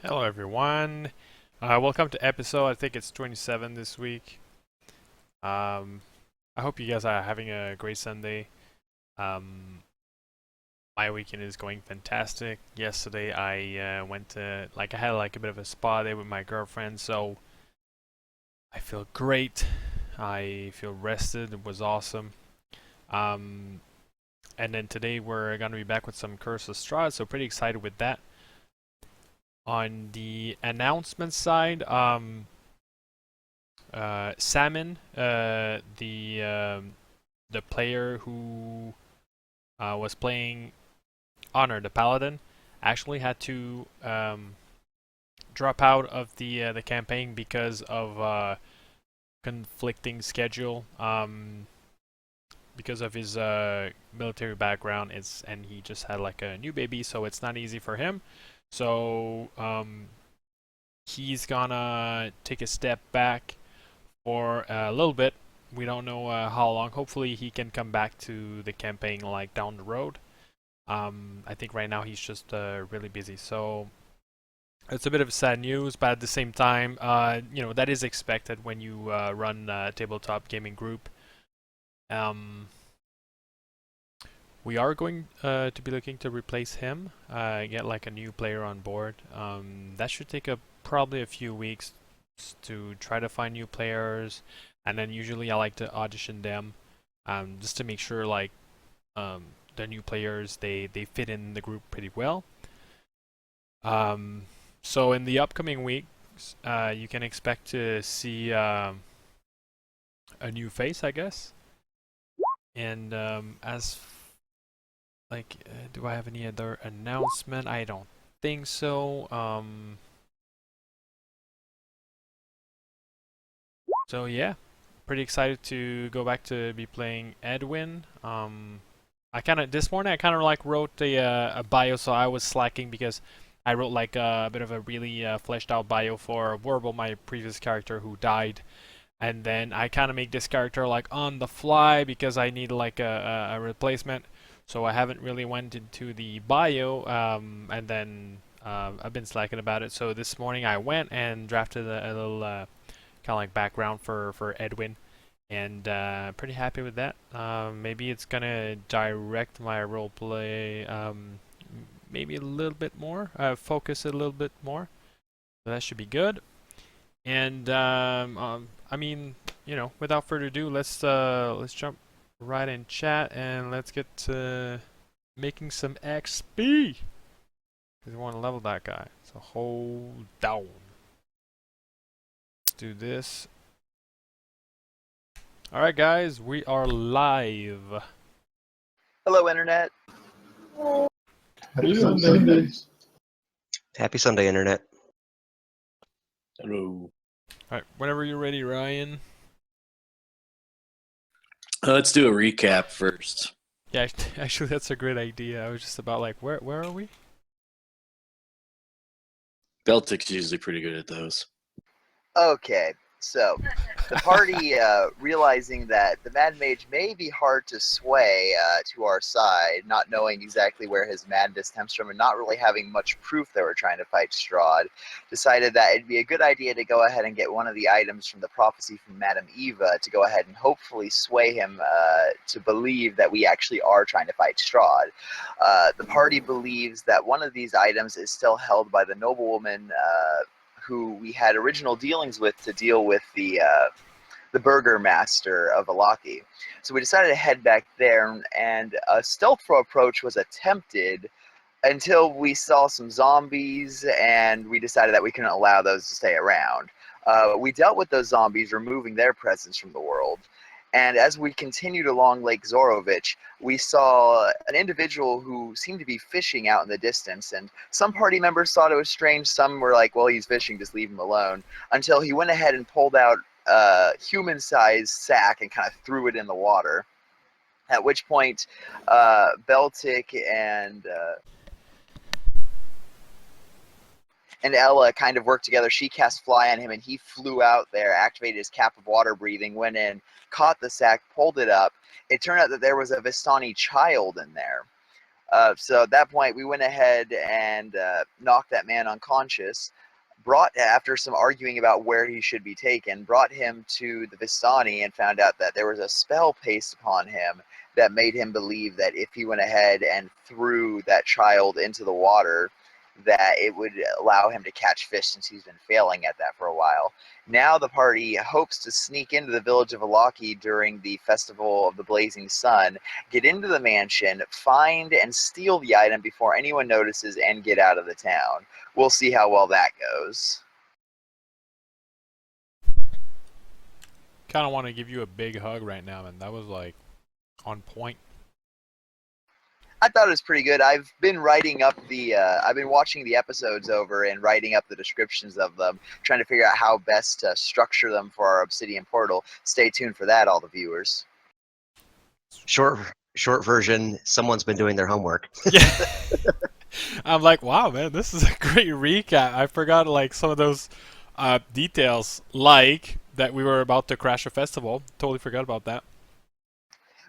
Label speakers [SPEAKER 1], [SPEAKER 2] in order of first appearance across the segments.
[SPEAKER 1] Hello everyone. Welcome to episode, I think it's 27 this week. I hope you guys are having a great Sunday. Um, my weekend is going fantastic. Yesterday I went to, I had like a bit of a spa day with my girlfriend, so I feel great. I feel rested. It was awesome. Um, and then today we're gonna be back with some Curse of Strahd, so pretty excited with that. On the announcement side, Salmon, the player who was playing Honor, the Paladin, actually had to drop out of the campaign because of conflicting schedule. Because of his military background, and he just had like a new baby, so it's not easy for him. So he's gonna take a step back for a little bit. We don't know how long. Hopefully, he can come back to the campaign like down the road. I think right now he's just really busy. So it's a bit of sad news, but at the same time, that is expected when you run a tabletop gaming group. Um, we are going to be looking to replace him, get like a new player on board. That should take probably a few weeks to try to find new players, and then usually I like to audition them, just to make sure the new players they fit in the group pretty well. Um, so in the upcoming weeks, you can expect to see a new face, I guess. And do I have any other announcement? I don't think so. So yeah, pretty excited to go back to be playing Edwin. I kind of this morning I kind of like wrote a bio, so I was slacking because I wrote like a bit of a really fleshed out bio for Warble, my previous character who died, and then I kind of make this character like on the fly because I need like a replacement. So I haven't really went into the bio, and then I've been slacking about it. So this morning I went and drafted a little kind of like background for Edwin, and pretty happy with that. Maybe it's gonna direct my roleplay, maybe a little bit more, focus a little bit more. So that should be good. And I mean, without further ado, let's jump right in chat and let's get to making some XP. Because we want to level that guy. So hold down. Let's do this. All right, guys, we are live.
[SPEAKER 2] Hello, Internet.
[SPEAKER 3] Happy Sunday.
[SPEAKER 4] Happy Sunday, Internet.
[SPEAKER 3] Hello.
[SPEAKER 1] All right, whenever you're ready, Ryan.
[SPEAKER 3] Let's do a recap first.
[SPEAKER 1] Yeah, actually, that's a great idea. I was just about like, where are we?
[SPEAKER 3] Beltic's usually pretty good at those.
[SPEAKER 2] Okay, so the party, realizing that the Mad Mage may be hard to sway to our side, not knowing exactly where his madness stems from and not really having much proof that we're trying to fight Strahd, decided that it'd be a good idea to go ahead and get one of the items from the prophecy from Madame Eva to go ahead and hopefully sway him to believe that we actually are trying to fight Strahd. The party believes that one of these items is still held by the noblewoman who we had original dealings with to deal with the burgomaster of Alaki. So we decided to head back there, and a stealth approach was attempted until we saw some zombies, and we decided that we couldn't allow those to stay around. We dealt with those zombies, removing their presence from the world. And as we continued along Lake Zorovich, we saw an individual who seemed to be fishing out in the distance. And some party members thought it was strange. Some were like, well, he's fishing, just leave him alone. Until he went ahead and pulled out a human-sized sack and kind of threw it in the water. At which point, Beltic and Ella kind of worked together. She cast fly on him, and he flew out there, activated his cap of water breathing, went in, caught the sack, pulled it up. It turned out that there was a Vistani child in there. So at that point, we went ahead and knocked that man unconscious. After some arguing about where he should be taken, brought him to the Vistani and found out that there was a spell placed upon him that made him believe that if he went ahead and threw that child into the water, that it would allow him to catch fish, since he's been failing at that for a while. Now the party hopes to sneak into the village of Alaki during the Festival of the Blazing Sun, get into the mansion, find and steal the item before anyone notices, and get out of the town. We'll see how well that goes.
[SPEAKER 1] Kind of want to give you a big hug right now, man. That was like on point.
[SPEAKER 2] I thought it was pretty good. I've been writing up I've been watching the episodes over and writing up the descriptions of them, trying to figure out how best to structure them for our Obsidian portal. Stay tuned for that, all the viewers.
[SPEAKER 4] Short version. Someone's been doing their homework.
[SPEAKER 1] Yeah. I'm like, wow, man, this is a great recap. I forgot like some of those details, like that we were about to crash a festival. Totally forgot about that.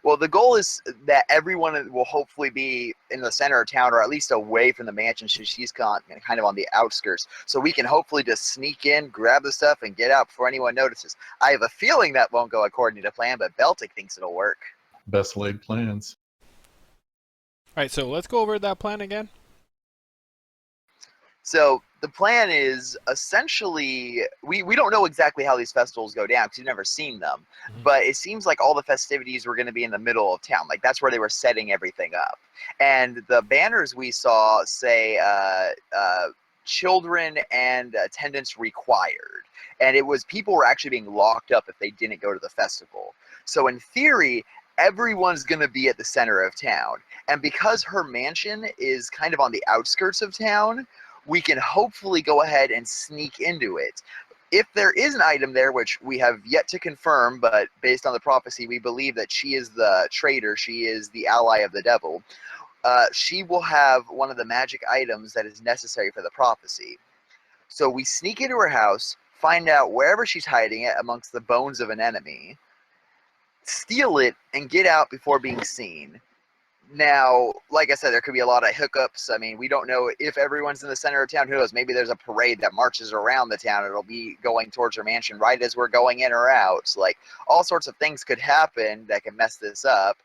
[SPEAKER 2] Well, the goal is that everyone will hopefully be in the center of town, or at least away from the mansion, so she's kind of on the outskirts. So we can hopefully just sneak in, grab the stuff, and get out before anyone notices. I have a feeling that won't go according to plan, but Beltic thinks it'll work.
[SPEAKER 5] Best laid plans.
[SPEAKER 1] All right, so let's go over that plan again.
[SPEAKER 2] So the plan is essentially, we don't know exactly how these festivals go down because we've never seen them, but it seems like all the festivities were going to be in the middle of town. Like that's where they were setting everything up. And the banners we saw say children and attendance required. And it was people were actually being locked up if they didn't go to the festival. So in theory, everyone's going to be at the center of town. And because her mansion is kind of on the outskirts of town, we can hopefully go ahead and sneak into it. If there is an item there, which we have yet to confirm, but based on the prophecy, we believe that she is the traitor, she is the ally of the devil, she will have one of the magic items that is necessary for the prophecy. So we sneak into her house, find out wherever she's hiding it amongst the bones of an enemy, steal it, and get out before being seen. Now, like I said, there could be a lot of hookups. I mean, we don't know if everyone's in the center of town. Who knows? Maybe there's a parade that marches around the town. It'll be going towards her mansion right as we're going in or out. So, like, all sorts of things could happen that can mess this up.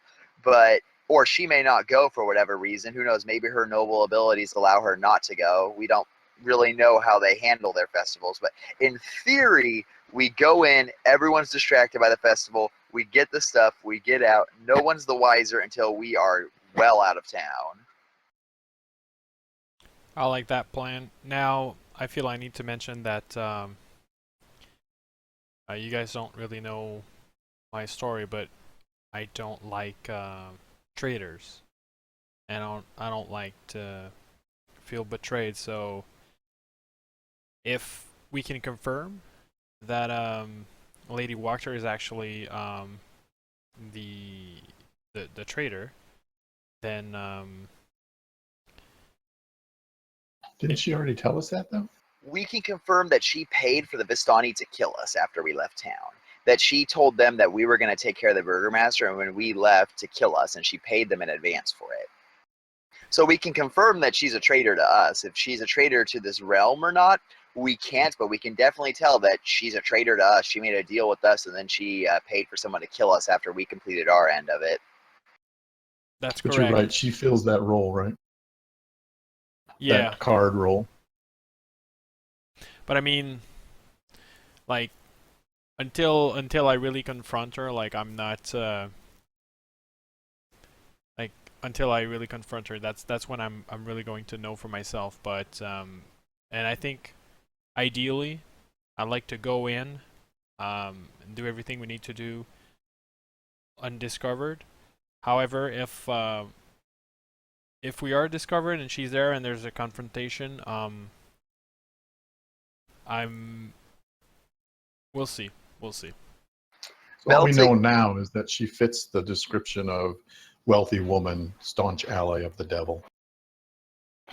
[SPEAKER 2] Or she may not go for whatever reason. Who knows? Maybe her noble abilities allow her not to go. We don't really know how they handle their festivals. But in theory, we go in, everyone's distracted by the festival, we get the stuff, we get out, no one's the wiser until we are well out of town.
[SPEAKER 1] I like that plan. Now, I feel I need to mention that you guys don't really know my story, but I don't like traitors, and I don't like to feel betrayed. So, if we can confirm that Lady Walker is actually the traitor, then
[SPEAKER 5] Didn't she already tell us that, though?
[SPEAKER 2] We can confirm that she paid for the Vistani to kill us after we left town. That she told them that we were going to take care of the Burgermaster, and when we left, to kill us, and she paid them in advance for it. So we can confirm that she's a traitor to us. If she's a traitor to this realm or not, we can't, but we can definitely tell that she's a traitor to us. She made a deal with us, and then she paid for someone to kill us after we completed our end of it.
[SPEAKER 1] that's
[SPEAKER 5] But
[SPEAKER 1] correct.
[SPEAKER 5] you're right. She fills that role, right?
[SPEAKER 1] Yeah,
[SPEAKER 5] That card role.
[SPEAKER 1] but I mean, like, until I really confront her, like I'm not like until I really confront her, that's when I'm really going to know for myself. But and I think ideally, I'd like to go in, and do everything we need to do undiscovered. However, if we are discovered and she's there and there's a confrontation, we'll see. We'll see.
[SPEAKER 5] So all we
[SPEAKER 2] Belting-
[SPEAKER 5] know now is that she fits the description of wealthy woman, staunch ally of the devil.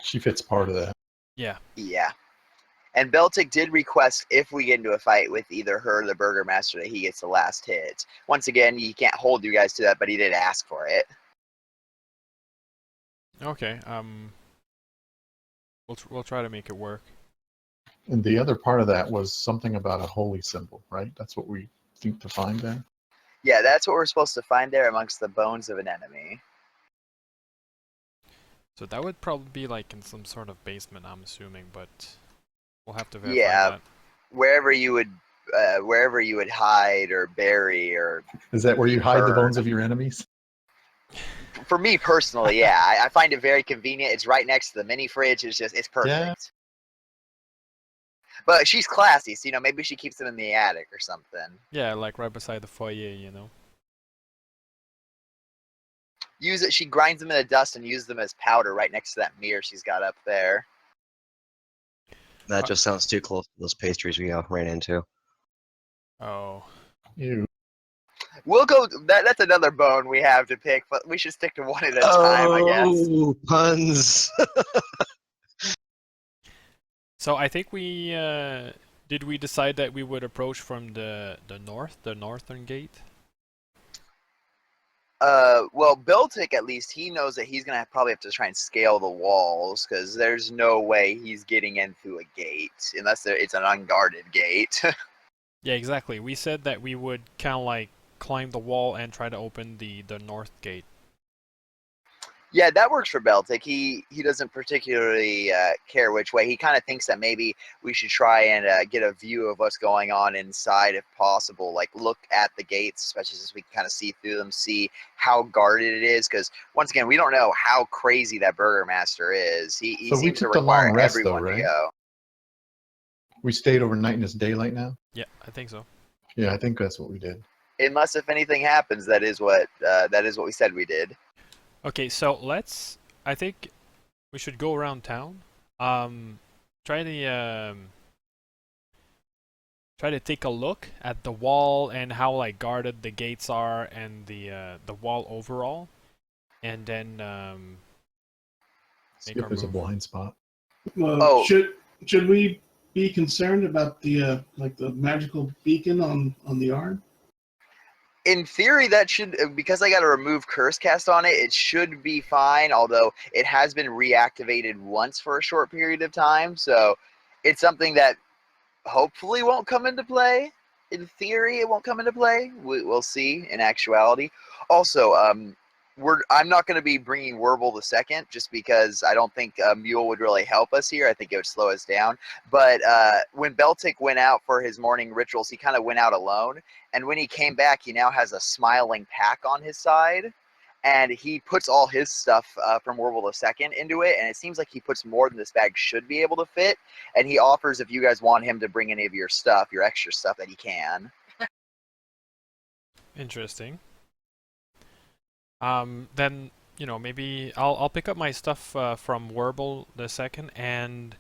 [SPEAKER 5] She fits part of that.
[SPEAKER 1] Yeah.
[SPEAKER 2] Yeah. And Beltic did request if we get into a fight with either her or the Burgermaster that he gets the last hit. Once again, he can't hold you guys to that, but he did ask for it.
[SPEAKER 1] Okay. We'll try to make it work.
[SPEAKER 5] And the other part of that was something about a holy symbol, right? That's what we think to find there.
[SPEAKER 2] Yeah, that's what we're supposed to find there amongst the bones of an enemy.
[SPEAKER 1] So that would probably be like in some sort of basement, I'm assuming, but we'll have to verify
[SPEAKER 2] Yeah,
[SPEAKER 1] that.
[SPEAKER 2] wherever you would hide or bury or
[SPEAKER 5] Is that where you hide the
[SPEAKER 2] burn.
[SPEAKER 5] bones of your enemies?
[SPEAKER 2] For me personally, yeah, I find it very convenient. It's right next to the mini fridge. It's perfect.
[SPEAKER 5] Yeah.
[SPEAKER 2] But she's classy, so maybe she keeps them in the attic or something.
[SPEAKER 1] Yeah, like right beside the foyer, you know.
[SPEAKER 2] Use it. She grinds them in the dust and uses them as powder right next to that mirror she's got up there.
[SPEAKER 4] That just sounds too close to those pastries we ran into.
[SPEAKER 1] Oh.
[SPEAKER 5] You.
[SPEAKER 2] We'll go. That's another bone we have to pick, but we should stick to one at a time, I guess.
[SPEAKER 4] Oh, puns.
[SPEAKER 1] So I think we did we decide that we would approach from the northern gate?
[SPEAKER 2] Well, Beltic, at least he knows that he's gonna probably have to try and scale the walls because there's no way he's getting in through a gate unless it's an unguarded gate.
[SPEAKER 1] Yeah, exactly. We said that we would kind of like climb the wall and try to open the north gate.
[SPEAKER 2] Yeah, that works for Beltic. He doesn't particularly care which way. He kind of thinks that maybe we should try and get a view of what's going on inside if possible. Like look at the gates, especially since we can kind of see through them, see how guarded it is. Because once again, we don't know how crazy that Burger Master is. He
[SPEAKER 5] So we
[SPEAKER 2] seems to
[SPEAKER 5] took the long
[SPEAKER 2] require
[SPEAKER 5] rest, though,
[SPEAKER 2] everyone to
[SPEAKER 5] right?
[SPEAKER 2] go.
[SPEAKER 5] We stayed overnight and it's daylight now?
[SPEAKER 1] Yeah, I think so.
[SPEAKER 5] Yeah, I think that's what we did.
[SPEAKER 2] Unless if anything happens, that is what we said we did.
[SPEAKER 1] Okay, so I think we should go around town. Try to take a look at the wall and how like guarded the gates are and the wall overall, and then
[SPEAKER 5] See
[SPEAKER 1] make
[SPEAKER 5] if
[SPEAKER 1] our
[SPEAKER 5] there's a
[SPEAKER 1] move.
[SPEAKER 5] blind spot.
[SPEAKER 2] Oh.
[SPEAKER 6] Should we be concerned about the like the magical beacon on the yard?
[SPEAKER 2] In theory, that should, because I got to remove curse cast on it, it should be fine. Although it has been reactivated once for a short period of time, so it's something that hopefully won't come into play. In theory, it won't come into play. We'll see. In actuality, also, I'm not going to be bringing Werble the second, just because I don't think Mule would really help us here. I think it would slow us down. But when Beltic went out for his morning rituals, he kind of went out alone. And when he came back, he now has a smiling pack on his side. And he puts all his stuff from Werble the second into it. And it seems like he puts more than this bag should be able to fit. And he offers if you guys want him to bring any of your stuff, your extra stuff, that he can.
[SPEAKER 1] Interesting. Then maybe I'll pick up my stuff from Werble the second, and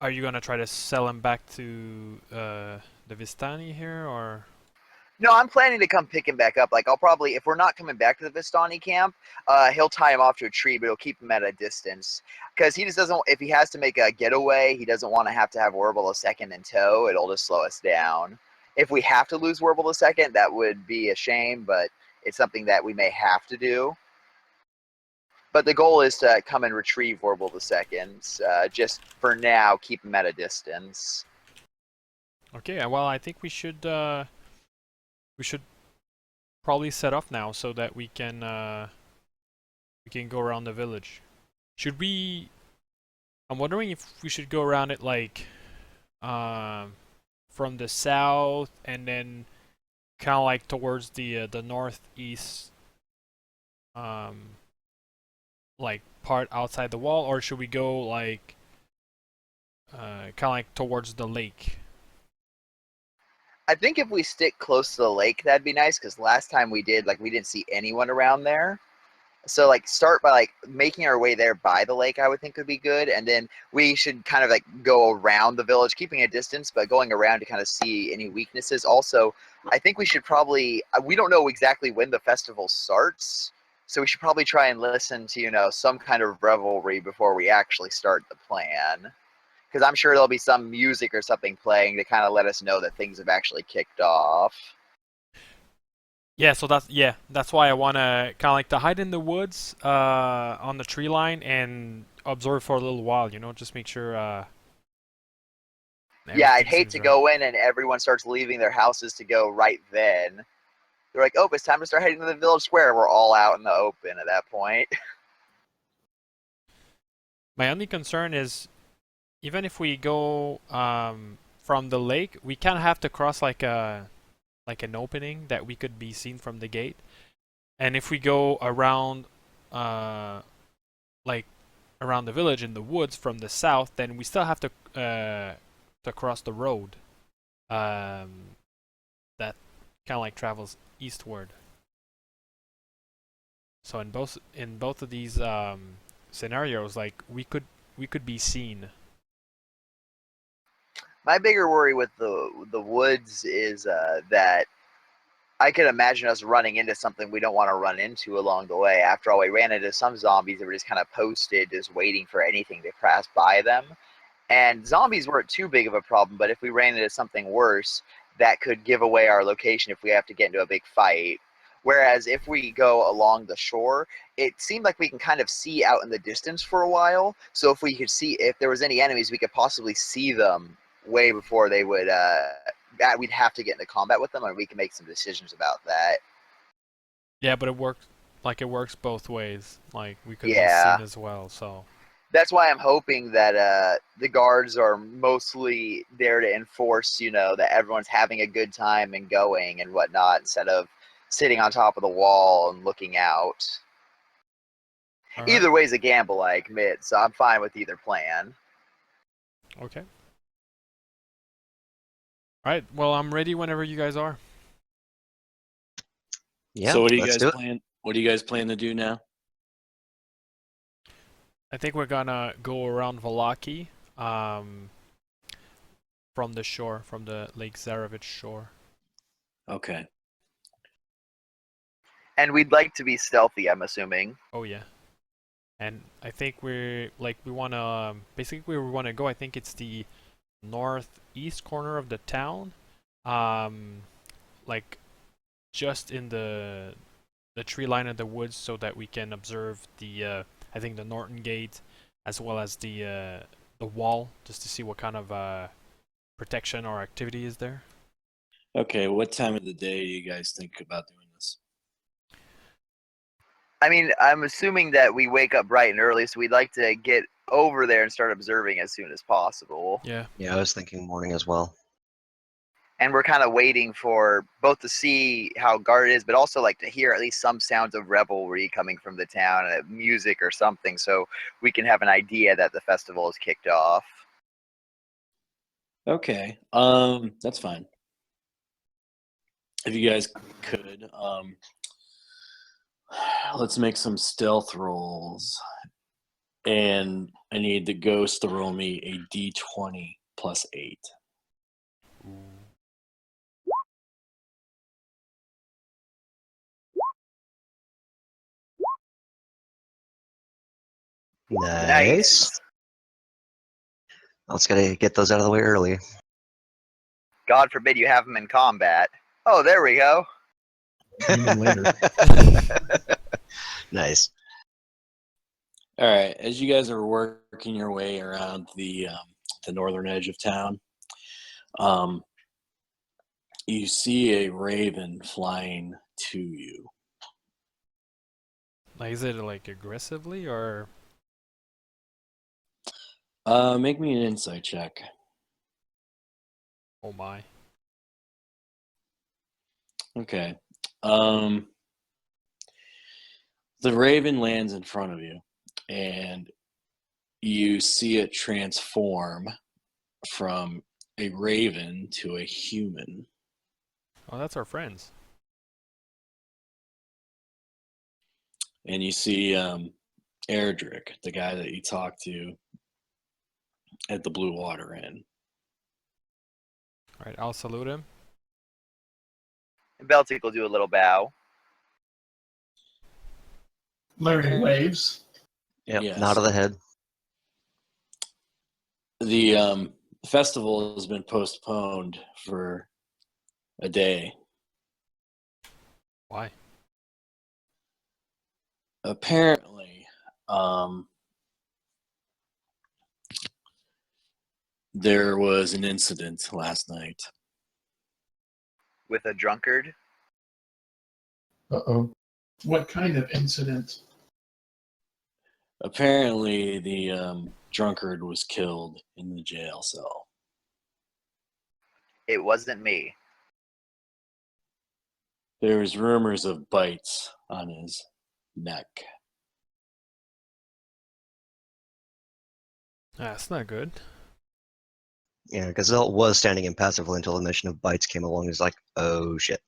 [SPEAKER 1] are you gonna try to sell him back to the Vistani here, or?
[SPEAKER 2] No, I'm planning to come pick him back up. Like, I'll probably, if we're not coming back to the Vistani camp, he'll tie him off to a tree, but he'll keep him at a distance. Because he just doesn't, if he has to make a getaway, he doesn't want to have Werble a second in tow. It'll just slow us down. If we have to lose Werble a second, that would be a shame, but it's something that we may have to do. But the goal is to come and retrieve Werble the second. Just for now, keep him at a distance.
[SPEAKER 1] Okay, well I think we should probably set off now so that we can go around the village. Should we? I'm wondering if we should go around it like from the south and then kind of like towards the northeast like part outside the wall, or should we go like kind of like towards the lake?
[SPEAKER 2] I think if we stick close to the lake, that'd be nice, because last time we did, like, we didn't see anyone around there. So, like, start by, like, making our way there by the lake, I would think would be good. And then we should kind of, like, go around the village, keeping a distance, but going around to kind of see any weaknesses. Also, I think we should probably, we don't know exactly when the festival starts, so we should probably try and listen to, some kind of revelry before we actually start the plan. Because I'm sure there'll be some music or something playing to kind of let us know that things have actually kicked off.
[SPEAKER 1] Yeah, so that's why I wanna kind of like to hide in the woods, on the tree line and observe for a little while. Just make sure
[SPEAKER 2] Yeah, I'd
[SPEAKER 1] everything
[SPEAKER 2] hate
[SPEAKER 1] seems
[SPEAKER 2] to
[SPEAKER 1] right.
[SPEAKER 2] go in and everyone starts leaving their houses to go right then. They're like, oh, it's time to start heading to the village square. We're all out in the open at that point.
[SPEAKER 1] My only concern is even if we go from the lake, we kind of have to cross like an opening that we could be seen from the gate. And if we go around uh like around the village in the woods from the south, then we still have to cross the road. That kind of like travels eastward. So in both of these scenarios, like we could be seen.
[SPEAKER 2] My bigger worry with the woods is that I could imagine us running into something we don't want to run into along the way. After all, we ran into some zombies that were just kind of posted, just waiting for anything to pass by them. And zombies weren't too big of a problem, but if we ran into something worse, that could give away our location if we have to get into a big fight. Whereas if we go along the shore, it seemed like we can kind of see out in the distance for a while. So if we could see if there was any enemies, we could possibly see them way before they would. We'd have to get into combat with them, and we can make some decisions about that.
[SPEAKER 1] Yeah, but it works both ways. Like we could be seen
[SPEAKER 2] Yeah.
[SPEAKER 1] as well. So
[SPEAKER 2] That's why I'm hoping that the guards are mostly there to enforce, that everyone's having a good time and going and whatnot, instead of sitting on top of the wall and looking out.
[SPEAKER 1] all right,
[SPEAKER 2] Either way's a gamble, I admit, so I'm fine with either plan.
[SPEAKER 1] okay, all right. Well, I'm ready whenever you guys are.
[SPEAKER 4] Yeah,
[SPEAKER 3] So what do you
[SPEAKER 4] let's
[SPEAKER 3] guys
[SPEAKER 4] do it.
[SPEAKER 3] plan? What do you guys plan to do now?
[SPEAKER 1] I think we're gonna go around Valaki, from the shore, from the Lake Zarevich shore.
[SPEAKER 3] Okay.
[SPEAKER 2] And we'd like to be stealthy, I'm assuming.
[SPEAKER 1] Oh yeah. And I think we wanna basically where we wanna go. I think it's the northeast corner of the town, um, like just in the tree line of the woods, so that we can observe I think the Norton Gate, as well as the wall, just to see what kind of protection or activity is there.
[SPEAKER 3] Okay. What time of the day do you guys think about doing this?
[SPEAKER 2] I mean, I'm assuming that we wake up bright and early, so we'd like to get over there and start observing as soon as possible.
[SPEAKER 1] Yeah.
[SPEAKER 4] Yeah, I was thinking morning as well.
[SPEAKER 2] And we're kind of waiting for both to see how guard is, but also like to hear at least some sounds of revelry coming from the town, music or something, so we can have an idea that the festival is kicked off.
[SPEAKER 3] Okay. That's fine. If you guys could, let's make some stealth rolls, and I need the ghost to roll me a d20 plus 8.
[SPEAKER 4] Nice.
[SPEAKER 2] Nice.
[SPEAKER 4] Let's gotta get those out of the way early.
[SPEAKER 2] God forbid you have them in combat. Oh, there we go.
[SPEAKER 5] Even later.
[SPEAKER 4] Nice.
[SPEAKER 3] All right. As you guys are working your way around the northern edge of town, um, you see a raven flying to you.
[SPEAKER 1] Like, is it like aggressively or?
[SPEAKER 3] Make me an insight check.
[SPEAKER 1] Oh my.
[SPEAKER 3] Okay. Um, the raven lands in front of you, and you see it transform from a raven to a human.
[SPEAKER 1] Oh, that's our friends.
[SPEAKER 3] And you see Erdrick, the guy that you talked to at the Blue Water Inn.
[SPEAKER 1] All right, I'll salute him.
[SPEAKER 2] And Beltic will do a little bow.
[SPEAKER 6] Larry waves.
[SPEAKER 4] Yep.
[SPEAKER 3] Yes.
[SPEAKER 4] Nod of the head.
[SPEAKER 3] The festival has been postponed for a day.
[SPEAKER 1] Why?
[SPEAKER 3] Apparently, there was an incident last night.
[SPEAKER 2] With a drunkard?
[SPEAKER 5] Uh-oh.
[SPEAKER 6] What kind of incident?
[SPEAKER 3] Apparently, the drunkard was killed in the jail cell.
[SPEAKER 2] It wasn't me.
[SPEAKER 3] There was rumors of bites on his neck.
[SPEAKER 1] That's not good.
[SPEAKER 4] Yeah, Gazelle was standing impassively until the mention of bites came along. He's like, oh shit.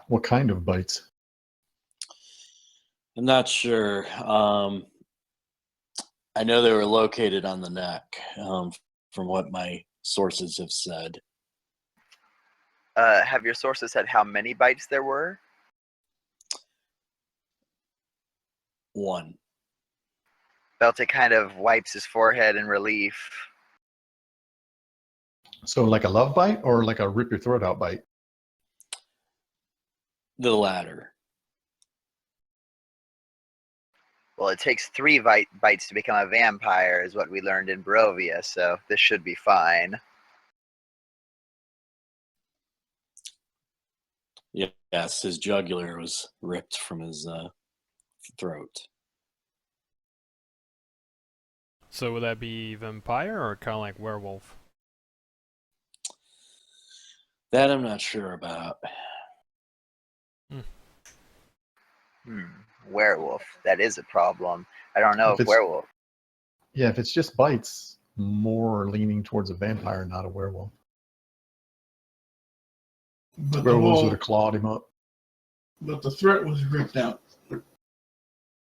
[SPEAKER 5] What kind of bites?
[SPEAKER 3] I'm not sure. I know they were located on the neck, from what my sources have said.
[SPEAKER 2] Have your sources said how many bites there were?
[SPEAKER 3] One.
[SPEAKER 2] Beltic kind of wipes his forehead in relief.
[SPEAKER 5] So like a love bite or like a rip your throat out bite?
[SPEAKER 3] The latter.
[SPEAKER 2] Well, it takes 3 bites to become a vampire, is what we learned in Barovia, so this should be fine.
[SPEAKER 3] Yes, his jugular was ripped from his throat.
[SPEAKER 1] So would that be vampire or kind of like werewolf?
[SPEAKER 3] That I'm not sure about.
[SPEAKER 2] Werewolf. That is a problem. I don't know
[SPEAKER 5] If
[SPEAKER 2] if
[SPEAKER 5] it's
[SPEAKER 2] werewolf.
[SPEAKER 5] Yeah, if it's just bites, more leaning towards a vampire, not a werewolf.
[SPEAKER 6] But the
[SPEAKER 5] Werewolves would
[SPEAKER 6] whole,
[SPEAKER 5] have clawed him up.
[SPEAKER 6] but the threat was ripped out.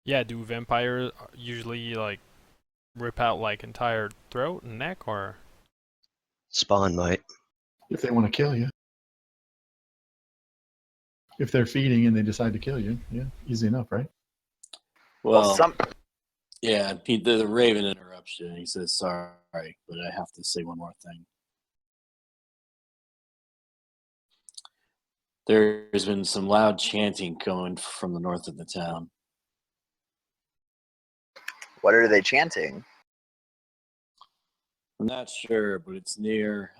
[SPEAKER 1] Yeah, do vampires usually like rip out like entire throat and neck, or?
[SPEAKER 4] Spawn might.
[SPEAKER 5] If they want to kill you. If they're feeding and they decide to kill you, yeah, easy enough, right?
[SPEAKER 3] Well,
[SPEAKER 2] some
[SPEAKER 3] yeah, the Raven interrupts you and he says, sorry, but I have to say one more thing. There's been some loud chanting coming from the north of the town.
[SPEAKER 2] What are they chanting?
[SPEAKER 3] I'm not sure, but it's near.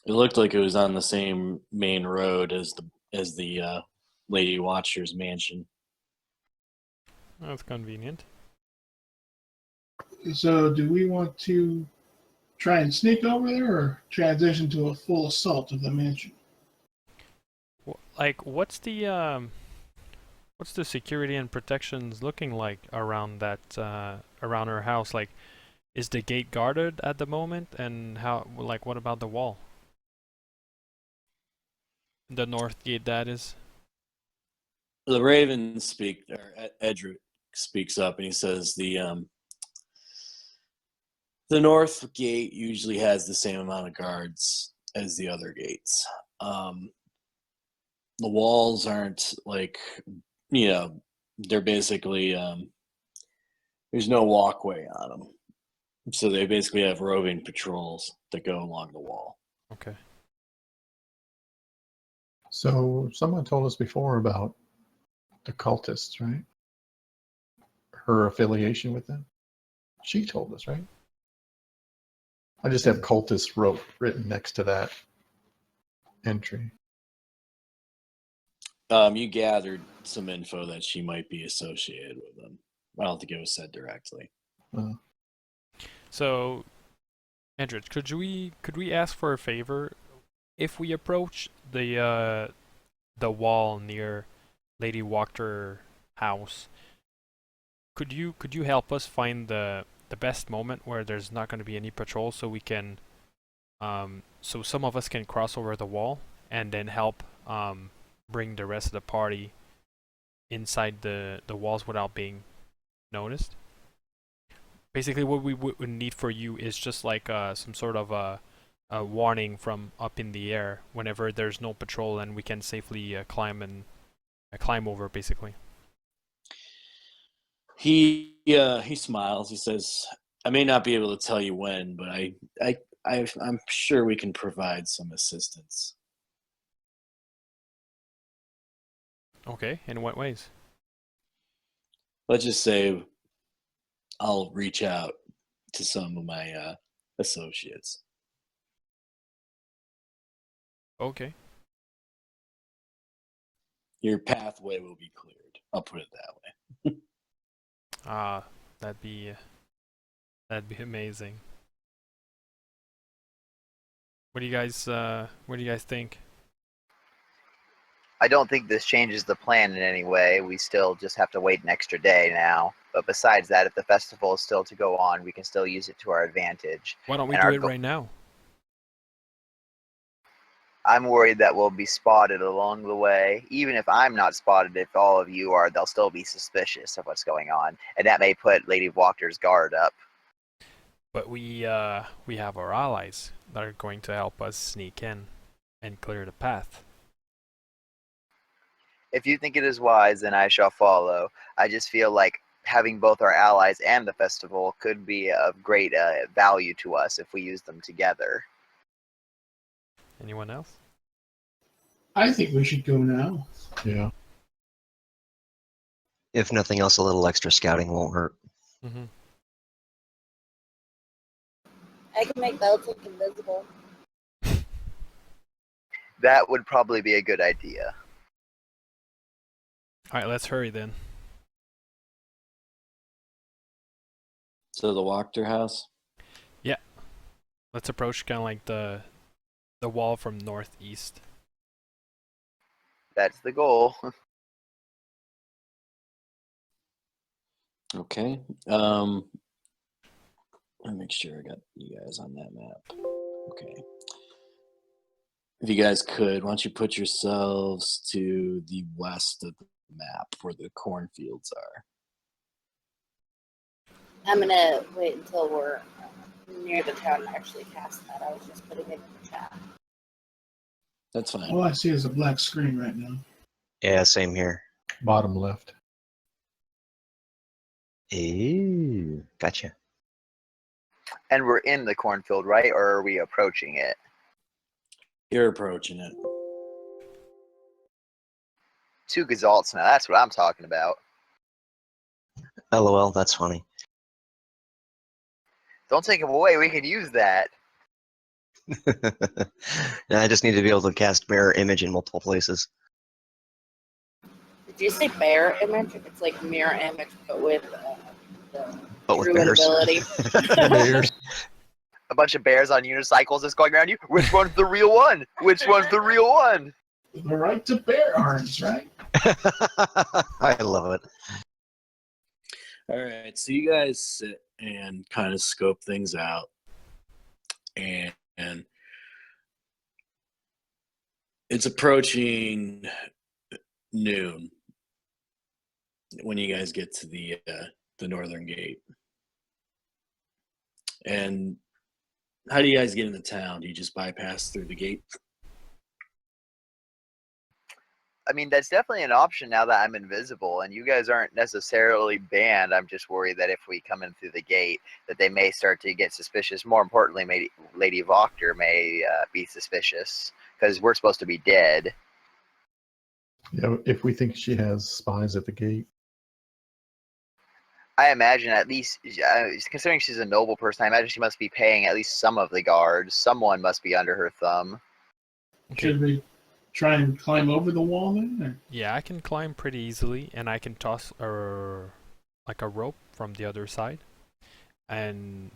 [SPEAKER 3] It looked like it was on the same main road as the Lady Watcher's mansion.
[SPEAKER 1] That's convenient.
[SPEAKER 6] So, do we want to try and sneak over there, or transition to a full assault of the mansion?
[SPEAKER 1] Like, what's the security and protections looking like around that around her house? Like, is the gate guarded at the moment? And how, like, what about the wall? The north gate, that is.
[SPEAKER 3] The Raven Edric speaks up and he says the north gate usually has the same amount of guards as the other gates. The walls aren't like, they're basically there's no walkway on them, so they basically have roving patrols that go along the wall.
[SPEAKER 1] Okay.
[SPEAKER 5] So someone told us before about the cultists, right? Her affiliation with them. She told us, right? I just have cultists written next to that entry.
[SPEAKER 3] You gathered some info that she might be associated with them. I don't think it was said directly.
[SPEAKER 1] So, Andrew, could we ask for a favor? If we approach the wall near Lady Wachter house, could you help us find the best moment where there's not going to be any patrol, so we can so some of us can cross over the wall and then help bring the rest of the party inside the walls without being noticed? Basically, what we would need for you is just like some sort of a warning from up in the air whenever there's no patrol, and we can safely climb over, basically.
[SPEAKER 3] He smiles. He says, "I may not be able to tell you when, but I'm sure we can provide some assistance."
[SPEAKER 1] Okay, in what ways?
[SPEAKER 3] Let's just say I'll reach out to some of my associates.
[SPEAKER 1] Okay.
[SPEAKER 3] Your pathway will be cleared. I'll put it that way.
[SPEAKER 1] Ah, that'd be amazing. What do you guys think?
[SPEAKER 2] I don't think this changes the plan in any way. We still just have to wait an extra day now. But besides that, if the festival is still to go on, we can still use it to our advantage.
[SPEAKER 1] Why don't we
[SPEAKER 2] And
[SPEAKER 1] do
[SPEAKER 2] our
[SPEAKER 1] it right now?
[SPEAKER 2] I'm worried that we'll be spotted along the way. Even if I'm not spotted, if all of you are, they'll still be suspicious of what's going on. And that may put Lady Walker's guard up.
[SPEAKER 1] But we have our allies that are going to help us sneak in and clear the path.
[SPEAKER 2] If you think it is wise, then I shall follow. I just feel like having both our allies and the festival could be of great value to us if we use them together.
[SPEAKER 1] Anyone else?
[SPEAKER 6] I think we should go now.
[SPEAKER 5] Yeah.
[SPEAKER 4] If nothing else, a little extra scouting won't hurt.
[SPEAKER 1] Mm-hmm.
[SPEAKER 7] I can make Beltic invisible.
[SPEAKER 2] That would probably be a good idea.
[SPEAKER 1] All right, let's hurry then.
[SPEAKER 3] So the Wachter house?
[SPEAKER 1] Let's approach kind of like the wall from northeast.
[SPEAKER 2] That's the goal.
[SPEAKER 3] Okay. Let me make sure I got you guys on that map. Okay. If you guys could, why don't you put yourselves to the west of the map where the cornfields are.
[SPEAKER 7] I'm gonna wait until we're near the town to actually cast that. I was just putting it in the chat.
[SPEAKER 3] That's fine.
[SPEAKER 6] All I see is a black screen right now.
[SPEAKER 4] Yeah, same here.
[SPEAKER 5] Bottom left.
[SPEAKER 4] Ooh, gotcha.
[SPEAKER 2] And we're in the cornfield, right? Or are we approaching it?
[SPEAKER 3] You're approaching it.
[SPEAKER 2] 2 Gazalts now. That's what I'm talking about.
[SPEAKER 4] LOL, that's funny.
[SPEAKER 2] Don't take him away. We can use that.
[SPEAKER 4] Now I just need to be able to cast mirror image in multiple places.
[SPEAKER 7] Did you say bear image? It's like mirror image, but with the
[SPEAKER 4] But with
[SPEAKER 7] druid
[SPEAKER 4] bears.
[SPEAKER 7] ability.
[SPEAKER 5] Bears.
[SPEAKER 2] A bunch of bears on unicycles just going around you. Which one's the real one? Which one's the real one?
[SPEAKER 6] The right to bear arms, right?
[SPEAKER 4] I love it.
[SPEAKER 3] All right, so you guys sit and kind of scope things out, and it's approaching noon when you guys get to the northern gate. And how do you guys get into town? Do you just bypass through the gate?
[SPEAKER 2] I mean, that's definitely an option now that I'm invisible, and you guys aren't necessarily banned. I'm just worried that if we come in through the gate, that they may start to get suspicious. More importantly, Lady Wachter may be suspicious, because we're supposed to be dead.
[SPEAKER 5] Yeah, if we think she has spies at the gate.
[SPEAKER 2] I imagine at least, considering she's a noble person, I imagine she must be paying at least some of the guards. Someone must be under her thumb.
[SPEAKER 1] Okay.
[SPEAKER 6] Should we try and climb over the wall then? Or?
[SPEAKER 1] Yeah, I can climb pretty easily, and I can toss like a rope from the other side. And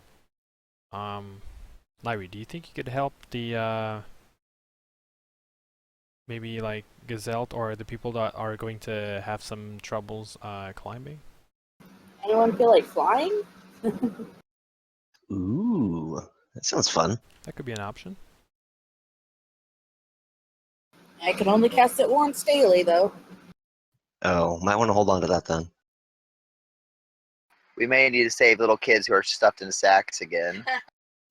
[SPEAKER 1] Lyrie, do you think you could help the maybe like Gazelt or the people that are going to have some troubles climbing?
[SPEAKER 7] Anyone feel like flying?
[SPEAKER 4] Ooh, that sounds fun.
[SPEAKER 1] That could be an option.
[SPEAKER 7] I can only cast it once daily, though.
[SPEAKER 4] Oh, might want to hold on to that then.
[SPEAKER 2] We may need to save little kids who are stuffed in sacks again.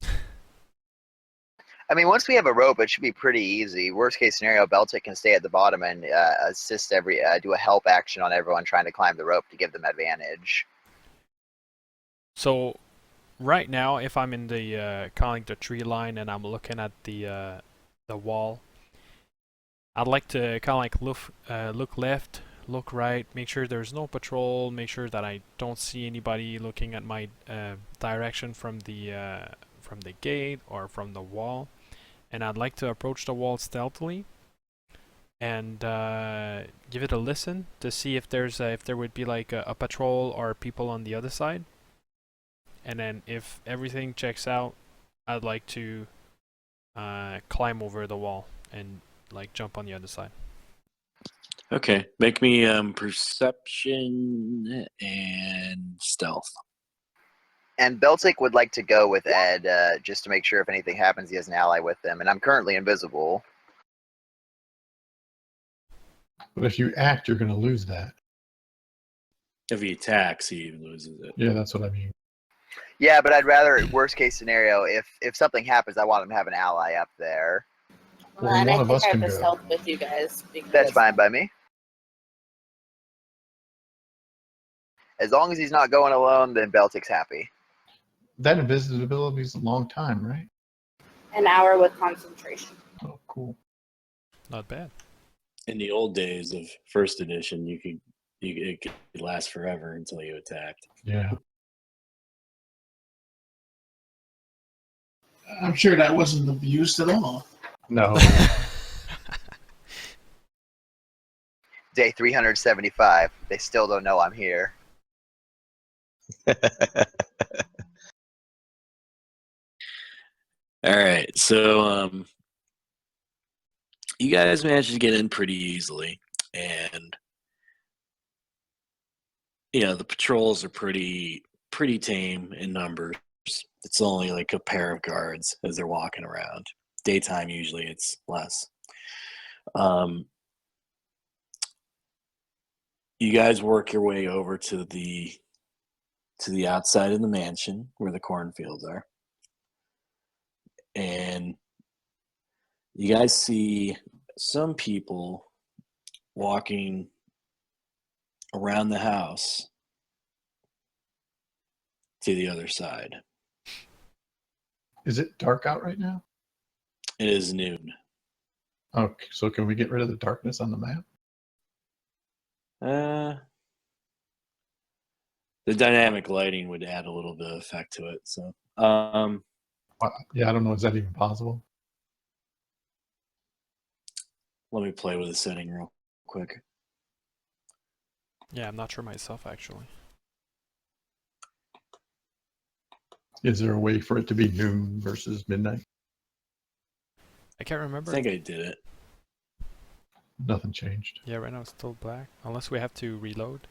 [SPEAKER 2] I mean, once we have a rope, it should be pretty easy. Worst case scenario, Beltic can stay at the bottom and assist do a help action on everyone trying to climb the rope to give them advantage.
[SPEAKER 1] So, right now, if I'm in the kind of like the tree line and I'm looking at the wall, I'd like to kind of like look left, look right, make sure there's no patrol, make sure that I don't see anybody looking at my direction from the gate or from the wall, and I'd like to approach the wall stealthily and give it a listen to see if there would be like a patrol or people on the other side, and then if everything checks out, I'd like to climb over the wall and like jump on the other side.
[SPEAKER 3] Okay, make me perception and stealth.
[SPEAKER 2] And Beltic would like to go with Ed just to make sure if anything happens, he has an ally with him. And I'm currently invisible.
[SPEAKER 5] But if you act, you're going to lose that.
[SPEAKER 3] If he attacks, he loses it.
[SPEAKER 5] Yeah, that's what I mean.
[SPEAKER 2] Yeah, but I'd rather, worst case scenario, if something happens, I want him to have an ally up there.
[SPEAKER 5] Well,
[SPEAKER 7] and
[SPEAKER 5] one
[SPEAKER 7] I
[SPEAKER 5] of
[SPEAKER 7] think
[SPEAKER 5] us
[SPEAKER 7] I have
[SPEAKER 5] can
[SPEAKER 7] to
[SPEAKER 5] go.
[SPEAKER 7] stealth with you guys. Because
[SPEAKER 2] That's fine by me. As long as he's not going alone, then Beltic's happy.
[SPEAKER 5] That invisibility is a long time, right?
[SPEAKER 7] An hour with concentration.
[SPEAKER 5] Oh, cool.
[SPEAKER 1] Not bad.
[SPEAKER 3] In the old days of first edition, it could last forever until you attacked.
[SPEAKER 5] Yeah.
[SPEAKER 6] I'm sure that wasn't abused at all.
[SPEAKER 5] No.
[SPEAKER 2] Day 375. They still don't know I'm here.
[SPEAKER 3] All right, so you guys managed to get in pretty easily, and the patrols are pretty tame in numbers. It's only like a pair of guards as they're walking around. Daytime usually it's less. You guys work your way over to the outside of the mansion where the cornfields are, and you guys see some people walking around the house to the other side.
[SPEAKER 5] Is it dark out right now?
[SPEAKER 3] It is noon.
[SPEAKER 5] Okay, so can we get rid of the darkness on the map?
[SPEAKER 3] The dynamic lighting would add a little bit of effect to it. So,
[SPEAKER 5] Yeah, I don't know. Is that even possible?
[SPEAKER 3] let me play with the setting real quick.
[SPEAKER 1] Yeah, I'm not sure myself actually.
[SPEAKER 5] Is there a way for it to be noon versus midnight?
[SPEAKER 1] I can't
[SPEAKER 3] I
[SPEAKER 1] remember.
[SPEAKER 3] think I did it.
[SPEAKER 5] Nothing changed.
[SPEAKER 1] Yeah, right now it's still black. Unless we have to reload.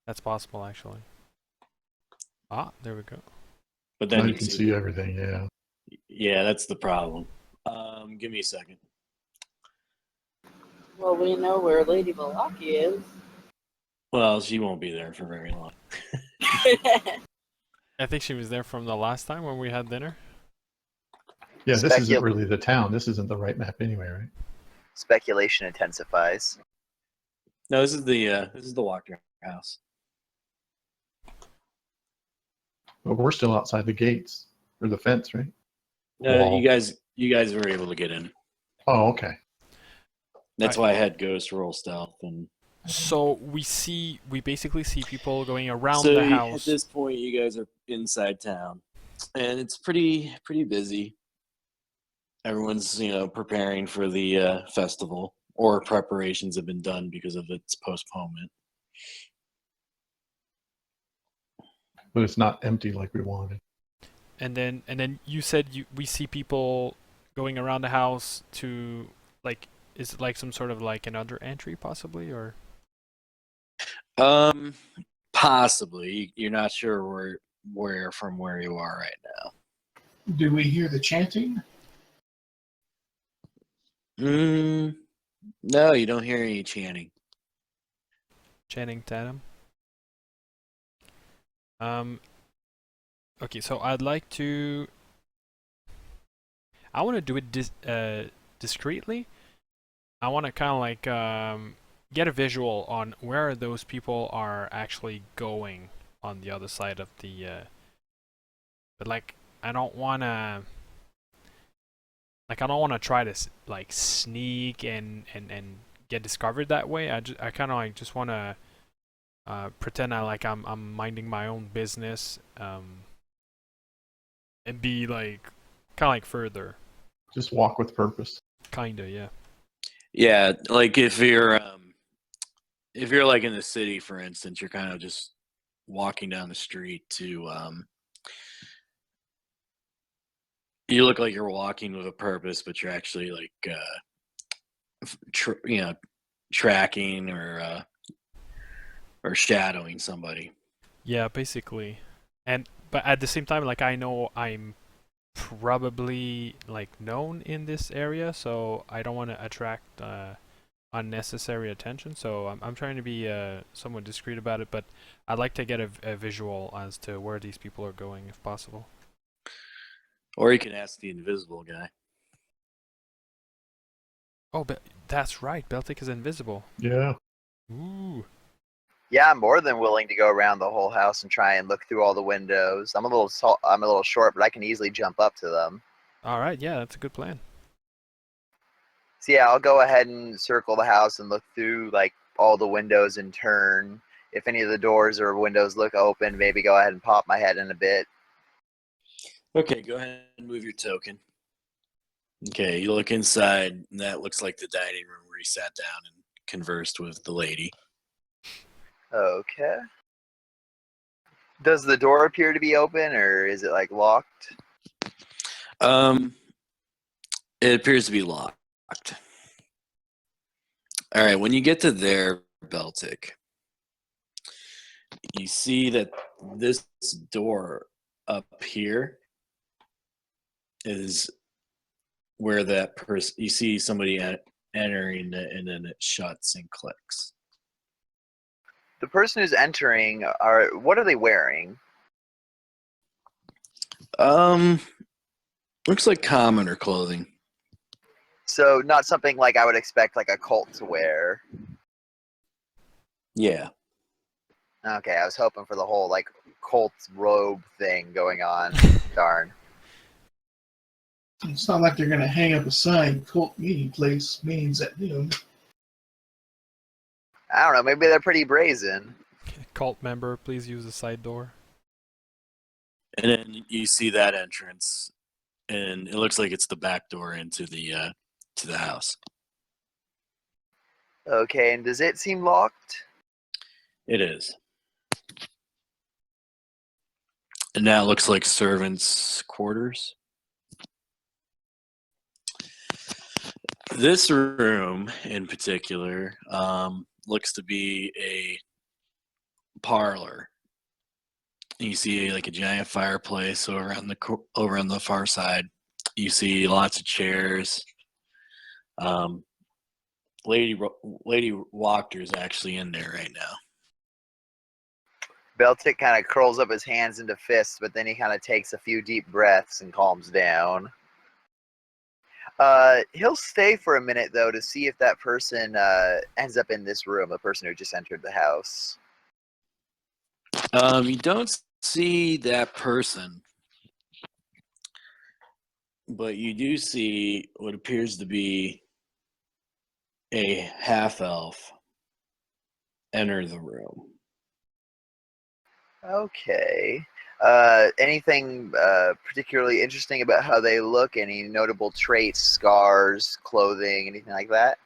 [SPEAKER 1] That's possible actually. Ah, there we go.
[SPEAKER 3] But
[SPEAKER 5] Now
[SPEAKER 3] then
[SPEAKER 5] you can see everything, yeah.
[SPEAKER 3] Yeah, that's the problem. Give me a second.
[SPEAKER 7] Well, we know where Lady Valaki is.
[SPEAKER 3] Well, she won't be there for very long.
[SPEAKER 1] I think she was there from the last time when we had dinner.
[SPEAKER 5] Yeah, this isn't really the town. This isn't the right map anyway, right?
[SPEAKER 2] Speculation intensifies.
[SPEAKER 3] No, this is the walkthrough house.
[SPEAKER 5] But we're still outside the gates or the fence, right?
[SPEAKER 3] No,
[SPEAKER 5] Wall.
[SPEAKER 3] you guys were able to get in.
[SPEAKER 5] Oh, okay.
[SPEAKER 3] That's
[SPEAKER 1] Right.
[SPEAKER 3] why I had Ghost roll stealth, and
[SPEAKER 1] So we basically see people going around
[SPEAKER 3] so
[SPEAKER 1] the
[SPEAKER 3] at
[SPEAKER 1] house.
[SPEAKER 3] this point, you guys are inside town, and it's pretty busy. Everyone's preparing for the festival, or preparations have been done because of its postponement.
[SPEAKER 5] But it's not empty like we wanted.
[SPEAKER 1] And then you said we see people going around the house to like, is it like some sort of like another entry possibly, or?
[SPEAKER 3] Possibly. You're not sure where from where you are right now.
[SPEAKER 6] Do we hear the chanting?
[SPEAKER 3] No, you don't hear any chanting.
[SPEAKER 1] Channing Tatum. Okay, so I'd like to. I want to do it discreetly. I want to kind of like get a visual on where those people are actually going on the other side of the. But like, I don't want to. Like, I don't want to try to like sneak and get discovered that way. I kind of like just want to pretend I'm minding my own business, and be like kind of like further,
[SPEAKER 5] Just walk with purpose.
[SPEAKER 1] kinda, yeah.
[SPEAKER 3] Yeah, like if you're like in the city, for instance, you're kind of just walking down the street to you look like you're walking with a purpose, but you're actually like tracking or shadowing somebody.
[SPEAKER 1] Yeah, basically. But at the same time, like I know I'm probably like known in this area, so I don't want to attract unnecessary attention. So I'm trying to be somewhat discreet about it, but I'd like to get a visual as to where these people are going, if possible.
[SPEAKER 3] Or you can ask the invisible guy.
[SPEAKER 1] Oh, but that's right. Beltic is invisible.
[SPEAKER 5] Yeah.
[SPEAKER 1] Ooh.
[SPEAKER 2] Yeah, I'm more than willing to go around the whole house and try and look through all the windows. I'm a little short, but I can easily jump up to them.
[SPEAKER 1] All right. Yeah, that's a good plan.
[SPEAKER 2] So yeah, I'll go ahead and circle the house and look through like all the windows in turn. If any of the doors or windows look open, maybe go ahead and pop my head in a bit.
[SPEAKER 3] Okay, go ahead and move your token. Okay, you look inside, and that looks like the dining room where you sat down and conversed with the lady.
[SPEAKER 2] Okay. Does the door appear to be open, or is it like locked?
[SPEAKER 3] It appears to be locked. All right, when you get to there, Beltic, you see that this door up here is where that person, you see somebody entering it, and then it shuts and clicks.
[SPEAKER 2] The person who's entering, what are they wearing?
[SPEAKER 3] Looks like commoner clothing.
[SPEAKER 2] So not something like I would expect like a cult to wear.
[SPEAKER 3] Yeah.
[SPEAKER 2] Okay, I was hoping for the whole like cult robe thing going on. Darn.
[SPEAKER 6] It's not like they're going to hang up a sign, cult meeting place, meetings at noon.
[SPEAKER 2] I don't know, maybe they're pretty brazen.
[SPEAKER 1] Cult member, please use the side door.
[SPEAKER 3] And then you see that entrance, and it looks like it's the back door into the to the house.
[SPEAKER 2] Okay, and does it seem locked?
[SPEAKER 3] It is. And that looks like servants' quarters. This room in particular looks to be a parlor. You see like a giant fireplace over on the far side. You see lots of chairs. Lady Walker's actually in there right now.
[SPEAKER 2] Beltic kind of curls up his hands into fists, but then he kind of takes a few deep breaths and calms down. He'll stay for a minute though to see if that person ends up in this room, the person who just entered the house.
[SPEAKER 3] You don't see that person, but you do see what appears to be a half-elf enter the room.
[SPEAKER 2] Okay. Anything particularly interesting about how they look? Any notable traits, scars, clothing, anything like that?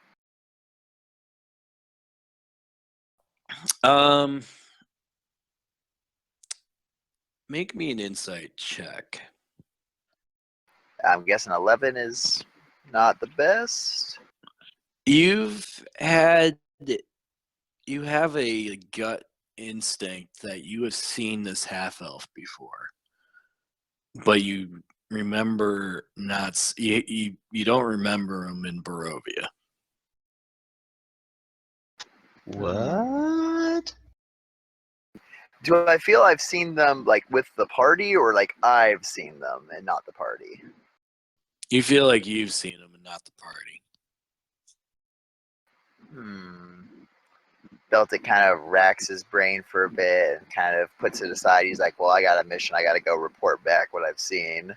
[SPEAKER 3] Make me an insight check.
[SPEAKER 2] I'm guessing 11 is not the best.
[SPEAKER 3] You have a gut instinct that you have seen this half-elf before, but you remember not. You don't remember him in Barovia.
[SPEAKER 4] What?
[SPEAKER 2] Do I feel I've seen them like with the party, or like I've seen them and not the party?
[SPEAKER 3] You feel like you've seen him and not the party.
[SPEAKER 2] Beltic kind of racks his brain for a bit and kind of puts it aside. He's like, well, I got a mission. I got to go report back what I've seen.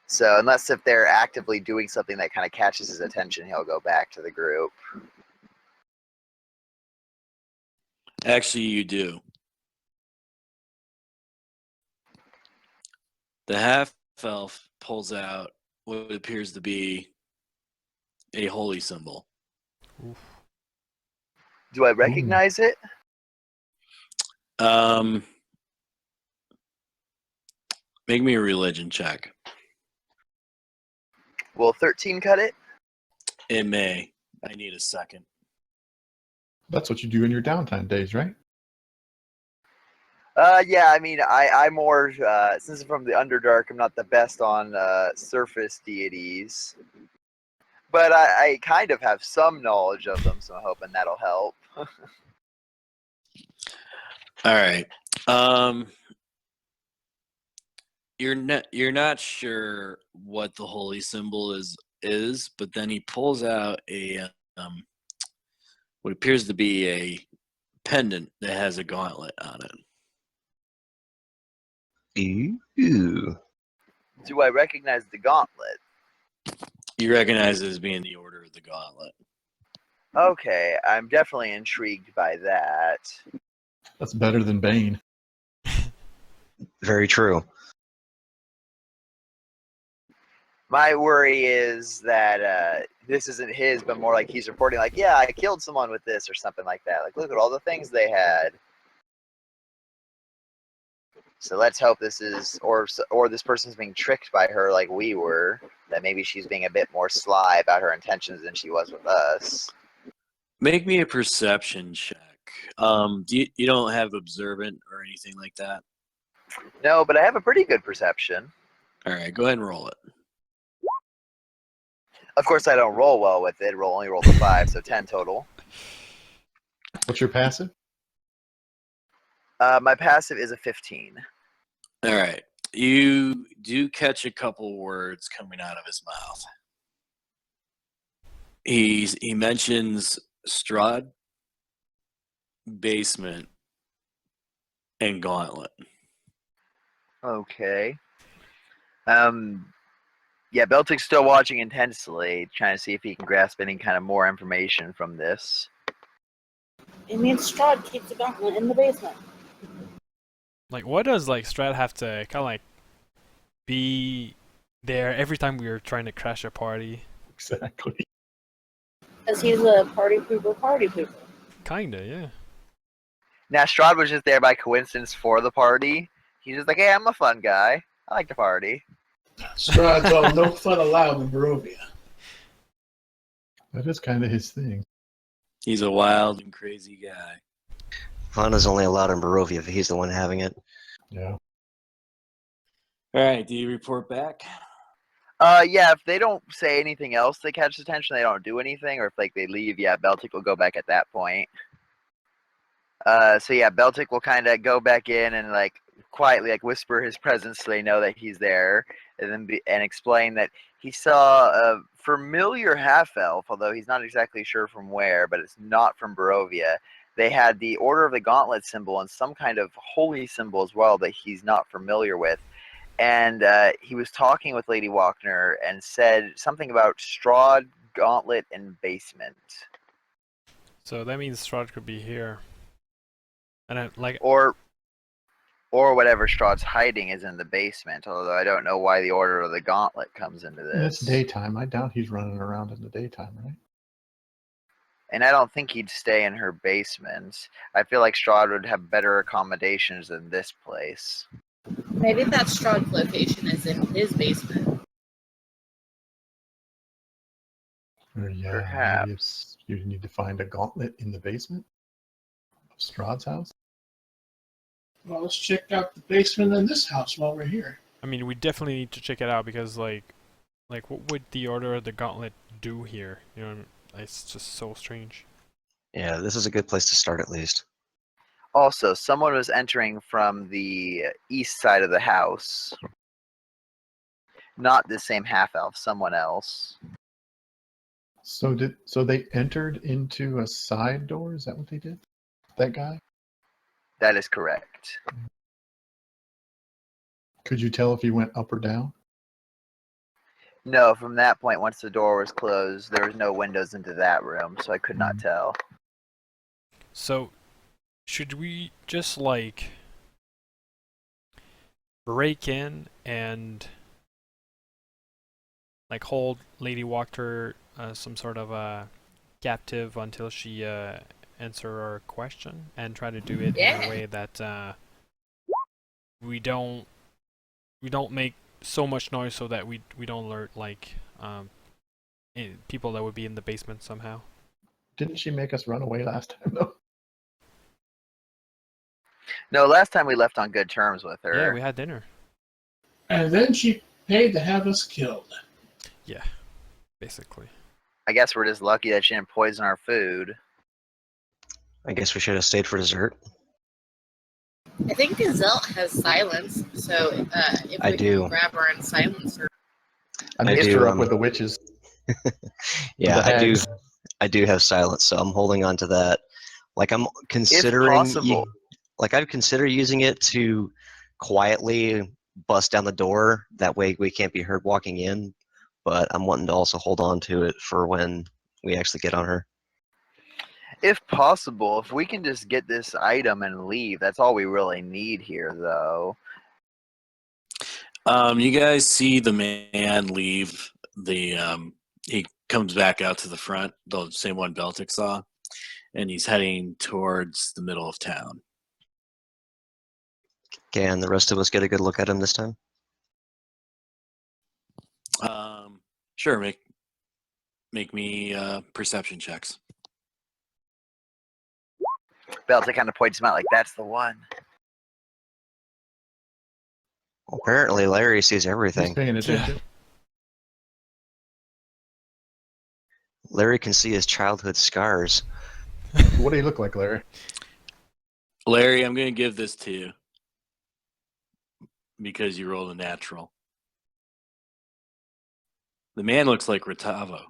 [SPEAKER 2] So unless if they're actively doing something that kind of catches his attention, he'll go back to the group.
[SPEAKER 3] Actually, you do. The half elf pulls out what appears to be a holy symbol.
[SPEAKER 1] Oof.
[SPEAKER 2] Do I recognize it?
[SPEAKER 3] Make me a religion check.
[SPEAKER 2] Will 13 cut it?
[SPEAKER 3] It may. I need a second.
[SPEAKER 5] That's what you do in your downtime days, right?
[SPEAKER 2] Yeah, I mean, I'm more, since I'm from the Underdark, I'm not the best on surface deities. But I kind of have some knowledge of them, so I'm hoping that'll help.
[SPEAKER 3] All right. You're not sure what the holy symbol is, but then he pulls out a what appears to be a pendant that has a gauntlet on it.
[SPEAKER 4] Ooh.
[SPEAKER 2] Do I recognize the gauntlet?
[SPEAKER 3] You recognize it as being the Order of the Gauntlet.
[SPEAKER 2] Okay, I'm definitely intrigued by that.
[SPEAKER 5] That's better than Bane.
[SPEAKER 4] Very true.
[SPEAKER 2] My worry is that this isn't his, but more like he's reporting, like, yeah, I killed someone with this or something like that. Like, look at all the things they had. So let's hope this is, or this person's being tricked by her like we were. That maybe she's being a bit more sly about her intentions than she was with us.
[SPEAKER 3] Make me a perception check. You don't have observant or anything like that?
[SPEAKER 2] No, but I have a pretty good perception.
[SPEAKER 3] All right, go ahead and roll it.
[SPEAKER 2] Of course, I don't roll well with it. Only rolled a 5, so 10 total.
[SPEAKER 5] What's your passive?
[SPEAKER 2] My passive is a 15.
[SPEAKER 3] All right. You do catch a couple words coming out of his mouth. He mentions Strahd, basement, and gauntlet.
[SPEAKER 2] Okay. Yeah, Beltic's still watching intensely, trying to see if he can grasp any kind of more information from this.
[SPEAKER 7] It means Strahd keeps the gauntlet in the basement.
[SPEAKER 1] Like, what does like Strahd have to kind of like be there every time we were trying to crash a party?
[SPEAKER 5] Exactly.
[SPEAKER 7] Because he's a party pooper.
[SPEAKER 1] Kinda, yeah.
[SPEAKER 2] Now, Strahd was just there by coincidence for the party. He's just like, hey, I'm a fun guy. I like to party.
[SPEAKER 6] Strahd's all no fun allowed in Barovia.
[SPEAKER 5] That is kind of his thing.
[SPEAKER 3] He's a wild and crazy guy.
[SPEAKER 4] Fun is only allowed in Barovia if he's the one having it.
[SPEAKER 5] Yeah.
[SPEAKER 3] All right, do you report back?
[SPEAKER 2] Yeah, if they don't say anything else that catches attention, they don't do anything, or if like they leave, yeah, Beltic will go back at that point. So yeah, Beltic will kind of go back in and like quietly like whisper his presence so they know that he's there, and then and explain that he saw a familiar half elf, although he's not exactly sure from where, but it's not from Barovia. They had the Order of the Gauntlet symbol and some kind of holy symbol as well that he's not familiar with. And he was talking with Lady Walkner and said something about Strahd, Gauntlet, and basement.
[SPEAKER 1] So that means Strahd could be here. And I, like,
[SPEAKER 2] Or whatever Strahd's hiding is in the basement, although I don't know why the Order of the Gauntlet comes into
[SPEAKER 5] It's
[SPEAKER 2] this.
[SPEAKER 5] daytime. I doubt he's running around in the daytime, right?
[SPEAKER 2] And I don't think he'd stay in her basement. I feel like Strahd would have better accommodations than this place.
[SPEAKER 7] Maybe that Strahd's location is in his basement.
[SPEAKER 5] Or yeah, maybe
[SPEAKER 2] Perhaps.
[SPEAKER 5] it's you need to find a gauntlet in the basement of Strahd's house.
[SPEAKER 6] Well, let's check out the basement in this house while we're here.
[SPEAKER 1] I mean, we definitely need to check it out because like what would the Order of the Gauntlet do here? You know, it's just so strange.
[SPEAKER 4] Yeah, this is a good place to start at least.
[SPEAKER 2] Also, someone was entering from the east side of the house. Not the same half elf, someone else.
[SPEAKER 5] So they entered into a side door? Is that what they did? That guy?
[SPEAKER 2] That is correct.
[SPEAKER 5] Could you tell if he went up or down?
[SPEAKER 2] No, from that point, once the door was closed, there was no windows into that room, so I could not tell.
[SPEAKER 1] So, should we just like break in and like hold Lady Wachter some sort of a captive until she answer our question, and try to do it in a
[SPEAKER 7] Yeah.
[SPEAKER 1] way that we don't make so much noise so that we don't alert like people that would be in the basement somehow.
[SPEAKER 5] Didn't she make us run away last time though?
[SPEAKER 2] No, last time we left on good terms with her.
[SPEAKER 1] Yeah, we had dinner.
[SPEAKER 6] And then she paid to have us killed.
[SPEAKER 1] Yeah, basically.
[SPEAKER 2] I guess we're just lucky that she didn't poison our food.
[SPEAKER 4] I guess we should have stayed for dessert.
[SPEAKER 7] I think Gazelle has silence, so if
[SPEAKER 4] I
[SPEAKER 7] we
[SPEAKER 4] do.
[SPEAKER 7] can grab her and silence her.
[SPEAKER 5] I
[SPEAKER 4] I
[SPEAKER 5] mixed
[SPEAKER 4] do,
[SPEAKER 5] her up with the witches.
[SPEAKER 4] Yeah,
[SPEAKER 5] the hags.
[SPEAKER 4] I do have silence, so I'm holding on to that. Like I'm
[SPEAKER 2] If
[SPEAKER 4] considering,
[SPEAKER 2] possible.
[SPEAKER 4] like I'd consider using it to quietly bust down the door. That way we can't be heard walking in. But I'm wanting to also hold on to it for when we actually get on her.
[SPEAKER 2] If possible, if we can just get this item and leave, that's all we really need here, though.
[SPEAKER 3] You guys see the man leave the. He comes back out to the front, the same one Beltic saw, and he's heading towards the middle of town.
[SPEAKER 4] Can the rest of us get a good look at him this time?
[SPEAKER 3] Sure, make me perception checks.
[SPEAKER 2] Belta kind of points him out like, that's the one.
[SPEAKER 4] Well, apparently Larry sees
[SPEAKER 5] He's
[SPEAKER 4] everything.
[SPEAKER 5] paying attention.
[SPEAKER 4] Larry can see his childhood scars.
[SPEAKER 5] What do you look like, Larry?
[SPEAKER 3] Larry, I'm going to give this to you because you rolled a natural. The man looks like Rotavo.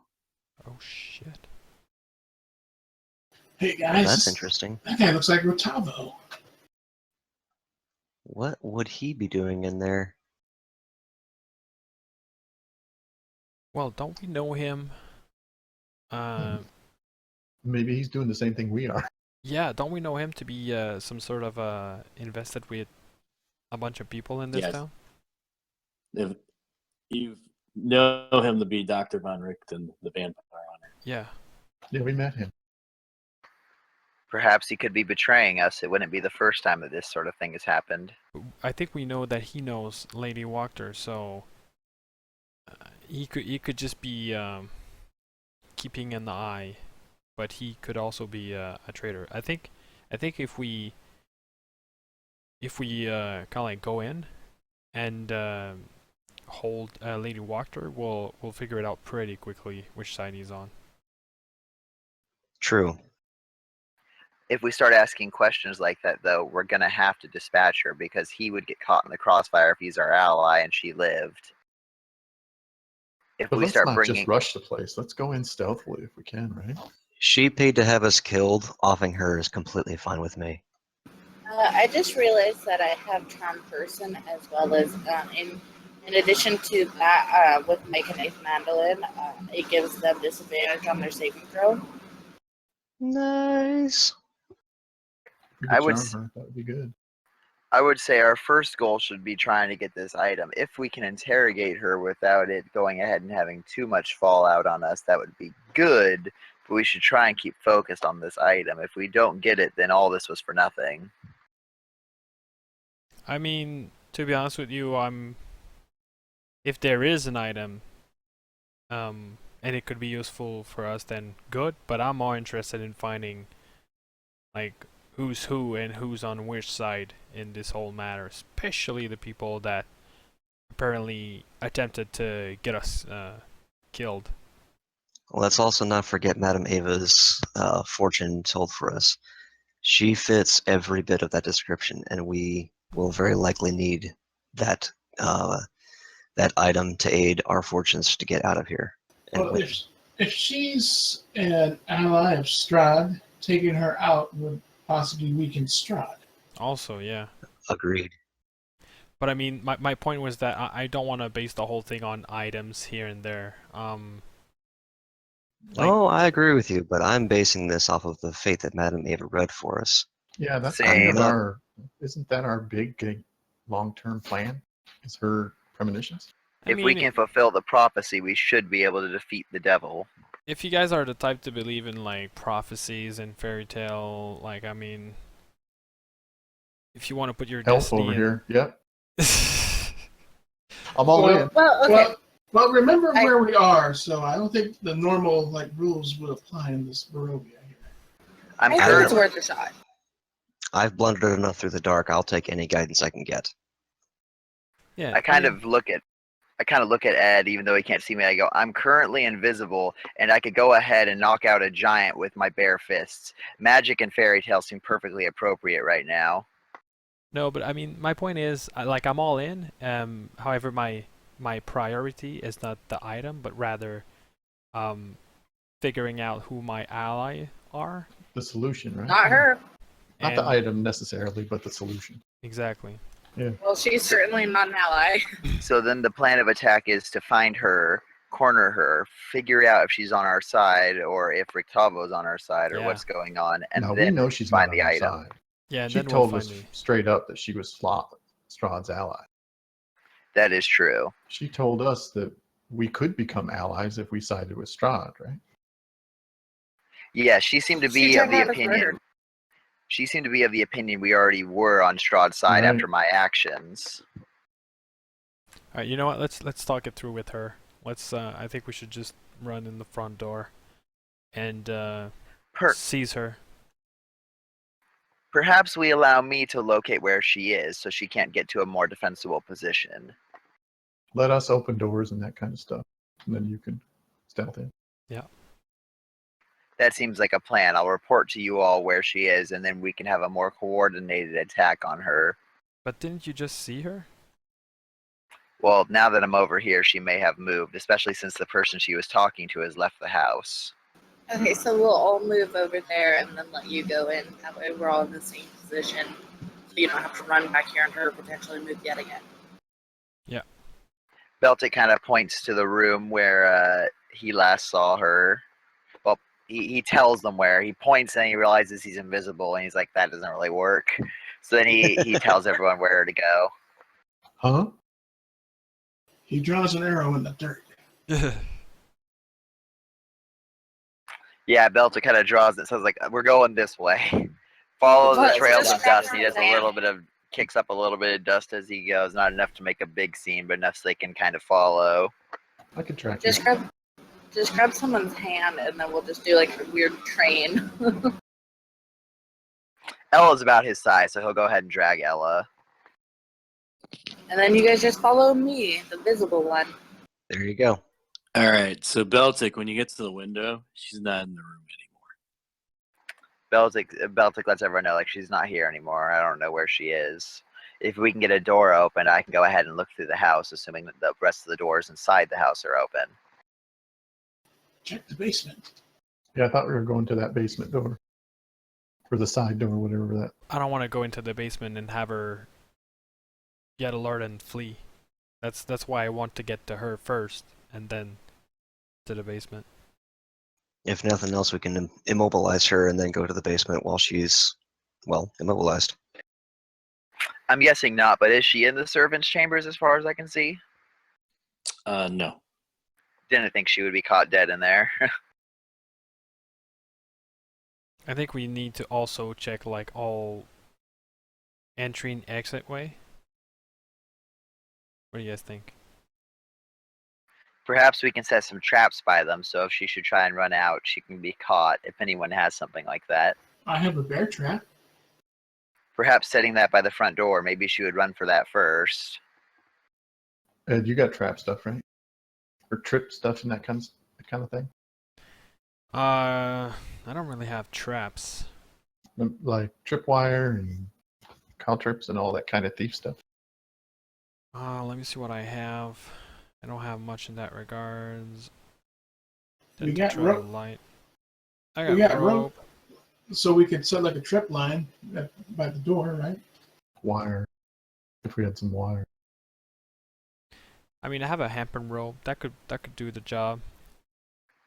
[SPEAKER 1] Oh shit.
[SPEAKER 6] Hey
[SPEAKER 4] Well,
[SPEAKER 6] guys,
[SPEAKER 4] that's interesting.
[SPEAKER 6] that guy looks like Rotavo.
[SPEAKER 4] What would he be doing in there?
[SPEAKER 1] Well, don't we know him?
[SPEAKER 5] Maybe he's doing the same thing we are.
[SPEAKER 1] Yeah, don't we know him to be some sort of invested with a bunch of people in this
[SPEAKER 3] Yes.
[SPEAKER 1] town?
[SPEAKER 3] If you know him to be Dr. Von Richten, the vampire hunter.
[SPEAKER 1] Yeah.
[SPEAKER 5] Yeah, we met him.
[SPEAKER 2] Perhaps he could be betraying us. It wouldn't be the first time that this sort of thing has happened.
[SPEAKER 1] I think we know that he knows Lady Wachter, so he could just be keeping an eye, but he could also be a traitor. I think if we kind of like go in and hold Lady Wachter, we'll figure it out pretty quickly which side he's on.
[SPEAKER 4] True.
[SPEAKER 2] If we start asking questions like that, though, we're going to have to dispatch her because he would get caught in the crossfire if he's our ally and she lived. If
[SPEAKER 5] But
[SPEAKER 2] we
[SPEAKER 5] let's
[SPEAKER 2] start
[SPEAKER 5] not
[SPEAKER 2] bringing...
[SPEAKER 5] just rush the place. Let's go in stealthily if we can, right?
[SPEAKER 4] She paid to have us killed. Offing her is completely fine with me.
[SPEAKER 7] I just realized that I have charm person as well as in addition to that, with Make a Knife Mandolin, it gives them disadvantage on their saving throw.
[SPEAKER 4] Nice.
[SPEAKER 5] We
[SPEAKER 2] I
[SPEAKER 5] could
[SPEAKER 2] would
[SPEAKER 5] charm her. That would be good.
[SPEAKER 2] I would say our first goal should be trying to get this item. If we can interrogate her without it going ahead and having too much fallout on us, that would be good. But we should try and keep focused on this item. If we don't get it, then all this was for nothing.
[SPEAKER 1] I mean, to be honest with you, if there is an item, and it could be useful for us, then good. But I'm more interested in finding, like, who's who and who's on which side in this whole matter, especially the people that apparently attempted to get us killed.
[SPEAKER 4] Let's also not forget Madame Ava's fortune told for us. She fits every bit of that description, and we will very likely need that that item to aid our fortunes to get out of here. And
[SPEAKER 6] Well,
[SPEAKER 4] win.
[SPEAKER 6] if she's an ally of Strahd, taking her out would possibly weaken Strahd.
[SPEAKER 1] Also, yeah.
[SPEAKER 4] Agreed.
[SPEAKER 1] But I mean, my point was that I don't want to base the whole thing on items here and there. Like,
[SPEAKER 4] Oh, I agree with you, but I'm basing this off of the fate that Madame Ava read for us.
[SPEAKER 5] Yeah, that's kind
[SPEAKER 2] Same.
[SPEAKER 5] of
[SPEAKER 4] not-
[SPEAKER 5] our. Isn't that our big long-term plan? Is her premonitions?
[SPEAKER 1] I
[SPEAKER 2] If we
[SPEAKER 1] mean,
[SPEAKER 2] can fulfill the prophecy, we should be able to defeat the devil.
[SPEAKER 1] if you guys are the type to believe in like prophecies and fairy tale, like I mean, if you want to put your
[SPEAKER 5] Elf
[SPEAKER 1] destiny
[SPEAKER 5] over
[SPEAKER 1] in.
[SPEAKER 5] here. Yep. I'm all
[SPEAKER 6] Well,
[SPEAKER 5] in.
[SPEAKER 7] Well, okay.
[SPEAKER 6] Well, remember
[SPEAKER 7] I-
[SPEAKER 6] where we are, so I don't think the normal like rules would apply in this Barovia here.
[SPEAKER 2] I'm
[SPEAKER 7] I think it's
[SPEAKER 2] currently
[SPEAKER 7] worth a shot.
[SPEAKER 4] I've blundered enough through the dark. I'll take any guidance I can get.
[SPEAKER 1] Yeah,
[SPEAKER 2] I kind
[SPEAKER 1] mean,
[SPEAKER 2] of look at Ed, even though he can't see me. I go, I'm currently invisible, and I could go ahead and knock out a giant with my bare fists. Magic and fairy tale seem perfectly appropriate right now.
[SPEAKER 1] no, but I mean, my point is, like, I'm all in. However, my priority is not the item, but rather, figuring out who my ally are.
[SPEAKER 5] The solution, right?
[SPEAKER 7] Not her.
[SPEAKER 5] Not the
[SPEAKER 1] And-
[SPEAKER 5] item necessarily, but the solution.
[SPEAKER 1] Exactly.
[SPEAKER 7] Well, she's certainly not an ally.
[SPEAKER 2] So then the plan of attack is to find her, corner her, figure out if she's on our side or if Rictavo's on our side or
[SPEAKER 1] Yeah.
[SPEAKER 2] what's going on, and
[SPEAKER 5] Now we
[SPEAKER 2] then
[SPEAKER 5] know she's
[SPEAKER 2] find
[SPEAKER 5] not
[SPEAKER 2] the
[SPEAKER 5] on our
[SPEAKER 2] item.
[SPEAKER 5] side.
[SPEAKER 1] Yeah, and
[SPEAKER 5] She
[SPEAKER 1] then
[SPEAKER 5] told
[SPEAKER 1] we'll
[SPEAKER 5] us
[SPEAKER 1] find the.
[SPEAKER 5] straight up that she was Strahd's ally.
[SPEAKER 2] That is true.
[SPEAKER 5] She told us that we could become allies if we sided with Strahd, right?
[SPEAKER 2] Yeah, she seemed to
[SPEAKER 7] She
[SPEAKER 2] be of
[SPEAKER 7] turned
[SPEAKER 2] the
[SPEAKER 7] out as
[SPEAKER 2] opinion.
[SPEAKER 7] murder.
[SPEAKER 2] She seemed to be of the opinion we already were on Strahd's side
[SPEAKER 5] Right.
[SPEAKER 2] after my actions.
[SPEAKER 1] All right, you know what? Let's talk it through with her. Let's. I think we should just run in the front door, and
[SPEAKER 2] Per-
[SPEAKER 1] seize her.
[SPEAKER 2] Perhaps we allow me to locate where she is so she can't get to a more defensible position.
[SPEAKER 5] Let us open doors and that kind of stuff, and then you can stealth in.
[SPEAKER 2] That seems like a plan. I'll report to you all where she is, and then we can have a more coordinated attack on her.
[SPEAKER 1] But didn't you just see her?
[SPEAKER 2] Well, now that I'm over here, she may have moved, especially since the person she was talking to has left the house.
[SPEAKER 7] Okay, so we'll all move over there and then let you go in. That way we're all in the same position. So you don't have to run back here and her potentially move yet again.
[SPEAKER 2] Beltic kind of points to the room where he last saw her. Well, he tells them where. He points and he realizes he's invisible, and he's like, that doesn't really work. So then he tells everyone where to go.
[SPEAKER 5] Huh?
[SPEAKER 6] He draws an arrow in the dirt.
[SPEAKER 2] Yeah, Beltic kind of draws it. Says like, we're going this way. Follow the
[SPEAKER 7] But
[SPEAKER 2] trails
[SPEAKER 7] just
[SPEAKER 2] of dust.
[SPEAKER 7] grab
[SPEAKER 2] He does a
[SPEAKER 7] her
[SPEAKER 2] little bit of kicks up a little bit of dust as he goes. Not enough to make a big scene, but enough so they can kind of follow.
[SPEAKER 5] I could track
[SPEAKER 7] Just
[SPEAKER 5] you.
[SPEAKER 7] grab someone's hand and then we'll just do like a weird train.
[SPEAKER 2] Ella's about his size, so he'll go ahead and drag Ella.
[SPEAKER 7] And then you guys just follow me, the visible one.
[SPEAKER 4] There you go.
[SPEAKER 3] All right, so Beltic, when you get to the window, she's not in the room anymore.
[SPEAKER 2] Beltic lets everyone know like she's not here anymore. I don't know where she is. If we can get a door open, I can go ahead and look through the house, assuming that the rest of the doors inside the house are open.
[SPEAKER 6] Check the basement.
[SPEAKER 5] Yeah, I thought we were going to that basement door. Or the side door, whatever that.
[SPEAKER 1] I don't want to go into the basement and have her get alert and flee. That's why I want to get to her first, and then to the basement.
[SPEAKER 4] If nothing else, we can immobilize her and then go to the basement while she's, well, immobilized.
[SPEAKER 2] I'm guessing not, but is she in the servants' chambers as far as I can see?
[SPEAKER 3] No.
[SPEAKER 2] Didn't think she would be caught dead in there.
[SPEAKER 1] I think we need to also check like all entry and exit way. What do you guys think?
[SPEAKER 2] Perhaps we can set some traps by them, so if she should try and run out, she can be caught if anyone has something like that.
[SPEAKER 6] I have a bear trap.
[SPEAKER 2] Perhaps setting that by the front door, maybe she would run for that first.
[SPEAKER 5] Ed, you got trap stuff, right? Or trip stuff and that kind of thing?
[SPEAKER 1] I don't really have traps.
[SPEAKER 5] Like tripwire and caltrips and all that kind of thief stuff.
[SPEAKER 1] Let me see what I have. I don't have much in that regards.
[SPEAKER 6] We
[SPEAKER 1] Tend to
[SPEAKER 6] got
[SPEAKER 1] try
[SPEAKER 6] rope.
[SPEAKER 1] light. I
[SPEAKER 6] We
[SPEAKER 1] got
[SPEAKER 6] got rope. So we could set like a trip line by the door, right?
[SPEAKER 5] Wire. If we had some wire.
[SPEAKER 1] I mean, I have a hempen rope. That could do the job.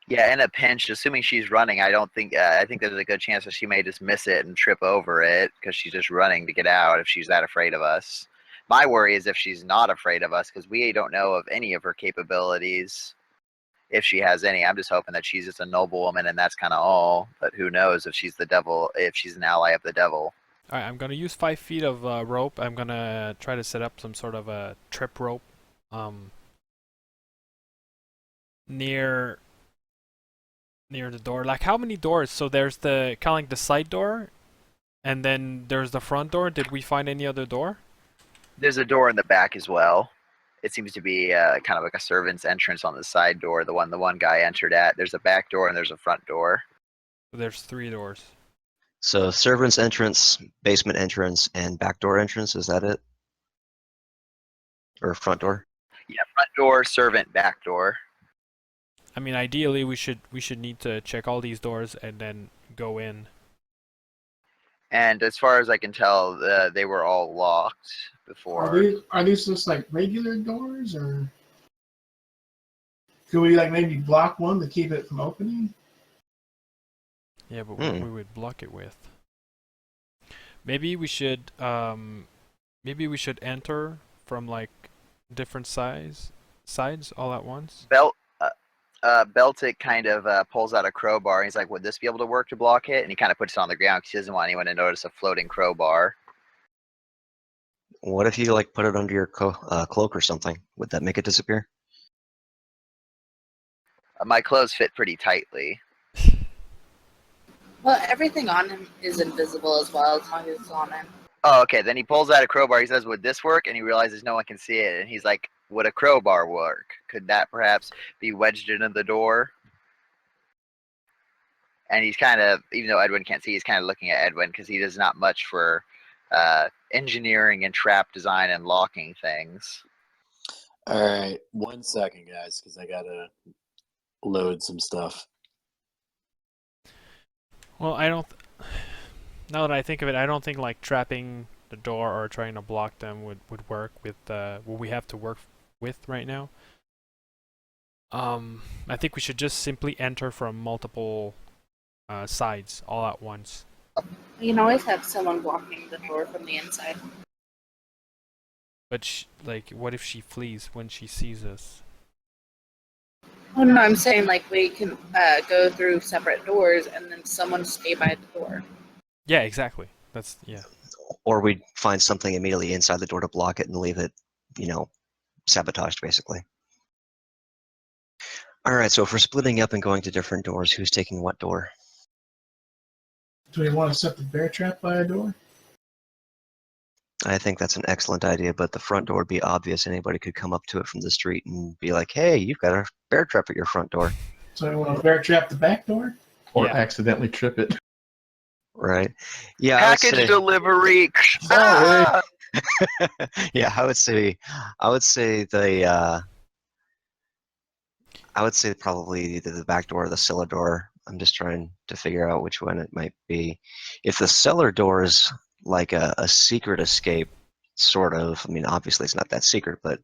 [SPEAKER 2] Yeah, in a pinch, assuming she's running, I don't think. I think there's a good chance that she may just miss it and trip over it because she's just running to get out if she's that afraid of us. My worry is if she's not afraid of us because we don't know of any of her capabilities, if she has any. I'm just hoping that she's just a noble woman and that's kind of all. But who knows if she's the devil, if she's an ally of the devil.
[SPEAKER 1] Alright, I'm gonna use 5 feet of rope. I'm gonna try to set up some sort of a trip rope near the door. Like, how many doors? So there's the kind of like the side door, and then there's the front door. Did we find any other door?
[SPEAKER 2] There's a door in the back as well. It seems to be kind of like a servant's entrance on the side door, the one guy entered at. There's a back door and there's a front door.
[SPEAKER 1] There's 3 doors.
[SPEAKER 4] So servant's entrance, basement entrance, and back door entrance. Is that it? Or front door?
[SPEAKER 2] Yeah, front door, servant, back door.
[SPEAKER 1] I mean, ideally, we should need to check all these doors and then go in.
[SPEAKER 2] And as far as I can tell, they were all locked before.
[SPEAKER 6] Are these just like regular doors, or could we like maybe block one to keep it from opening?
[SPEAKER 1] Yeah, but what we would block it with? Maybe we should enter from like different sides all at once.
[SPEAKER 2] Beltic kind of pulls out a crowbar. And he's like, "Would this be able to work to block it?" And he kind of puts it on the ground because he doesn't want anyone to notice a floating crowbar.
[SPEAKER 4] What if you like put it under your cloak or something? Would that make it disappear?
[SPEAKER 2] My clothes fit pretty tightly.
[SPEAKER 7] Well, everything on him is invisible as well, as long as it's on him.
[SPEAKER 2] Oh, okay. Then he pulls out a crowbar. He says, "Would this work?" And he realizes no one can see it. And he's like, "Would a crowbar work? Could that perhaps be wedged into the door?" And he's kind of, even though Edwin can't see, he's kind of looking at Edwin because he does not much for engineering and trap design and locking things.
[SPEAKER 3] All right, 1 second, guys, because I gotta load some stuff.
[SPEAKER 1] Well, I don't. Now that I think of it, I don't think like trapping the door or trying to block them would work with what we have to work with right now. I think we should just simply enter from multiple sides all at once.
[SPEAKER 7] You can always have someone blocking the door from the inside.
[SPEAKER 1] But like, what if she flees when she sees us?
[SPEAKER 7] Oh no, I'm saying like we can go through separate doors and then someone stay by the door.
[SPEAKER 1] Yeah, exactly. That's yeah.
[SPEAKER 4] Or we'd find something immediately inside the door to block it and leave it, sabotaged, basically. All right, so if we're splitting up and going to different doors, who's taking what door?
[SPEAKER 6] Do we want to set the bear trap by a door?
[SPEAKER 4] I think that's an excellent idea, but the front door would be obvious. Anybody could come up to it from the street and be like, "Hey, you've got a bear trap at your front door."
[SPEAKER 6] So we want to bear trap the back door?
[SPEAKER 5] Or
[SPEAKER 1] Yeah.
[SPEAKER 5] accidentally trip it.
[SPEAKER 4] Right. Yeah.
[SPEAKER 2] Package delivery.
[SPEAKER 4] Oh, yeah, I would say probably either the back door or the cellar door. I'm just trying to figure out which one it might be. If the cellar door is like a secret escape, sort of. I mean, obviously it's not that secret, but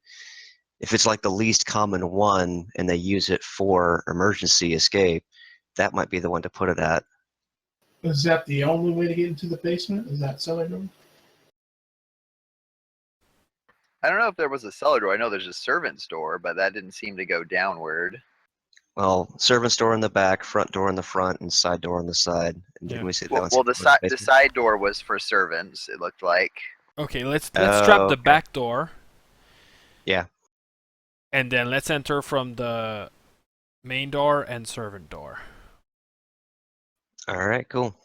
[SPEAKER 4] if it's like the least common one and they use it for emergency escape, that might be the one to put it at.
[SPEAKER 6] Is that the only way to get into the basement? Is that cellar door?
[SPEAKER 2] I don't know if there was a cellar door. I know there's a servant's door, but that didn't seem to go downward.
[SPEAKER 4] Well, servant's door in the back, front door in the front, and side door on the side. And did
[SPEAKER 1] Yeah.
[SPEAKER 4] we say that
[SPEAKER 2] Well,
[SPEAKER 4] one's
[SPEAKER 2] well,
[SPEAKER 4] in
[SPEAKER 2] the
[SPEAKER 4] basement?
[SPEAKER 2] side door was for servants. It looked like.
[SPEAKER 1] Okay, let's trap the
[SPEAKER 4] okay.
[SPEAKER 1] back door.
[SPEAKER 4] Yeah.
[SPEAKER 1] And then let's enter from the main door and servant door.
[SPEAKER 4] All right, cool.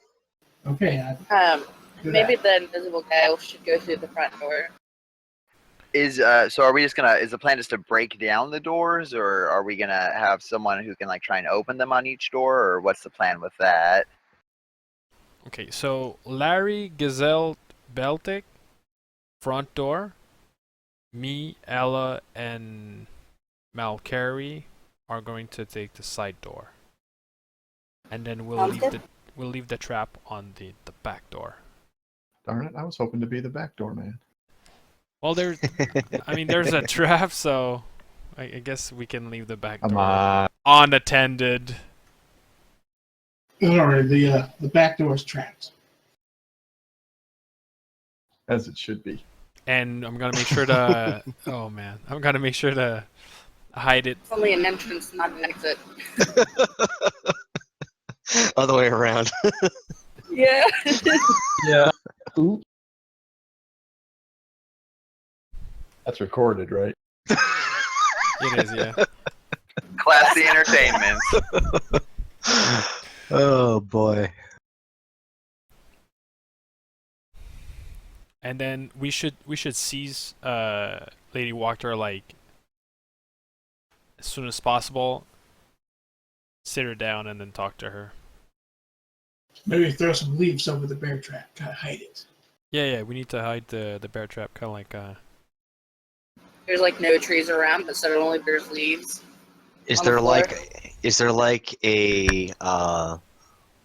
[SPEAKER 6] Okay.
[SPEAKER 7] Maybe the invisible guy should go through the front door.
[SPEAKER 2] So are we just gonna? Is the plan just to break down the doors, or are we gonna have someone who can like try and open them on each door, or what's the plan with that?
[SPEAKER 1] Okay, so Larry, Gazelle, Beltic, front door. Me, Ella, and Malcary are going to take the side door. And then we'll
[SPEAKER 7] Sounds good.
[SPEAKER 1] leave the trap on the back door.
[SPEAKER 5] Darn it, I was hoping to be the back door man.
[SPEAKER 1] Well, there's a trap, so I guess we can leave the back
[SPEAKER 5] Come
[SPEAKER 1] door
[SPEAKER 5] on.
[SPEAKER 1] unattended.
[SPEAKER 6] Alright, the back door is trapped.
[SPEAKER 5] As it should be.
[SPEAKER 1] And I'm gonna make sure to. Oh man, I'm gonna make sure to hide it.
[SPEAKER 7] It's only an entrance, not an exit.
[SPEAKER 4] Other way around.
[SPEAKER 7] Yeah.
[SPEAKER 5] Yeah. Ooh. That's recorded, right?
[SPEAKER 1] It is, yeah.
[SPEAKER 2] Classy entertainment.
[SPEAKER 4] Oh boy.
[SPEAKER 1] And then we should seize Lady Wachter like as soon as possible. Sit her down and then talk to her.
[SPEAKER 6] Maybe throw some leaves over the bear trap, kind of hide it.
[SPEAKER 1] Yeah, we need to hide the bear trap, kind of like
[SPEAKER 7] There's like no trees around, but suddenly there's leaves.
[SPEAKER 4] Is
[SPEAKER 7] On the
[SPEAKER 4] there
[SPEAKER 7] floor?
[SPEAKER 4] like a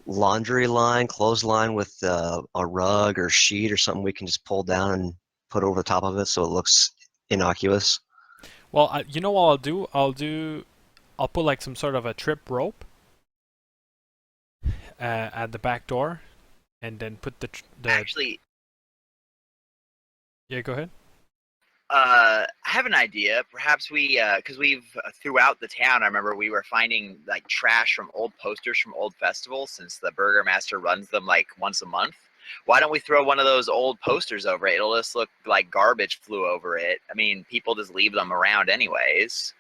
[SPEAKER 4] laundry line, clothesline with a rug or sheet or something we can just pull down and put over the top of it so it looks innocuous?
[SPEAKER 1] Well, you know what I'll put like some sort of a trip rope at the back door, and then put the
[SPEAKER 2] Actually,
[SPEAKER 1] yeah. Go ahead.
[SPEAKER 2] I have an idea. Perhaps we, because we've throughout the town, I remember we were finding like trash from old posters from old festivals, since the burgomaster runs them like once a month. Why don't we throw one of those old posters over it? It'll just look like garbage flew over it. I mean, people just leave them around anyways.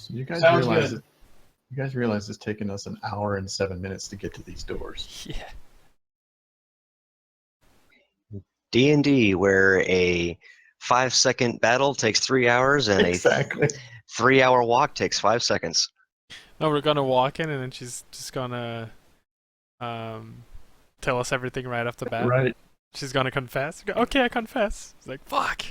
[SPEAKER 5] You guys
[SPEAKER 6] Sounds
[SPEAKER 5] realize
[SPEAKER 6] good.
[SPEAKER 5] You guys realize it's taken us an hour and 7 minutes to get to these doors.
[SPEAKER 1] Yeah.
[SPEAKER 4] D&D, where a 5-second battle takes 3 hours and
[SPEAKER 5] Exactly.
[SPEAKER 4] a 3-hour walk takes 5 seconds.
[SPEAKER 1] No, we're gonna walk in, and then she's just gonna tell us everything right off the bat.
[SPEAKER 5] Right.
[SPEAKER 1] She's gonna confess. Okay, I confess. It's like fuck.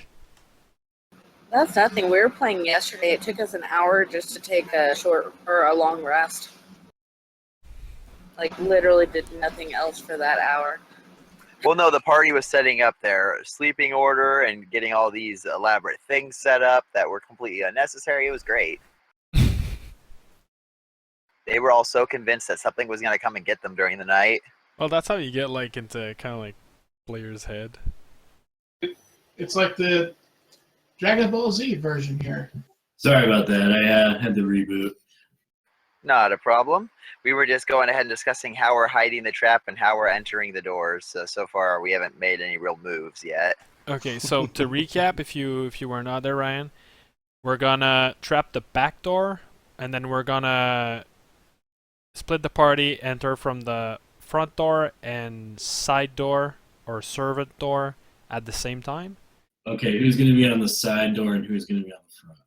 [SPEAKER 7] That's nothing. We were playing yesterday. It took us an hour just to take a short or a long rest. Like literally did nothing else for that hour.
[SPEAKER 2] Well, no, the party was setting up their sleeping order and getting all these elaborate things set up that were completely unnecessary. It was great. They were all so convinced that something was going to come and get them during the night.
[SPEAKER 1] Well, that's how you get like into kind of like Blair's head.
[SPEAKER 6] It's like the Dragon Ball Z version here.
[SPEAKER 3] Sorry about that. I had to reboot.
[SPEAKER 2] Not a problem. We were just going ahead and discussing how we're hiding the trap and how we're entering the doors. So far, we haven't made any real moves yet.
[SPEAKER 1] Okay, so to recap, if you were not there, Ryan, we're gonna trap the back door, and then we're gonna split the party, enter from the front door and side door or servant door at the same time.
[SPEAKER 3] Okay, who's going to be on the side door and who's going to be on the front?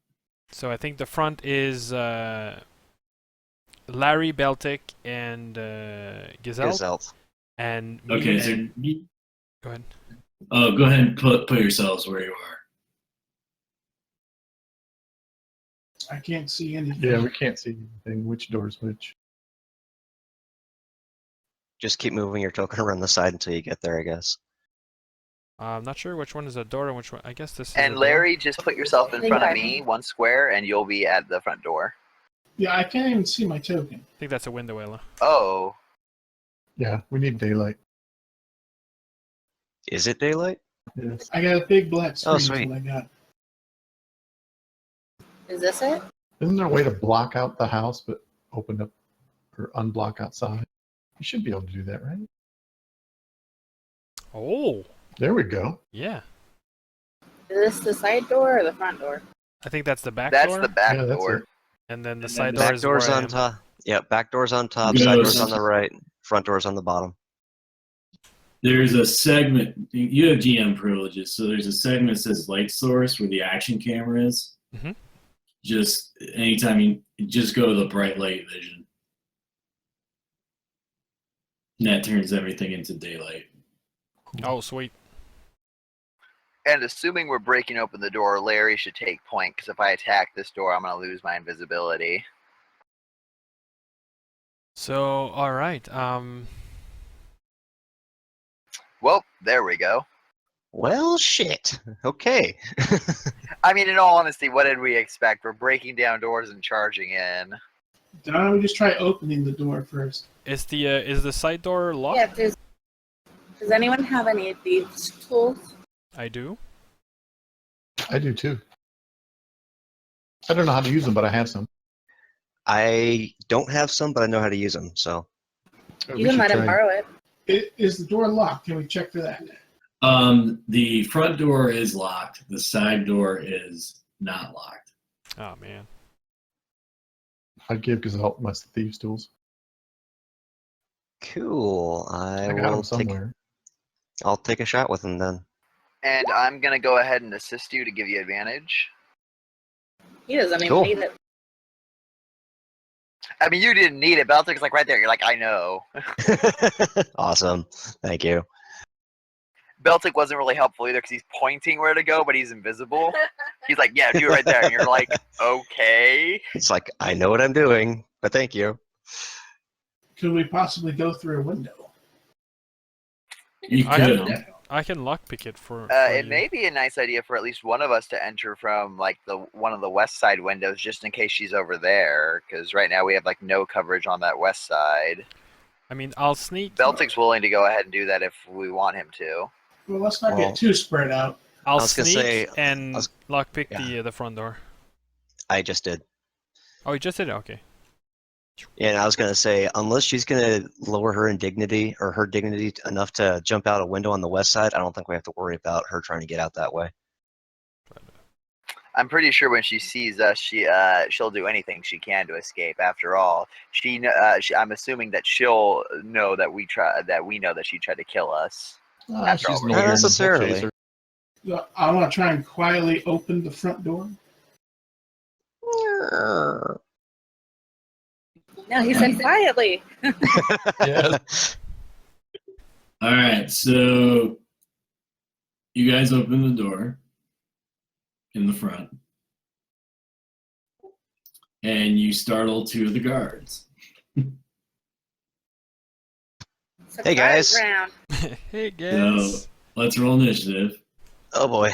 [SPEAKER 1] So I think the front is Larry, Beltic, and Gazelle.
[SPEAKER 4] Gazelle.
[SPEAKER 1] And me
[SPEAKER 3] Okay, so
[SPEAKER 1] and... Go ahead.
[SPEAKER 3] go ahead and put yourselves where you are.
[SPEAKER 6] I can't see anything.
[SPEAKER 5] Yeah, we can't see anything. Which door's which?
[SPEAKER 4] Just keep moving your token around the side until you get there, I guess.
[SPEAKER 1] I'm not sure which one is a door and which one. I guess this is.
[SPEAKER 2] And
[SPEAKER 1] a door.
[SPEAKER 2] Larry, just put yourself in front of me, one square, and you'll be at the front door.
[SPEAKER 6] Yeah, I can't even see my token.
[SPEAKER 1] I think that's a window, Ella.
[SPEAKER 2] Oh.
[SPEAKER 5] Yeah, we need daylight.
[SPEAKER 4] Is it daylight?
[SPEAKER 5] Yes.
[SPEAKER 6] I got a big black screen.
[SPEAKER 4] Oh,
[SPEAKER 6] is
[SPEAKER 4] sweet.
[SPEAKER 6] what I got.
[SPEAKER 7] Is this it?
[SPEAKER 5] Isn't there a way to block out the house but open up or unblock outside? You should be able to do that, right?
[SPEAKER 1] Oh,
[SPEAKER 5] There we go.
[SPEAKER 1] yeah.
[SPEAKER 7] Is this the side door or the front door?
[SPEAKER 1] I think that's the back
[SPEAKER 2] That's
[SPEAKER 1] door.
[SPEAKER 2] the back
[SPEAKER 5] Yeah, that's
[SPEAKER 2] door.
[SPEAKER 5] it.
[SPEAKER 1] And then the
[SPEAKER 3] And
[SPEAKER 1] side
[SPEAKER 3] then
[SPEAKER 1] door
[SPEAKER 4] Back
[SPEAKER 1] is
[SPEAKER 4] door's
[SPEAKER 1] where I
[SPEAKER 4] on
[SPEAKER 1] am.
[SPEAKER 4] top. Yeah, back door's on top,
[SPEAKER 3] Ghost.
[SPEAKER 4] side door's on the right, front door's on the bottom.
[SPEAKER 3] There's a segment. You have GM privileges, so there's a segment that says light source where the action camera is.
[SPEAKER 1] Mhm.
[SPEAKER 3] Just anytime you just go to the bright light vision. And that turns everything into daylight.
[SPEAKER 1] Oh, sweet.
[SPEAKER 2] And assuming we're breaking open the door, Larry should take point, because if I attack this door, I'm going to lose my invisibility.
[SPEAKER 1] So, alright.
[SPEAKER 2] Well, there we go.
[SPEAKER 4] Well, shit. Okay.
[SPEAKER 2] I mean, in all honesty, what did we expect? We're breaking down doors and charging in.
[SPEAKER 6] Why don't we just try opening the door first?
[SPEAKER 1] Is the side door locked?
[SPEAKER 7] Yeah. Does anyone have any of these tools?
[SPEAKER 1] I do.
[SPEAKER 5] I do too. I don't know how to use them, but I have some.
[SPEAKER 4] I don't have some, but I know how to use them. So
[SPEAKER 7] You can let him borrow it.
[SPEAKER 6] Is the door locked? Can we check for that?
[SPEAKER 3] The front door is locked. The side door is not locked.
[SPEAKER 1] Oh man.
[SPEAKER 5] I'd give Gazelle my thieves' tools.
[SPEAKER 4] cool.
[SPEAKER 5] I got them somewhere.
[SPEAKER 4] I'll take a shot with them then.
[SPEAKER 2] And I'm going to go ahead and assist you to give you advantage.
[SPEAKER 7] He doesn't
[SPEAKER 4] Cool.
[SPEAKER 7] even need it.
[SPEAKER 2] I mean, you didn't need it. Beltic's like right there. You're like, I know.
[SPEAKER 4] Awesome. Thank you.
[SPEAKER 2] Beltic wasn't really helpful either because he's pointing where to go, but he's invisible. He's like, yeah, do it right there. And you're like, okay.
[SPEAKER 4] It's like I know what I'm doing, but thank you.
[SPEAKER 6] Could we possibly go through a window?
[SPEAKER 3] You
[SPEAKER 1] I
[SPEAKER 3] could.
[SPEAKER 1] can- I can lockpick it for
[SPEAKER 2] It
[SPEAKER 1] you.
[SPEAKER 2] may be a nice idea for at least one of us to enter from like one of the west side windows, just in case she's over there. Because right now we have like no coverage on that west side.
[SPEAKER 1] I mean, I'll sneak.
[SPEAKER 2] Beltic's willing to go ahead and do that if we want him to.
[SPEAKER 6] Well, let's not
[SPEAKER 4] Well-
[SPEAKER 6] get too spread out.
[SPEAKER 1] I'll
[SPEAKER 4] I was gonna
[SPEAKER 1] sneak
[SPEAKER 4] say-
[SPEAKER 1] and
[SPEAKER 4] I was-
[SPEAKER 1] lockpick
[SPEAKER 4] yeah.
[SPEAKER 1] the front door.
[SPEAKER 4] I just did.
[SPEAKER 1] Oh, you just did it. Okay.
[SPEAKER 4] Yeah, and I was gonna say, unless she's gonna lower her dignity enough to jump out a window on the west side, I don't think we have to worry about her trying to get out that way.
[SPEAKER 2] I'm pretty sure when she sees us, she'll do anything she can to escape. After all, I'm assuming that she'll know that we know that she tried to kill us. After all,
[SPEAKER 5] She's
[SPEAKER 2] we're
[SPEAKER 5] an
[SPEAKER 2] here.
[SPEAKER 5] older
[SPEAKER 4] Not necessarily.
[SPEAKER 5] chaser.
[SPEAKER 6] I want to try and quietly open the front door.
[SPEAKER 7] No, he said quietly.
[SPEAKER 5] Yes.
[SPEAKER 3] All right, so you guys open the door in the front, and you startle two of the guards.
[SPEAKER 4] Hey, guys.
[SPEAKER 7] Surprise round.
[SPEAKER 1] Hey guys.
[SPEAKER 3] So let's roll initiative.
[SPEAKER 4] Oh boy.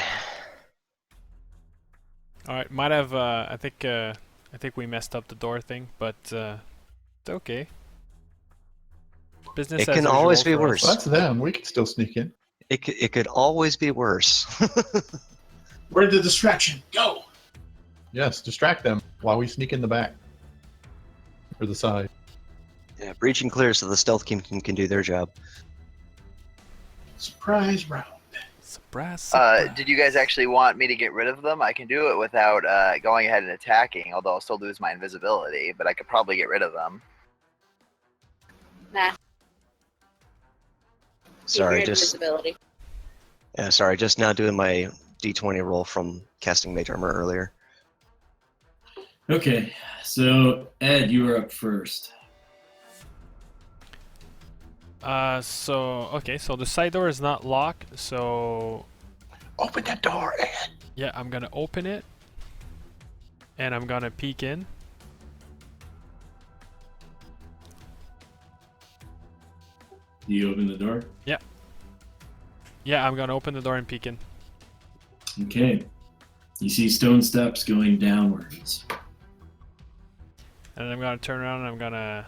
[SPEAKER 1] All right. Might have. I think we messed up the door thing, but it's okay. Business
[SPEAKER 4] It
[SPEAKER 1] as
[SPEAKER 4] can
[SPEAKER 1] usual
[SPEAKER 4] always be
[SPEAKER 1] for us.
[SPEAKER 4] worse.
[SPEAKER 5] That's them. We can still sneak in.
[SPEAKER 4] It could always be worse.
[SPEAKER 6] Where'd the distraction go?
[SPEAKER 5] Yes, distract them while we sneak in the back. Or the side.
[SPEAKER 4] Yeah, breach and clear so the stealth team can do their job.
[SPEAKER 6] Surprise round.
[SPEAKER 1] Surprise. surprise.
[SPEAKER 2] Did you guys actually want me to get rid of them? I can do it without going ahead and attacking, although I'll still lose my invisibility, but I could probably get rid of them.
[SPEAKER 7] Nah.
[SPEAKER 4] Sorry,
[SPEAKER 7] Keep your
[SPEAKER 4] just
[SPEAKER 7] invisibility.
[SPEAKER 4] just now doing my D20 roll from casting Mage Armor earlier.
[SPEAKER 3] Okay, so Ed, you are up first.
[SPEAKER 1] So the side door is not locked, so
[SPEAKER 5] Open that door, Ed.
[SPEAKER 1] yeah, I'm gonna open it, and I'm gonna peek in.
[SPEAKER 3] You open the door.
[SPEAKER 1] Yeah, I'm gonna open the door and peek in.
[SPEAKER 3] Okay. You see stone steps going downwards.
[SPEAKER 1] And then I'm gonna turn around and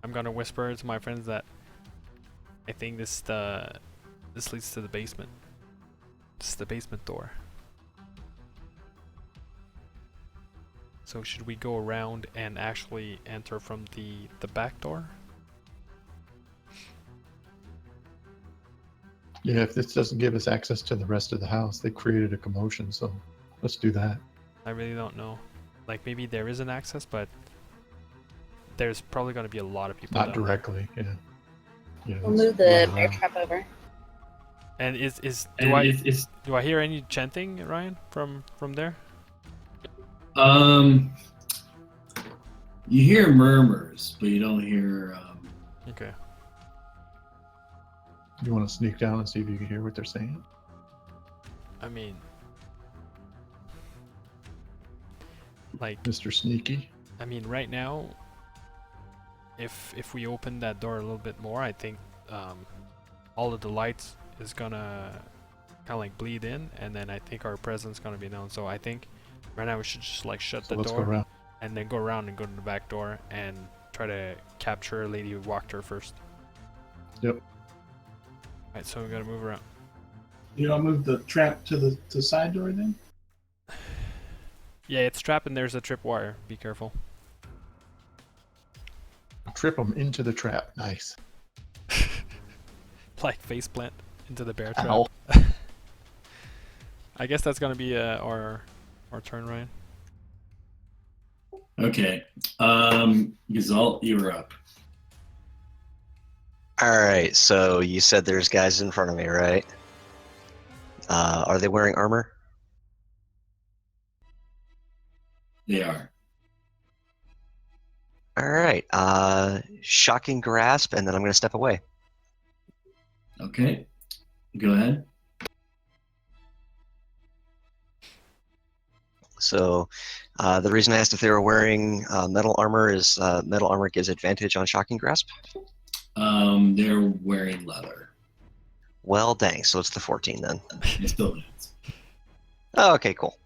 [SPEAKER 1] I'm gonna whisper to my friends that I think this leads to the basement. This is the basement door. So should we go around and actually enter from the back door?
[SPEAKER 5] Yeah, if this doesn't give us access to the rest of the house, they created a commotion, so let's do that.
[SPEAKER 1] I really don't know. Like maybe there is an access, but there's probably gonna be a lot of people
[SPEAKER 5] Not
[SPEAKER 1] down there.
[SPEAKER 5] directly, yeah. Yeah,
[SPEAKER 7] We'll
[SPEAKER 5] let's
[SPEAKER 7] move the
[SPEAKER 5] run
[SPEAKER 7] bear
[SPEAKER 5] around.
[SPEAKER 7] trap over.
[SPEAKER 1] And
[SPEAKER 3] And
[SPEAKER 1] do I hear any chanting, Ryan, from there?
[SPEAKER 3] you hear murmurs, but you don't hear.
[SPEAKER 1] Okay.
[SPEAKER 5] You want to sneak down and see if you can hear what they're saying?
[SPEAKER 1] I mean, like,
[SPEAKER 5] Mr. Sneaky?
[SPEAKER 1] I mean, right now, if we open that door a little bit more, I think all of the lights is gonna kind of like bleed in, and then I think our presence gonna be known. So I think right now we should just like shut
[SPEAKER 5] So
[SPEAKER 1] the
[SPEAKER 5] let's go
[SPEAKER 1] door
[SPEAKER 5] around.
[SPEAKER 1] and then go around and go to the back door and try to capture a lady who walked her first.
[SPEAKER 5] Yep.
[SPEAKER 1] Alright, so we gotta move around.
[SPEAKER 6] You don't move the trap to the side door then?
[SPEAKER 1] Yeah, it's trapped and there's a trip wire. Be careful.
[SPEAKER 5] Trip them into the trap. Nice.
[SPEAKER 1] Like faceplant into the bear trap.
[SPEAKER 5] Ow.
[SPEAKER 1] I guess that's gonna be our turn, Ryan.
[SPEAKER 3] Okay. Gazalt, you were up.
[SPEAKER 4] Alright, so you said there's guys in front of me, right? Are they wearing armor?
[SPEAKER 3] They are.
[SPEAKER 4] Alright, shocking grasp, and then I'm going to step away.
[SPEAKER 3] Okay. Go ahead.
[SPEAKER 4] So, the reason I asked if they were wearing metal armor is metal armor gives advantage on shocking grasp.
[SPEAKER 3] They're wearing leather.
[SPEAKER 4] Well, dang, so it's the 14 then.
[SPEAKER 3] It still hits.
[SPEAKER 4] Oh, okay, cool.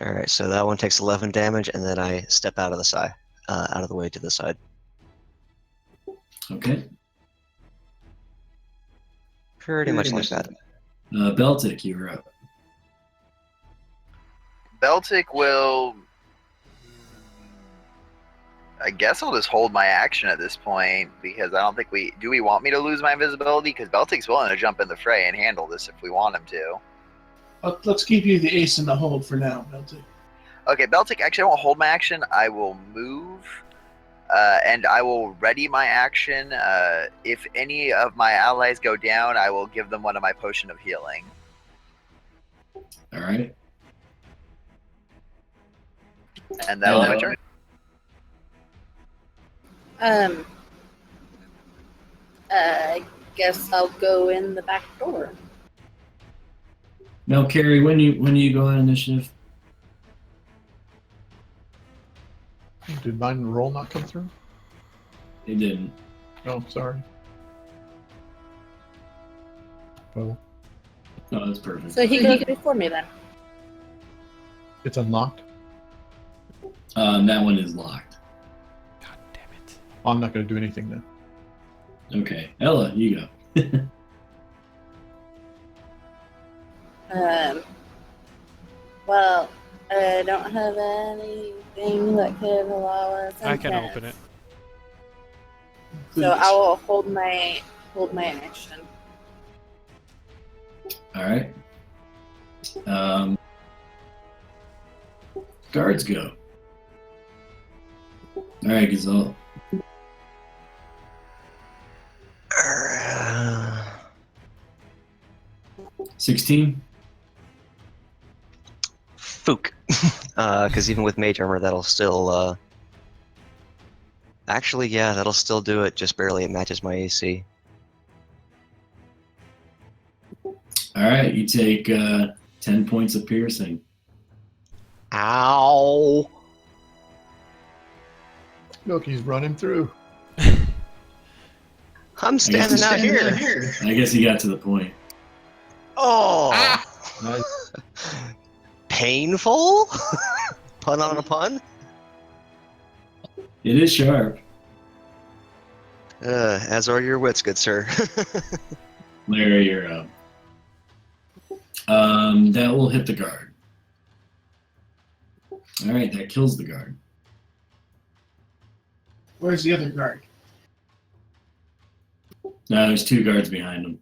[SPEAKER 4] Alright, so that one takes 11 damage, and then I step out of the side, out of the way to the side.
[SPEAKER 3] Okay.
[SPEAKER 4] Pretty much like that.
[SPEAKER 3] Beltic, you were up.
[SPEAKER 2] Beltic will. I guess I'll just hold my action at this point because I don't think we. Do we want me to lose my invisibility? Because Beltic's willing to jump in the fray and handle this if we want him to.
[SPEAKER 6] Let's keep you the ace in the hold for now, Belty.
[SPEAKER 2] Okay, Beltic, actually, I won't hold my action. I will move, and I will ready my action. If any of my allies go down, I will give them one of my potion of healing.
[SPEAKER 3] All right.
[SPEAKER 2] And that was my turn.
[SPEAKER 7] I guess I'll go in the back door.
[SPEAKER 3] Now, Carrie, when you go on initiative?
[SPEAKER 5] Did mine roll not come through?
[SPEAKER 3] It didn't.
[SPEAKER 5] Oh, sorry. Well,
[SPEAKER 3] No, that's perfect.
[SPEAKER 7] So he goes before me then.
[SPEAKER 5] it's unlocked.
[SPEAKER 3] That one is locked.
[SPEAKER 1] God damn it.
[SPEAKER 5] I'm not going to do anything then.
[SPEAKER 3] Okay. Ella, you go.
[SPEAKER 7] Well, I don't have anything that could allow us.
[SPEAKER 1] I can
[SPEAKER 7] entrance.
[SPEAKER 1] open it.
[SPEAKER 7] So I will hold my action.
[SPEAKER 3] All right. Guards go. All right, Gazelle.
[SPEAKER 4] Uh,
[SPEAKER 3] 16.
[SPEAKER 4] Fook. Because even with mage armor, that'll still. Actually, yeah, that'll still do it. Just barely. It matches my AC.
[SPEAKER 3] All right, you take 10 points of piercing.
[SPEAKER 4] Ow!
[SPEAKER 5] Look, he's running through.
[SPEAKER 4] I'm standing out here.
[SPEAKER 3] I guess he got to the point.
[SPEAKER 4] Oh!
[SPEAKER 5] Nice.
[SPEAKER 4] Painful? Pun on a pun?
[SPEAKER 3] It is sharp.
[SPEAKER 4] As are your wits, good sir.
[SPEAKER 3] Larry, you're up. That will hit the guard. All right, that kills the guard.
[SPEAKER 6] Where's the other guard?
[SPEAKER 3] Now there's 2 guards behind him.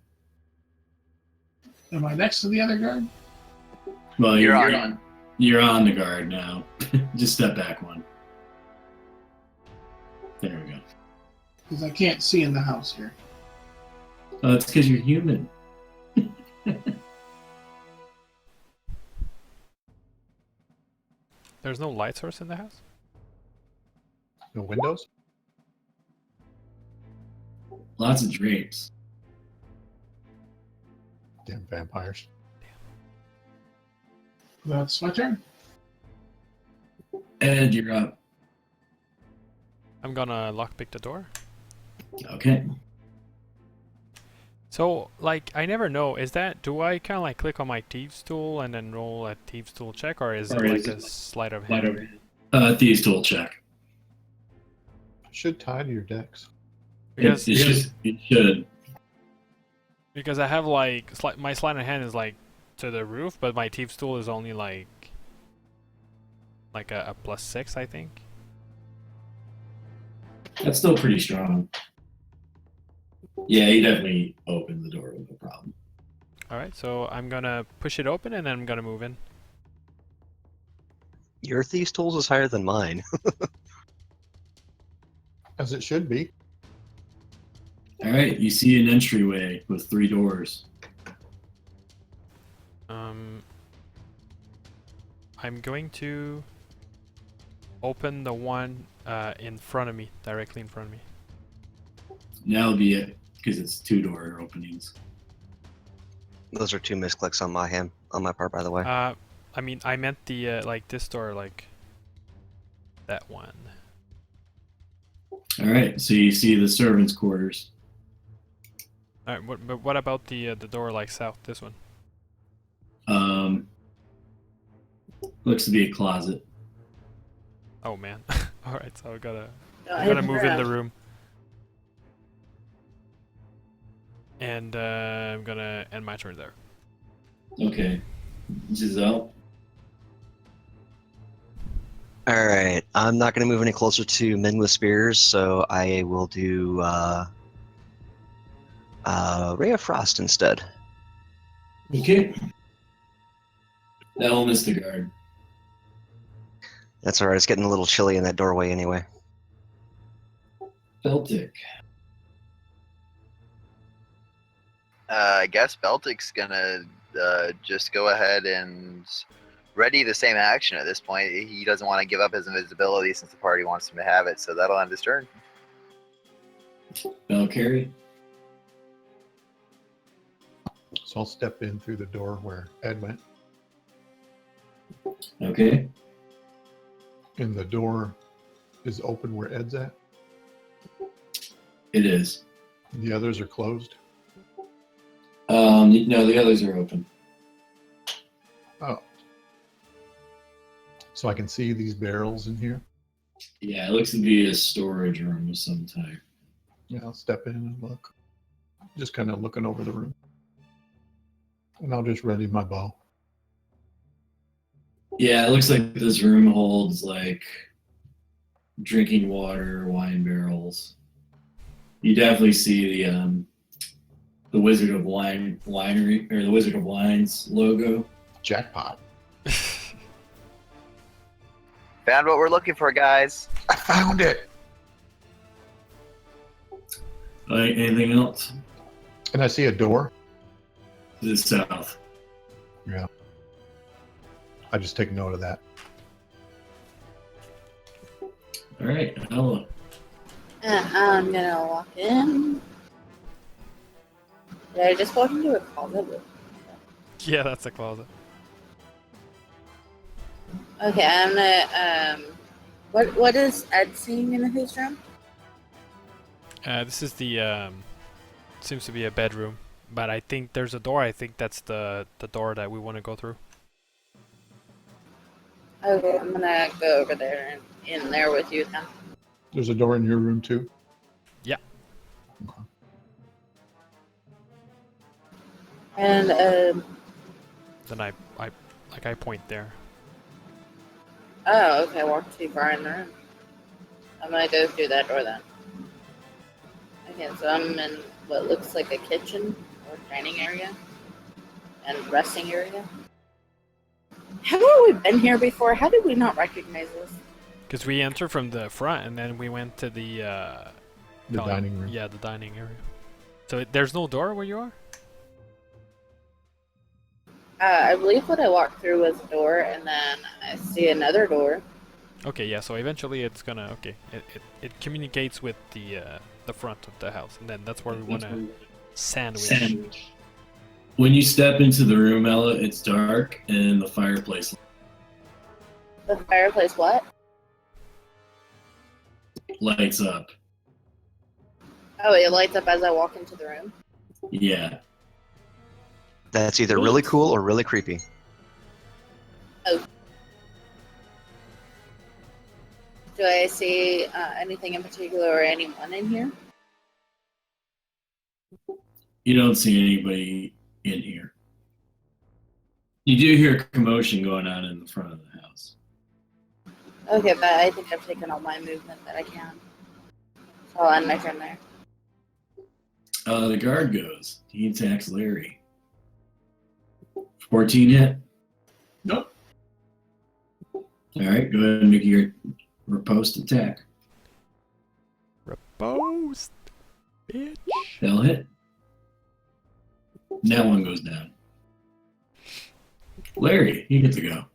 [SPEAKER 6] Am I next to the other guard?
[SPEAKER 3] Well,
[SPEAKER 2] You're
[SPEAKER 3] you're on the guard now. Just step back one. There we go.
[SPEAKER 6] Because I can't see in the house here.
[SPEAKER 3] Oh, it's because you're human.
[SPEAKER 1] There's no light source in the house?
[SPEAKER 5] No windows?
[SPEAKER 3] Lots of drapes.
[SPEAKER 5] Damn vampires.
[SPEAKER 6] That's my turn.
[SPEAKER 3] Ed, you're up.
[SPEAKER 1] I'm gonna lockpick the door.
[SPEAKER 3] Okay.
[SPEAKER 1] So, like, I never know. Is that, do I kind of like click on my Thieves tool and then roll a Thieves tool check, or is it like a sleight of hand?
[SPEAKER 3] Thieves tool check.
[SPEAKER 5] Should tie to your decks.
[SPEAKER 1] Because
[SPEAKER 3] It should.
[SPEAKER 1] I have like my sleight of hand is like to the roof, but my Thieves tool is only like a +6, I think.
[SPEAKER 3] That's still pretty strong. Yeah, he definitely opened the door with no problem.
[SPEAKER 1] All right, so I'm gonna push it open and then I'm gonna move in.
[SPEAKER 4] Your Thieves tools is higher than mine.
[SPEAKER 5] As it should be.
[SPEAKER 3] All right, you see an entryway with 3 doors.
[SPEAKER 1] I'm going to open the one in front of me, directly in front of me.
[SPEAKER 3] Now be it, because it's 2-door openings.
[SPEAKER 4] Those are 2 misclicks on my part, by the way.
[SPEAKER 1] I mean, I meant the like this door, like that one.
[SPEAKER 3] All right, so you see the servants' quarters.
[SPEAKER 1] All right, but what about the door like south? This one.
[SPEAKER 3] Looks to be a closet.
[SPEAKER 1] Oh man. All right, so I'm
[SPEAKER 7] Go
[SPEAKER 1] gonna
[SPEAKER 7] ahead,
[SPEAKER 1] move in the
[SPEAKER 7] Rob.
[SPEAKER 1] room. And I'm gonna end my turn there.
[SPEAKER 3] Okay, Giselle.
[SPEAKER 4] Alright, I'm not going to move any closer to men with spears, so I will do Ray of Frost instead.
[SPEAKER 3] Okay. That'll miss the guard.
[SPEAKER 4] That's alright, it's getting a little chilly in that doorway anyway.
[SPEAKER 3] Beltic.
[SPEAKER 2] I guess Beltic's gonna just go ahead and ready the same action at this point. He doesn't want to give up his invisibility since the party wants him to have it, so that'll end his turn.
[SPEAKER 3] Valkyrie.
[SPEAKER 5] So I'll step in through the door where Ed went.
[SPEAKER 3] Okay.
[SPEAKER 5] And the door is open where Ed's at.
[SPEAKER 3] It is.
[SPEAKER 5] The others are closed.
[SPEAKER 3] No, the others are open.
[SPEAKER 5] Oh. So I can see these barrels in here.
[SPEAKER 3] Yeah, it looks to be a storage room of some type.
[SPEAKER 5] Yeah, I'll step in and look. Just kind of looking over the room. And I'll just ready my bow.
[SPEAKER 3] Yeah, it looks like this room holds like drinking water, wine barrels. You definitely see the Wizard of Winery or the Wizard of Wines logo.
[SPEAKER 5] Jackpot.
[SPEAKER 2] Found what we're looking for, guys.
[SPEAKER 5] I found it.
[SPEAKER 3] Anything else?
[SPEAKER 5] And I see a door.
[SPEAKER 3] To the south.
[SPEAKER 5] Yeah. I just take note of that.
[SPEAKER 3] All right, Ella.
[SPEAKER 7] I'm gonna walk in. Did I just walk into a closet?
[SPEAKER 1] Yeah, that's a closet.
[SPEAKER 7] Okay, I'm gonna what is Ed seeing in his room?
[SPEAKER 1] This is the seems to be a bedroom, but I think there's a door. I think that's the door that we want to go through.
[SPEAKER 7] Okay, I'm gonna go over there and in there with you then.
[SPEAKER 5] There's a door in your room too?
[SPEAKER 1] Yeah.
[SPEAKER 5] Okay.
[SPEAKER 7] And
[SPEAKER 1] Then I point there.
[SPEAKER 7] oh, okay, walk too far in the room. I'm gonna go through that door then. Okay, so I'm in what looks like a kitchen or dining area and resting area. Haven't we been here before? How did we not recognize this?
[SPEAKER 1] Because we entered from the front and then we went to the
[SPEAKER 5] dining room.
[SPEAKER 1] Yeah, the dining area. So there's no door where you are?
[SPEAKER 7] I believe what I walked through was a door, and then I see another door.
[SPEAKER 1] Okay, yeah. So eventually it's gonna it communicates with the front of the house, and then that's where we want to sandwich.
[SPEAKER 3] When you step into the room, Ella, it's dark and the fireplace
[SPEAKER 7] The fireplace, what?
[SPEAKER 3] lights up.
[SPEAKER 7] Oh, it lights up as I walk into the room.
[SPEAKER 3] Yeah.
[SPEAKER 4] That's either really cool or really creepy.
[SPEAKER 7] Do I see anything in particular or anyone in here?
[SPEAKER 3] You don't see anybody in here. You do hear commotion going on in the front of the house.
[SPEAKER 7] Okay, but I think I've taken all my movement that I can. So I'll end my turn there.
[SPEAKER 3] The guard goes. He attacks Larry. 14 hit.
[SPEAKER 6] Nope.
[SPEAKER 3] All right, go ahead and make your riposte attack.
[SPEAKER 1] Riposte, bitch.
[SPEAKER 3] That'll hit. That one goes down. Larry, you get to go.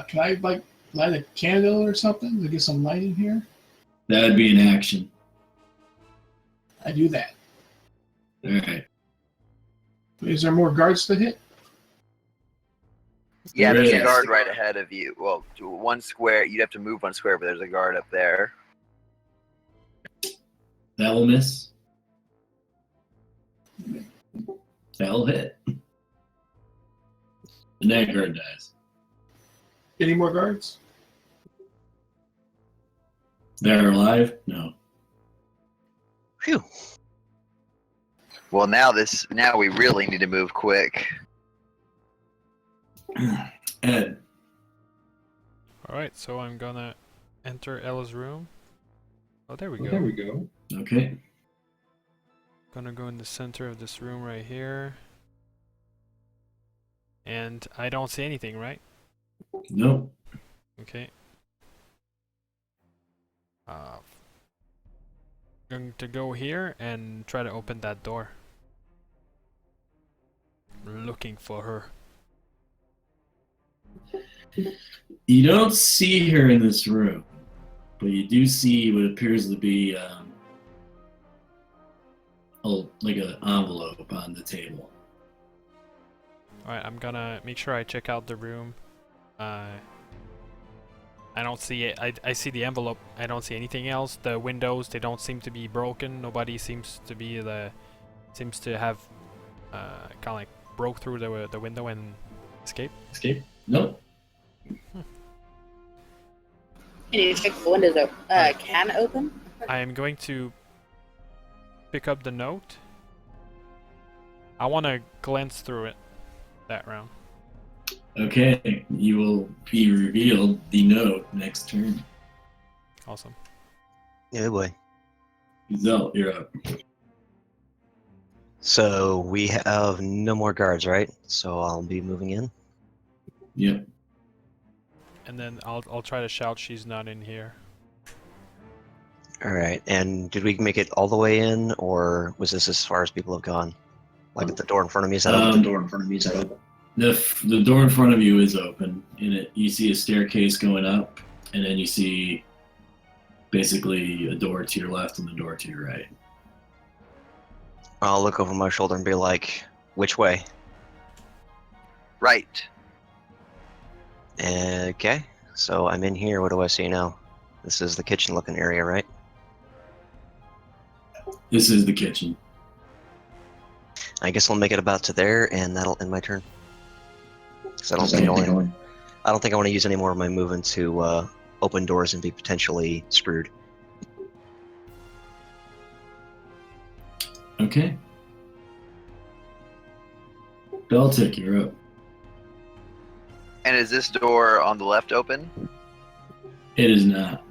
[SPEAKER 6] Can I like light a candle or something to get some light in here?
[SPEAKER 3] That would be an action.
[SPEAKER 6] I do that.
[SPEAKER 3] All right.
[SPEAKER 6] Is there more guards to hit?
[SPEAKER 2] Yeah,
[SPEAKER 3] There
[SPEAKER 2] there's a
[SPEAKER 3] is.
[SPEAKER 2] guard right ahead of you. Well, to one square. You'd have to move one square, but there's a guard up there.
[SPEAKER 3] That will miss. That'll hit. And that guard dies.
[SPEAKER 6] Any more guards?
[SPEAKER 3] They're alive? No.
[SPEAKER 4] Phew.
[SPEAKER 2] Well, now we really need to move quick.
[SPEAKER 3] Ed.
[SPEAKER 1] Alright, so I'm gonna enter Ella's room. Oh, there we go.
[SPEAKER 8] There we go.
[SPEAKER 3] Okay.
[SPEAKER 1] Gonna go in the center of this room right here. And I don't see anything, right?
[SPEAKER 3] Nope.
[SPEAKER 1] Okay. Going to go here and try to open that door. Looking for her.
[SPEAKER 3] You don't see her in this room, but you do see what appears to be like an envelope on the table.
[SPEAKER 1] Alright, I'm gonna make sure I check out the room. I don't see it. I see the envelope. I don't see anything else. The windows, they don't seem to be broken. Nobody seems to be seems to have kind of like broke through the window and escaped.
[SPEAKER 3] Escape? Nope.
[SPEAKER 7] Can you check the windows can open?
[SPEAKER 1] I am going to pick up the note. I want to glance through it that round.
[SPEAKER 3] Okay. You will be revealed the note next turn.
[SPEAKER 1] Awesome.
[SPEAKER 4] Yeah, boy.
[SPEAKER 3] Zell, you're up.
[SPEAKER 4] So we have no more guards, right? So I'll be moving in.
[SPEAKER 3] Yep.
[SPEAKER 1] And then I'll try to shout she's not in here.
[SPEAKER 4] All right. And did we make it all the way in, or was this as far as people have gone? Like the door in front of me is that open?
[SPEAKER 3] The door in front of me is open. The door in front of you is open. In it, you see a staircase going up, and then you see basically a door to your left and a door to your right.
[SPEAKER 4] I'll look over my shoulder and be like, which way?
[SPEAKER 2] Right.
[SPEAKER 4] Okay. So I'm in here. What do I see now? This is the kitchen looking area, right?
[SPEAKER 3] This is the kitchen.
[SPEAKER 4] I guess I'll make it about to there, and that'll end my turn. Because I don't think I want to use any more of my movement to open doors and be potentially screwed.
[SPEAKER 3] Okay. Beltic, you're up.
[SPEAKER 2] And is this door on the left open?
[SPEAKER 3] It is not.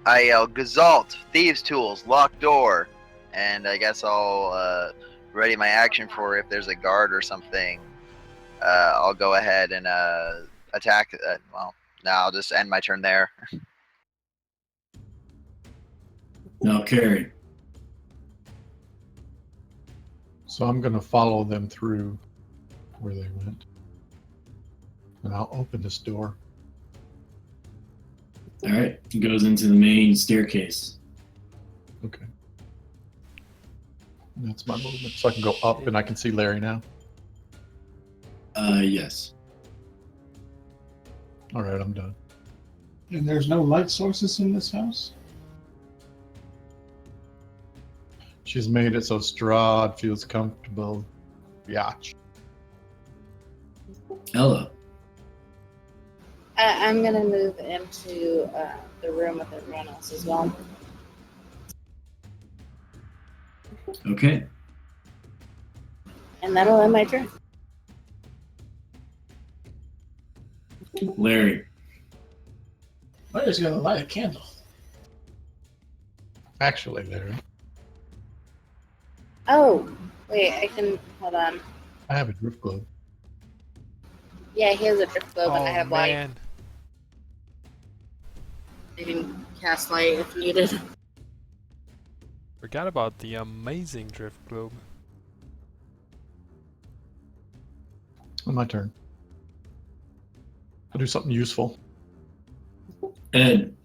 [SPEAKER 2] I yell, Gazalt, thieves' tools, locked door. And I guess I'll ready my action for if there's a guard or something. I'll go ahead and attack. Well, no, I'll just end my turn there.
[SPEAKER 3] Now, Carrie.
[SPEAKER 5] So I'm going to follow them through where they went. And I'll open this door.
[SPEAKER 3] All right. He goes into the main staircase.
[SPEAKER 5] Okay. And that's my movement. So I can go up and I can see Larry now.
[SPEAKER 3] Yes.
[SPEAKER 5] All right, I'm done.
[SPEAKER 6] And there's no light sources in this house?
[SPEAKER 5] She's made it so Strahd feels comfortable. Yach.
[SPEAKER 8] Ella.
[SPEAKER 7] I'm gonna move into the room with everyone else as well.
[SPEAKER 8] Okay.
[SPEAKER 7] And that'll end my turn.
[SPEAKER 8] Larry.
[SPEAKER 6] I'm just gonna light a candle.
[SPEAKER 5] Actually, Larry,
[SPEAKER 7] Oh, wait, I can hold on.
[SPEAKER 5] I have a drift globe.
[SPEAKER 7] Yeah, he has a drift globe and I
[SPEAKER 1] Oh
[SPEAKER 7] have light.
[SPEAKER 1] man.
[SPEAKER 7] I can cast light if needed.
[SPEAKER 1] Forgot about the amazing drift globe.
[SPEAKER 5] On my turn. I'll do something useful.
[SPEAKER 8] Ed.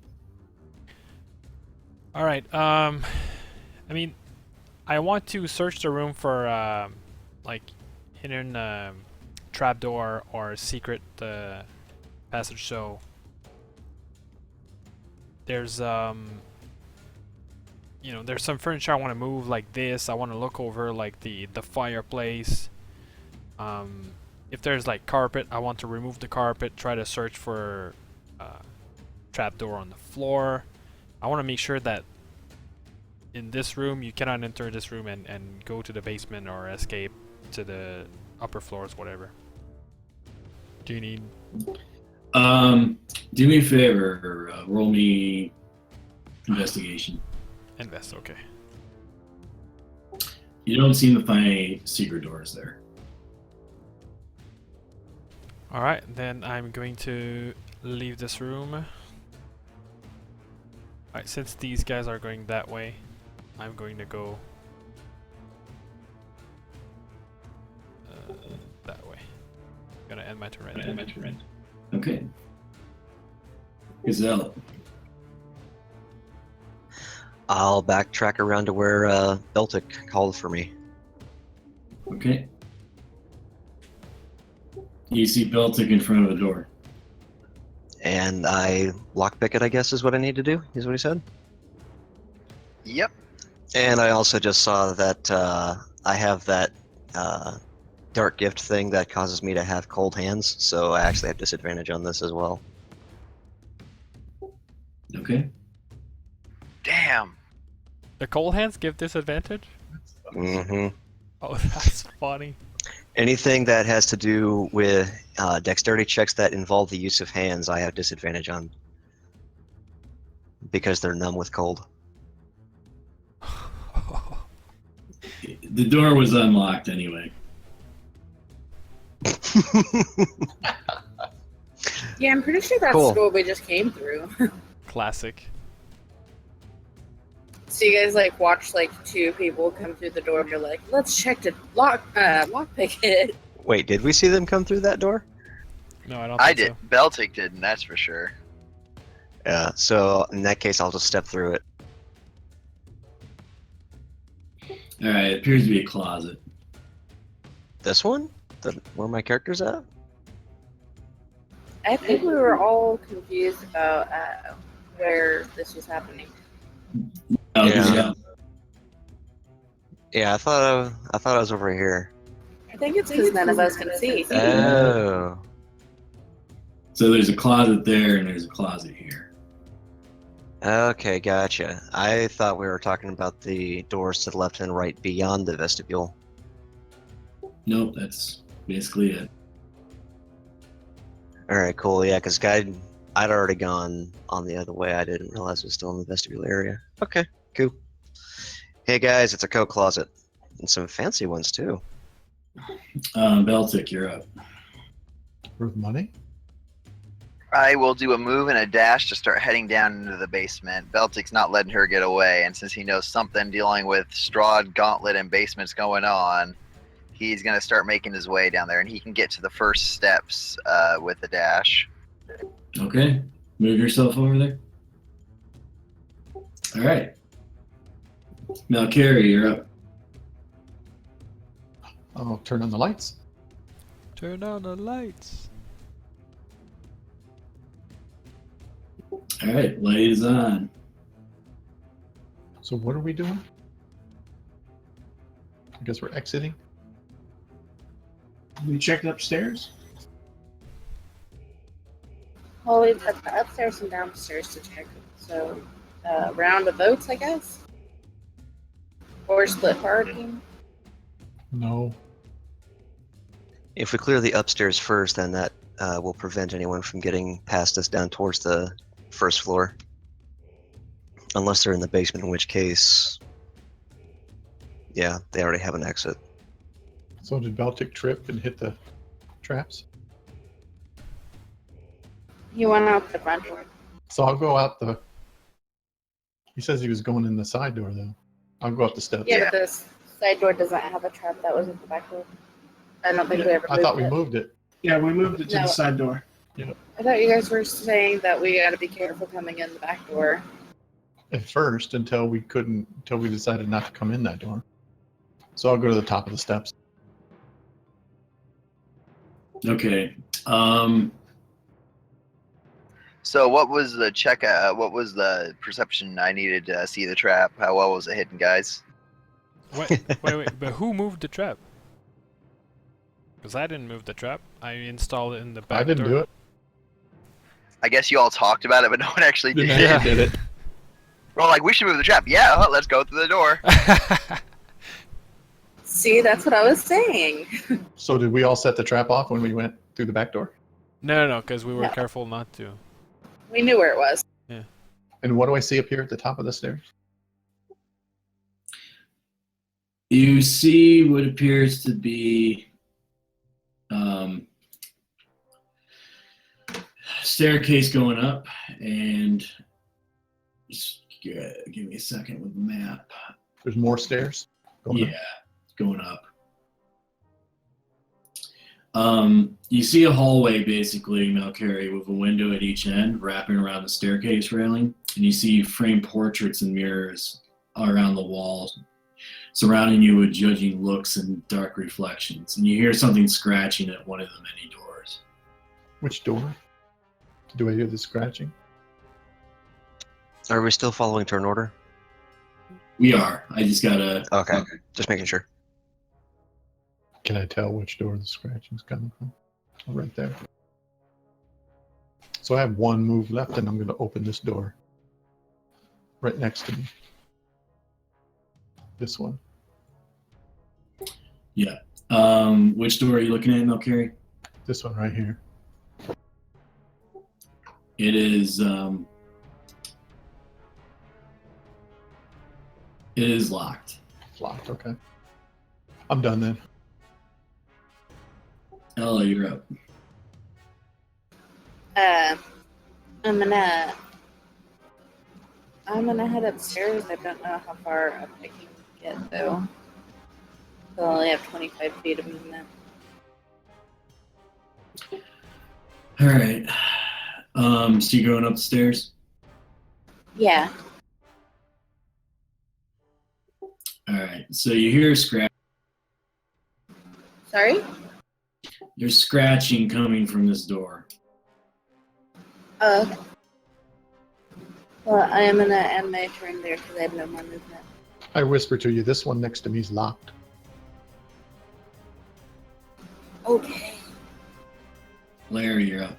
[SPEAKER 1] Alright, I mean, I want to search the room for, like, hidden trapdoor or secret passage, so there's, you know, there's some furniture I want to move like this. I want to look over, like, the fireplace. If there's, like, carpet, I want to remove the carpet, try to search for trapdoor on the floor. I want to make sure that in this room, you cannot enter this room and go to the basement or escape to the upper floors, whatever. Do you need...
[SPEAKER 8] Do me a favor. Roll me investigation.
[SPEAKER 1] Invest, okay.
[SPEAKER 8] You don't seem to find any secret doors there.
[SPEAKER 1] Alright, then I'm going to leave this room. Alright, since these guys are going that way, I'm going to go that way. Gonna end my turn.
[SPEAKER 8] Okay. Gazelle.
[SPEAKER 4] I'll backtrack around to where Beltic called for me.
[SPEAKER 8] Okay. You see Beltic in front of the door.
[SPEAKER 4] And I lockpick it, I guess, is what I need to do, is what he said.
[SPEAKER 2] Yep.
[SPEAKER 4] And I also just saw that I have that dark gift thing that causes me to have cold hands, so I actually have disadvantage on this as well.
[SPEAKER 8] Okay.
[SPEAKER 2] Damn.
[SPEAKER 1] The cold hands give disadvantage?
[SPEAKER 4] Mm-hmm.
[SPEAKER 1] Oh, that's funny.
[SPEAKER 4] Anything that has to do with dexterity checks that involve the use of hands, I have disadvantage on. Because they're numb with cold.
[SPEAKER 8] The door was unlocked anyway.
[SPEAKER 7] Yeah, I'm pretty sure that's
[SPEAKER 4] Cool.
[SPEAKER 7] the door we just came through.
[SPEAKER 1] Classic.
[SPEAKER 7] So you guys like watch like two people come through the door and you're like, let's check to lockpick it.
[SPEAKER 4] Wait, did we see them come through that door?
[SPEAKER 1] No, I don't
[SPEAKER 2] I
[SPEAKER 1] think
[SPEAKER 2] did.
[SPEAKER 1] so.
[SPEAKER 2] Beltic didn't, that's for sure.
[SPEAKER 4] Yeah, so in that case, I'll just step through it.
[SPEAKER 8] Alright, it appears to be a closet.
[SPEAKER 4] This one? Where my character's at?
[SPEAKER 7] I think we were all confused about where this was happening.
[SPEAKER 8] Oh,
[SPEAKER 4] Yeah.
[SPEAKER 8] Gazelle.
[SPEAKER 4] Yeah, I thought I was over here.
[SPEAKER 7] I think it's because none of us can see.
[SPEAKER 4] Oh.
[SPEAKER 8] So there's a closet there and there's a closet here.
[SPEAKER 4] Okay, gotcha. I thought we were talking about the doors to the left and right beyond the vestibule.
[SPEAKER 8] Nope, that's basically it.
[SPEAKER 4] Alright, cool. Yeah, because I'd already gone on the other way. I didn't realize it was still in the vestibule area. Okay, cool. Hey guys, it's a coat closet. And some fancy ones too.
[SPEAKER 8] Beltic, you're up.
[SPEAKER 5] Worth money?
[SPEAKER 2] I will do a move and a dash to start heading down into the basement. Beltic's not letting her get away, and since he knows something dealing with Strahd, Gauntlet, and basements going on, he's going to start making his way down there, and he can get to the first steps with the dash.
[SPEAKER 8] Okay, move yourself over there. Alright. Malcari, you're up.
[SPEAKER 5] I'll turn on the lights.
[SPEAKER 1] Turn on the lights.
[SPEAKER 8] Alright, light is on.
[SPEAKER 5] So what are we doing? guess we're exiting.
[SPEAKER 6] We checked upstairs.
[SPEAKER 7] Well, we've got the upstairs and downstairs to check. So, round of votes, I guess? Or split parking?
[SPEAKER 5] No.
[SPEAKER 4] If we clear the upstairs first, then that will prevent anyone from getting past us down towards the first floor. Unless they're in the basement, in which case, yeah, they already have an exit.
[SPEAKER 5] So did Baltic trip and hit the traps?
[SPEAKER 7] He went out the front door.
[SPEAKER 5] So I'll go out the. He says he was going in the side door though. I'll go up the steps.
[SPEAKER 7] Yeah, but this side door doesn't have a trap. That was at the back door. I don't think we ever moved
[SPEAKER 5] I thought we
[SPEAKER 7] it.
[SPEAKER 5] moved it.
[SPEAKER 6] Yeah, we moved it to
[SPEAKER 7] No.
[SPEAKER 6] the side door.
[SPEAKER 7] I thought you guys were saying that we got to be careful coming in the back door.
[SPEAKER 5] At first until we decided not to come in that door. So I'll go to the top of the steps.
[SPEAKER 8] Okay.
[SPEAKER 2] So what was the check? What was the perception I needed to see the trap? How well was it hidden, guys?
[SPEAKER 1] Wait, but who moved the trap? Because I didn't move the trap. I installed it in the back
[SPEAKER 5] I didn't
[SPEAKER 1] door.
[SPEAKER 5] do it.
[SPEAKER 2] I guess you all talked about it, but no one actually did.
[SPEAKER 5] Didn't
[SPEAKER 1] Yeah.
[SPEAKER 5] I did it.
[SPEAKER 2] We're all like, we should move the trap. Yeah, let's go through the door.
[SPEAKER 7] See, that's what I was saying.
[SPEAKER 5] So did we all set the trap off when we went through the back door?
[SPEAKER 1] No, because we were
[SPEAKER 7] No.
[SPEAKER 1] careful not to.
[SPEAKER 7] We knew where it was.
[SPEAKER 5] And what do I see up here at the top of the stairs?
[SPEAKER 8] You see what appears to be staircase going up, and just give me a second with the map.
[SPEAKER 5] There's more stairs. Going up.
[SPEAKER 8] Yeah, it's going up. You see a hallway basically, Malcary, with a window at each end wrapping around the staircase railing, and you see framed portraits and mirrors around the walls, surrounding you with judging looks and dark reflections. And you hear something scratching at one of the many doors.
[SPEAKER 5] Which door? Do I hear the scratching?
[SPEAKER 4] Are we still following turn order?
[SPEAKER 8] We are. I just gotta.
[SPEAKER 4] Okay, just making sure.
[SPEAKER 5] Can I tell which door the scratching's coming from? Oh, right there. So I have one move left, and I'm going to open this door. Right next to me. This one.
[SPEAKER 8] Yeah. Which door are you looking at, Malcary?
[SPEAKER 5] This one right here.
[SPEAKER 8] It is. It is locked.
[SPEAKER 5] It's locked. Okay. I'm done then.
[SPEAKER 8] Ella, you're up.
[SPEAKER 7] I'm gonna head upstairs. I don't know how far up I can get though. So I only have 25 feet of movement.
[SPEAKER 8] All right. So you're going upstairs?
[SPEAKER 7] Yeah.
[SPEAKER 8] All right. So you hear a scratch.
[SPEAKER 7] Sorry?
[SPEAKER 8] There's scratching coming from this door.
[SPEAKER 7] Oh, okay. Well, I am gonna end my turn there because I have no more movement.
[SPEAKER 5] I whisper to you, this one next to me is locked.
[SPEAKER 7] Okay.
[SPEAKER 8] Larry, you're up.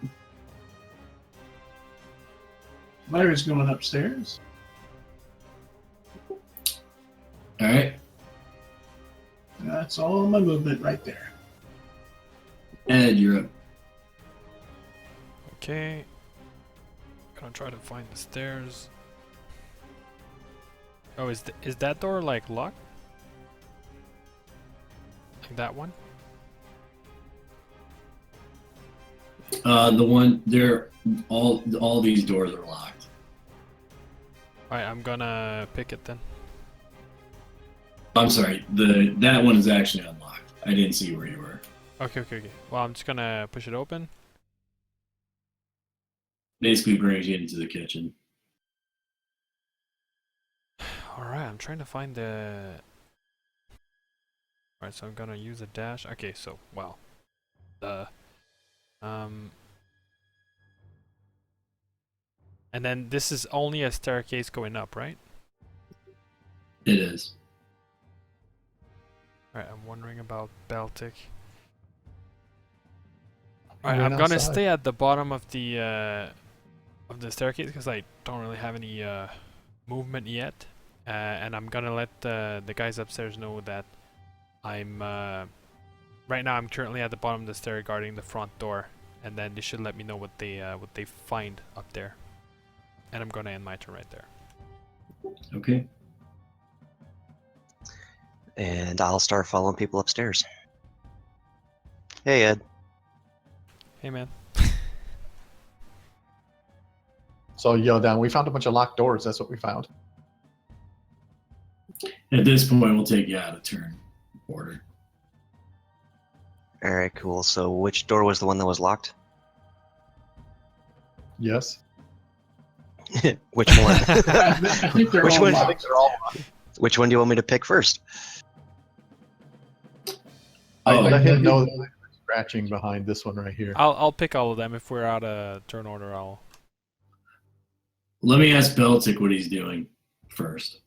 [SPEAKER 6] Larry's going upstairs.
[SPEAKER 8] All right.
[SPEAKER 6] That's all my movement right there.
[SPEAKER 8] Ed, you're up.
[SPEAKER 1] Okay. Gonna try to find the stairs. Oh, is that door like locked? Like that one?
[SPEAKER 8] The one they're all these doors are locked.
[SPEAKER 1] Alright, I'm gonna pick it then.
[SPEAKER 8] I'm sorry. That one is actually unlocked. I didn't see where you were.
[SPEAKER 1] Okay. Well, I'm just gonna push it open.
[SPEAKER 8] Basically brings you into the kitchen.
[SPEAKER 1] Alright, I'm trying to find the... Alright, so I'm gonna use a dash. Okay, so, wow. And then this is only a staircase going up, right?
[SPEAKER 8] It is.
[SPEAKER 1] Alright, I'm wondering about Baltic.
[SPEAKER 5] He
[SPEAKER 1] Alright,
[SPEAKER 5] ran
[SPEAKER 1] I'm gonna
[SPEAKER 5] outside.
[SPEAKER 1] stay at the bottom of the staircase because I don't really have any movement yet, and I'm gonna let the guys upstairs know that I'm right now. I'm currently at the bottom of the stair guarding the front door, and then they should let me know what they find up there. And I'm gonna end my turn right there.
[SPEAKER 8] Okay.
[SPEAKER 4] And I'll start following people upstairs. Hey, Ed.
[SPEAKER 1] Hey man.
[SPEAKER 5] So I'll yell down, we found a bunch of locked doors. That's what we found.
[SPEAKER 8] At this point, we'll take you out of turn order.
[SPEAKER 4] All right, cool. So which door was the one that was locked?
[SPEAKER 5] Yes.
[SPEAKER 4] Which one?
[SPEAKER 6] I think they're
[SPEAKER 4] Which
[SPEAKER 6] all
[SPEAKER 4] one?
[SPEAKER 5] I think
[SPEAKER 6] locked.
[SPEAKER 5] they're all locked.
[SPEAKER 4] Which one do you want me to pick first?
[SPEAKER 5] I
[SPEAKER 8] Oh.
[SPEAKER 5] let him know that there's scratching behind this one right here.
[SPEAKER 1] I'll pick all of them. If we're out of turn order, I'll.
[SPEAKER 8] Let me ask Beltic what he's doing first.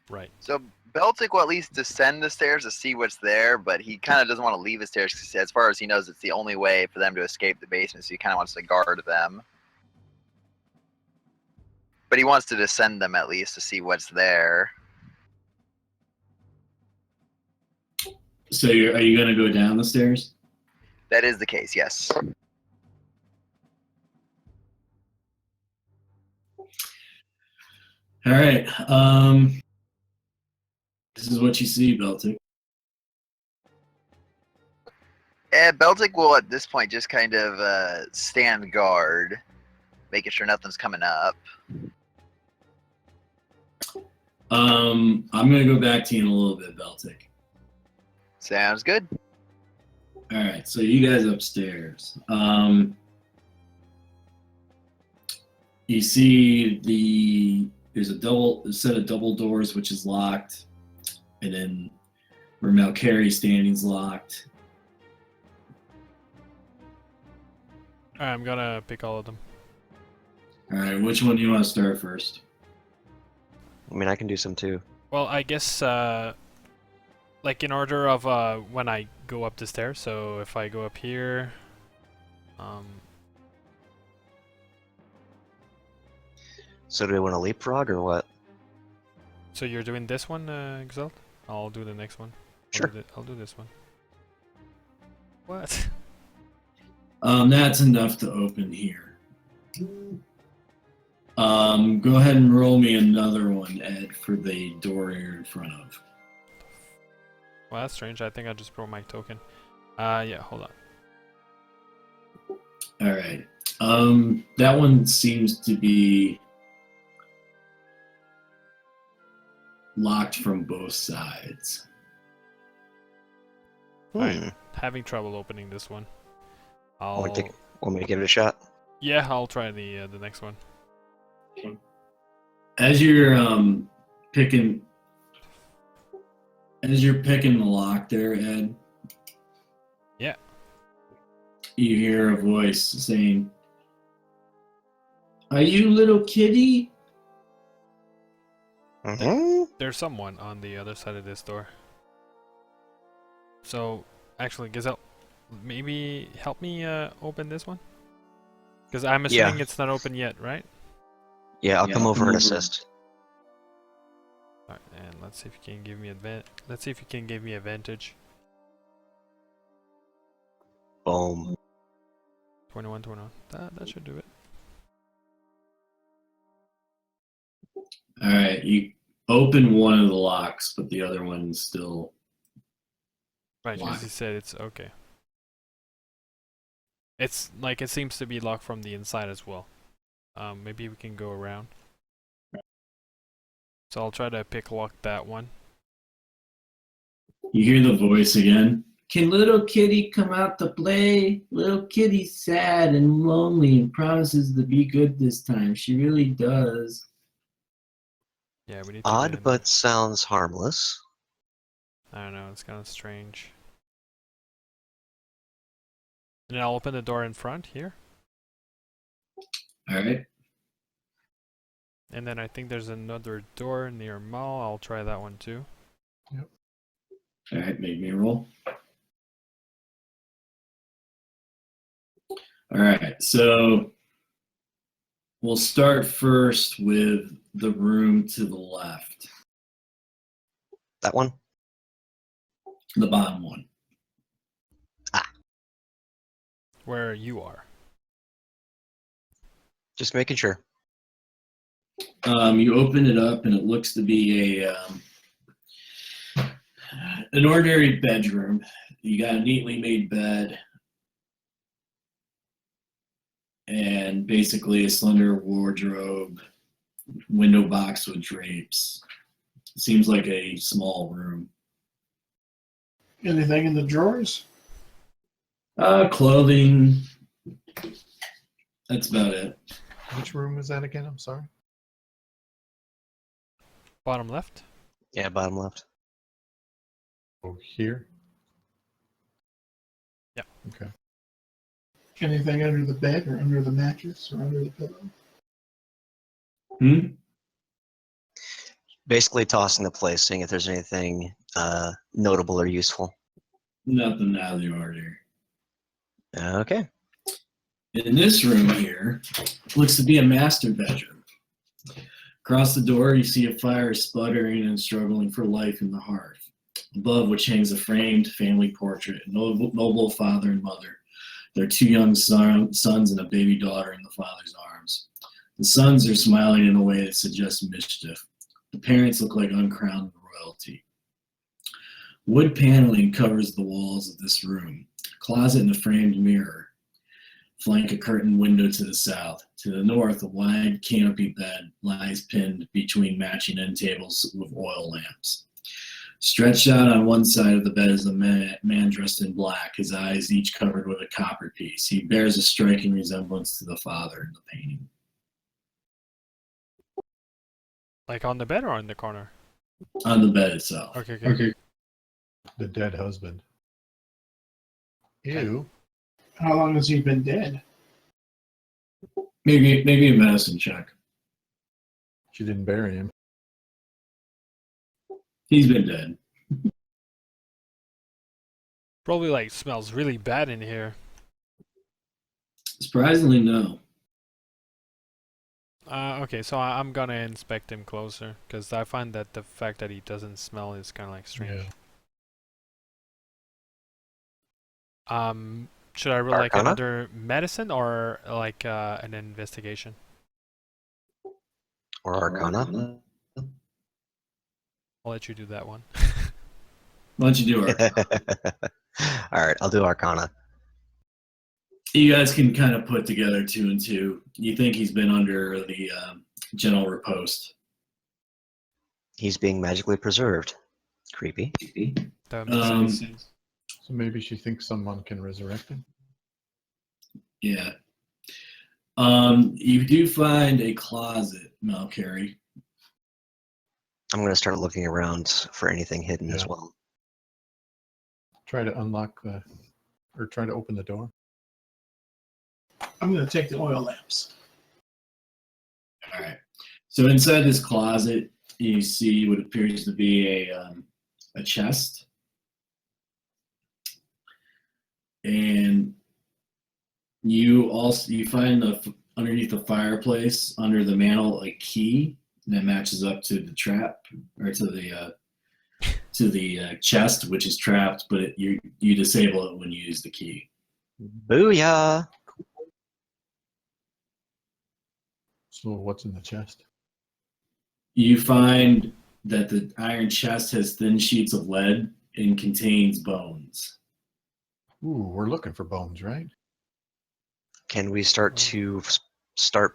[SPEAKER 1] Right.
[SPEAKER 2] So Beltic will at least descend the stairs to see what's there, but he kind of doesn't want to leave the stairs because, as far as he knows, it's the only way for them to escape the basement. So he kind of wants to guard them, but he wants to descend them at least to see what's there.
[SPEAKER 8] So are you going to go down the stairs?
[SPEAKER 2] That is the case, yes.
[SPEAKER 8] All right. This is what you see, Beltic.
[SPEAKER 2] Beltic will at this point just kind of stand guard, making sure nothing's coming up.
[SPEAKER 8] I'm going to go back to you in a little bit, Beltic.
[SPEAKER 2] Sounds good.
[SPEAKER 8] All right. So you guys upstairs. You see there's a set of double doors which is locked, and then where Malcarry standing's locked.
[SPEAKER 1] Alright, I'm gonna pick all of them.
[SPEAKER 8] All right, which one do you want to start first?
[SPEAKER 4] I mean, I can do some too.
[SPEAKER 1] Well, I guess like in order of when I go up the stairs. So if I go up here,
[SPEAKER 4] So do we want to leapfrog or what?
[SPEAKER 1] so you're doing this one, Exalt? I'll do the next one.
[SPEAKER 4] Sure.
[SPEAKER 1] I'll do this one. What?
[SPEAKER 8] That's enough to open here. Go ahead and roll me another one, Ed, for the door you're in front of.
[SPEAKER 1] Well, that's strange. I think I just broke my token. Yeah, hold on.
[SPEAKER 8] All right. That one seems to be locked from both sides.
[SPEAKER 1] Fine. Having trouble opening this one.
[SPEAKER 4] Want me to give it a shot?
[SPEAKER 1] Yeah, I'll try the next one.
[SPEAKER 8] As you're picking the lock there, Ed.
[SPEAKER 1] Yeah.
[SPEAKER 8] You hear a voice saying, "Are you little kitty?"
[SPEAKER 4] Mm-hmm.
[SPEAKER 1] There's someone on the other side of this door. So, actually, Gazelle, maybe help me open this one? Because I'm assuming it's not open yet, right?
[SPEAKER 4] Yeah, I'll come over and assist.
[SPEAKER 1] Alright, and let's see if you can give me Let's see if you can give me advantage.
[SPEAKER 4] Boom.
[SPEAKER 1] 21, 21. That should do it.
[SPEAKER 8] All right, you open one of the locks, but the other one's still
[SPEAKER 1] Right,
[SPEAKER 8] locked.
[SPEAKER 1] because he said it's okay. It's like it seems to be locked from the inside as well. Maybe we can go around. So I'll try to pick lock that one.
[SPEAKER 8] You hear the voice again. Can little kitty come out to play? Little kitty's sad and lonely and promises to be good this time. She really does.
[SPEAKER 1] Yeah, we need to get
[SPEAKER 4] Odd,
[SPEAKER 1] in
[SPEAKER 4] but sounds harmless.
[SPEAKER 1] there. I don't know, it's kind of strange. And I'll open the door in front here.
[SPEAKER 8] All right.
[SPEAKER 1] And then I think there's another door near Mal. I'll try that one too.
[SPEAKER 8] All right, make me a roll. All right, so we'll start first with the room to the left,
[SPEAKER 4] That one?
[SPEAKER 8] the bottom one.
[SPEAKER 1] Where you are.
[SPEAKER 4] Just making sure.
[SPEAKER 8] You open it up, and it looks to be an ordinary bedroom. You got a neatly made bed, and basically a slender wardrobe, window box with drapes. Seems like a small room.
[SPEAKER 6] Anything in the drawers?
[SPEAKER 8] Clothing. That's about it.
[SPEAKER 5] Which room is that again? I'm sorry.
[SPEAKER 1] Bottom left?
[SPEAKER 4] Yeah, bottom left.
[SPEAKER 5] Oh, here?
[SPEAKER 1] Yeah.
[SPEAKER 5] Okay.
[SPEAKER 6] Anything under the bed or under the mattress or under the pillow?
[SPEAKER 8] Hmm?
[SPEAKER 4] Basically tossing the place, seeing if there's anything notable or useful.
[SPEAKER 8] Nothing out of the ordinary.
[SPEAKER 4] Okay.
[SPEAKER 8] In this room here, looks to be a master bedroom. Across the door, you see a fire sputtering and struggling for life in the hearth, above which hangs a framed family portrait, a noble father and mother. Their two young sons and a baby daughter in the father's arms. The sons are smiling in a way that suggests mischief. The parents look like uncrowned royalty. Wood paneling covers the walls of this room. A closet and a framed mirror flank a curtained window to the south. To the north, a wide canopy bed lies pinned between matching end tables with oil lamps. Stretched out on one side of the bed is a man dressed in black, his eyes each covered with a copper piece. He bears a striking resemblance to the father in the painting.
[SPEAKER 1] Like on the bed or on the corner?
[SPEAKER 8] On the bed itself.
[SPEAKER 1] Okay, good.
[SPEAKER 5] Okay. The dead husband. Ew.
[SPEAKER 6] How long has he been dead?
[SPEAKER 8] Maybe a medicine check.
[SPEAKER 5] She didn't bury him.
[SPEAKER 8] He's been dead.
[SPEAKER 1] Probably like smells really bad in here.
[SPEAKER 8] Surprisingly, no.
[SPEAKER 1] Okay, so I'm gonna inspect him closer because I find that the fact that he doesn't smell is kind of like strange.
[SPEAKER 5] Yeah.
[SPEAKER 1] Should I roll like
[SPEAKER 4] Arcana?
[SPEAKER 1] another medicine or like an investigation?
[SPEAKER 4] Or Arcana?
[SPEAKER 1] I'll let you do that one.
[SPEAKER 8] Why don't you do it?
[SPEAKER 4] Alright, I'll do Arcana.
[SPEAKER 8] You guys can kind of put together two and two. You think he's been under the gentle riposte.
[SPEAKER 4] He's being magically preserved. Creepy.
[SPEAKER 1] That makes sense.
[SPEAKER 5] So maybe she thinks someone can resurrect him?
[SPEAKER 8] Yeah. You do find a closet, Malcary.
[SPEAKER 4] I'm going to start looking around for anything hidden as
[SPEAKER 5] Yeah.
[SPEAKER 4] well.
[SPEAKER 5] Try to unlock or try to open the door.
[SPEAKER 6] I'm going to take the oil lamps.
[SPEAKER 8] All right. So inside this closet, you see what appears to be a chest, and you find underneath the fireplace, under the mantle, a key that matches up to the trap or to the chest, which is trapped, but you disable it when you use the key.
[SPEAKER 4] Booyah!
[SPEAKER 5] So what's in the chest?
[SPEAKER 8] You find that the iron chest has thin sheets of lead and contains bones.
[SPEAKER 5] Ooh, we're looking for bones, right?
[SPEAKER 4] Can we start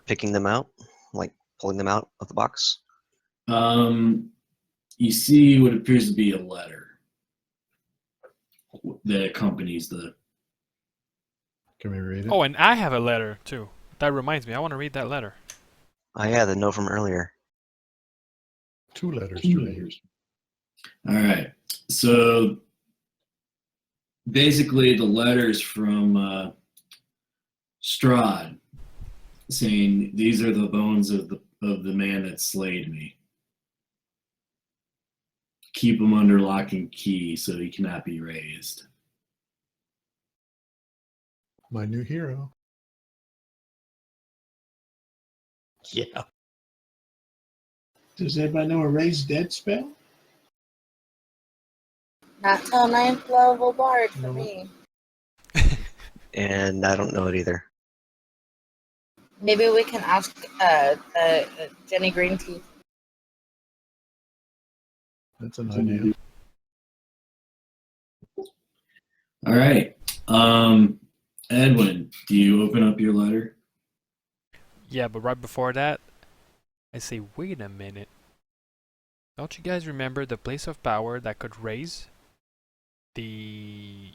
[SPEAKER 4] picking them out? Like pulling them out of the box?
[SPEAKER 8] You see what appears to be a letter that accompanies the.
[SPEAKER 5] Can we read it?
[SPEAKER 1] Oh, and I have a letter too. That reminds me, I want to read that letter.
[SPEAKER 4] Oh yeah, the note from earlier.
[SPEAKER 5] Two letters.
[SPEAKER 8] All right. So basically, the letters from Strahd saying, "These are the bones of the man that slayed me." keep him under lock and key so he cannot be raised.
[SPEAKER 5] My new hero. Yeah.
[SPEAKER 6] Does anybody know a raise dead spell?
[SPEAKER 7] Not till 9th level bard for
[SPEAKER 5] No.
[SPEAKER 7] me.
[SPEAKER 4] And I don't know it either.
[SPEAKER 7] Maybe we can ask Jenny Greenteeth.
[SPEAKER 5] That's an idea.
[SPEAKER 8] All right. Edwin, do you open up your letter?
[SPEAKER 1] Yeah, but right before that, I say, wait a minute. Don't you guys remember the place of power that could raise the...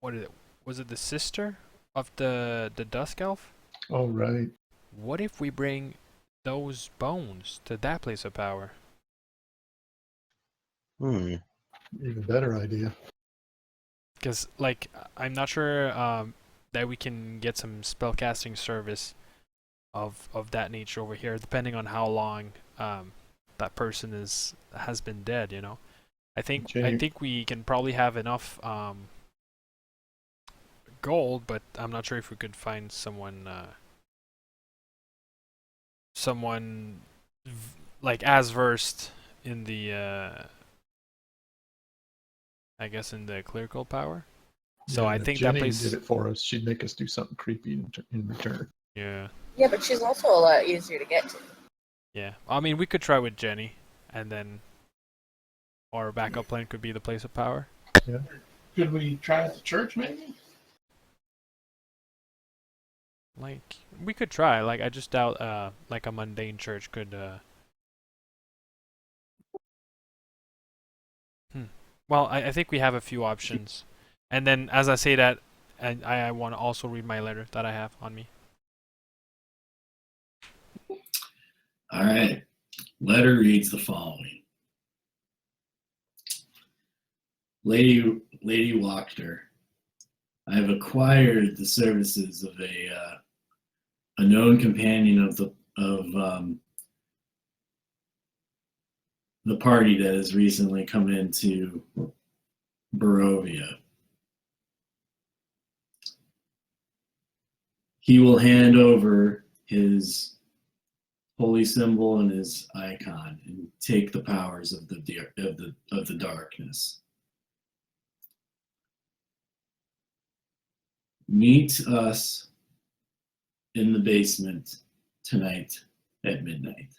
[SPEAKER 1] What is it? Was it the sister of the Dusk Elf?
[SPEAKER 5] Oh, right.
[SPEAKER 1] What if we bring those bones to that place of power?
[SPEAKER 5] Even better idea.
[SPEAKER 1] Because, like, I'm not sure that we can get some spellcasting service of that nature over here, depending on how long that person has been dead. You know, I think we can probably have enough gold, but I'm not sure if we could find someone like as versed in the I guess in the clerical power. So
[SPEAKER 5] Yeah,
[SPEAKER 1] I
[SPEAKER 5] if
[SPEAKER 1] think
[SPEAKER 5] Jenny
[SPEAKER 1] that place
[SPEAKER 5] did it for us. She'd make us do something creepy in return.
[SPEAKER 1] Yeah.
[SPEAKER 7] Yeah, but she's also a lot easier to get to.
[SPEAKER 1] Yeah. I mean, we could try with Jenny, and then our backup plan could be the place of power.
[SPEAKER 5] Yeah.
[SPEAKER 6] Could we try at the church, maybe?
[SPEAKER 1] Like, we could try. Like, I just doubt like a mundane church could Well, I think we have a few options. And then as I say that, and I want to also read my letter that I have on me.
[SPEAKER 8] All right. Letter reads the following. Lady Wachter, I have acquired the services of a known companion of the party that has recently come into Barovia. He will hand over his holy symbol and his icon and take the powers of the darkness. Meet us in the basement tonight at midnight.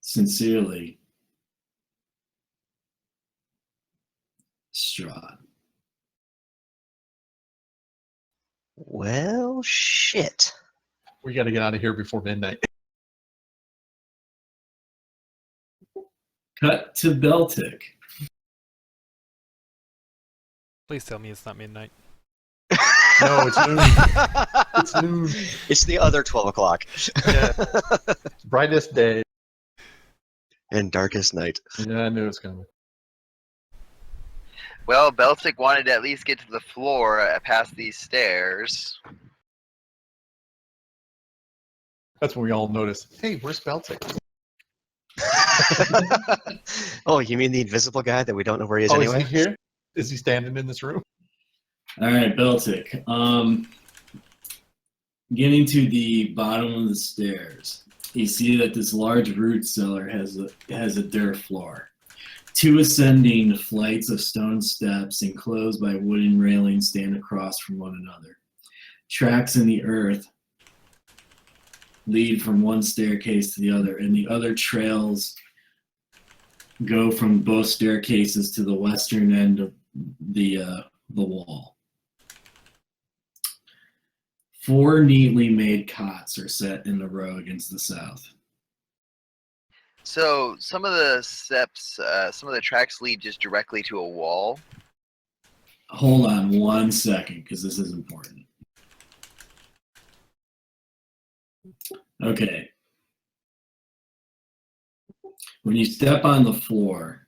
[SPEAKER 8] Sincerely, Strahd.
[SPEAKER 4] Well, shit.
[SPEAKER 5] We got to get out of here before midnight.
[SPEAKER 8] Cut to Beltic.
[SPEAKER 1] Please tell me it's not midnight.
[SPEAKER 5] No, it's noon. It's noon.
[SPEAKER 4] It's the other 12 o'clock.
[SPEAKER 5] Yeah. Brightest day.
[SPEAKER 4] And darkest night.
[SPEAKER 5] Yeah, I knew it was coming.
[SPEAKER 2] Well, Beltic wanted to at least get to the floor past these stairs.
[SPEAKER 5] That's when we all notice. Hey, where's Beltic?
[SPEAKER 4] Oh, you mean the invisible guy that we don't know where he is
[SPEAKER 5] Oh,
[SPEAKER 4] anyway?
[SPEAKER 5] is he here? Is he standing in this room?
[SPEAKER 8] All right, Beltic. Getting to the bottom of the stairs, you see that this large root cellar has a dirt floor. Two ascending flights of stone steps enclosed by wooden railings stand across from one another. Tracks in the earth lead from one staircase to the other, and the other trails go from both staircases to the western end of the wall. 4 neatly made cots are set in a row against the south.
[SPEAKER 2] So some of the steps, some of the tracks lead just directly to a wall.
[SPEAKER 8] Hold on 1 second, because this is important. Okay. When you step on the floor,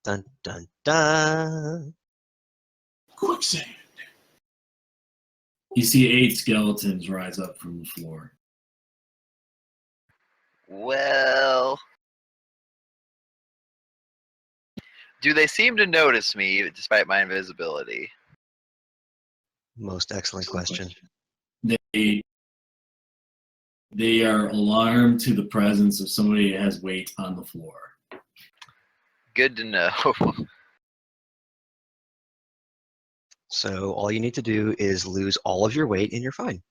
[SPEAKER 4] Dun, dun, dun.
[SPEAKER 6] Quicksand.
[SPEAKER 8] you see 8 skeletons rise up from the floor.
[SPEAKER 2] Well, do they seem to notice me despite my invisibility?
[SPEAKER 4] Most excellent question.
[SPEAKER 8] They are alarmed to the presence of somebody that has weight on the floor.
[SPEAKER 2] Good to know.
[SPEAKER 4] So all you need to do is lose all of your weight and you're fine.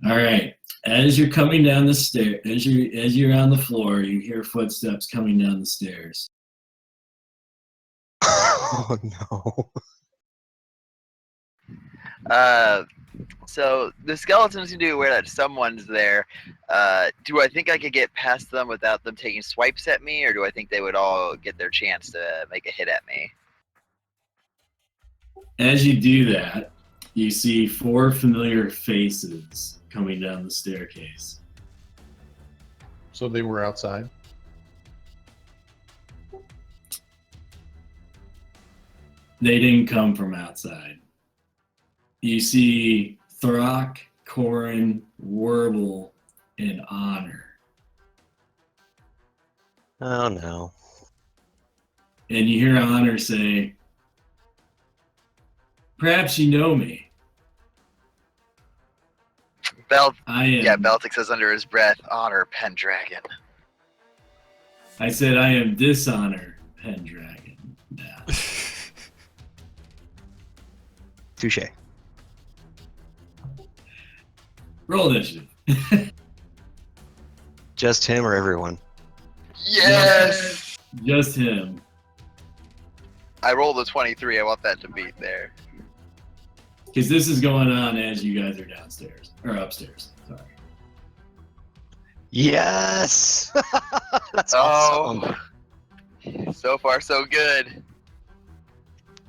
[SPEAKER 8] All right. As you're coming down the stair, as you're on the floor, you hear footsteps coming down the stairs.
[SPEAKER 4] Oh no.
[SPEAKER 2] So the skeletons can do aware that someone's there. Do I think I could get past them without them taking swipes at me, or do I think they would all get their chance to make a hit at me?
[SPEAKER 8] As you do that, you see 4 familiar faces coming down the staircase.
[SPEAKER 5] So they were outside.
[SPEAKER 8] They didn't come from outside. You see Throck, Corin, Warble, and Honor.
[SPEAKER 4] Oh no.
[SPEAKER 8] And you hear Honor say, "Perhaps you know me. I am."
[SPEAKER 2] Yeah, Beltic says under his breath, "Honor, Pendragon."
[SPEAKER 8] I said, "I am Dishonor, Pendragon." Nah.
[SPEAKER 4] Touche.
[SPEAKER 8] Roll initiative.
[SPEAKER 4] Just him or everyone?
[SPEAKER 2] Yes!
[SPEAKER 8] Just him.
[SPEAKER 2] I rolled a 23. I want that to beat there.
[SPEAKER 8] Because this is going on as you guys are downstairs. Or upstairs. Sorry.
[SPEAKER 4] Yes! That's awesome.
[SPEAKER 2] So far, so good.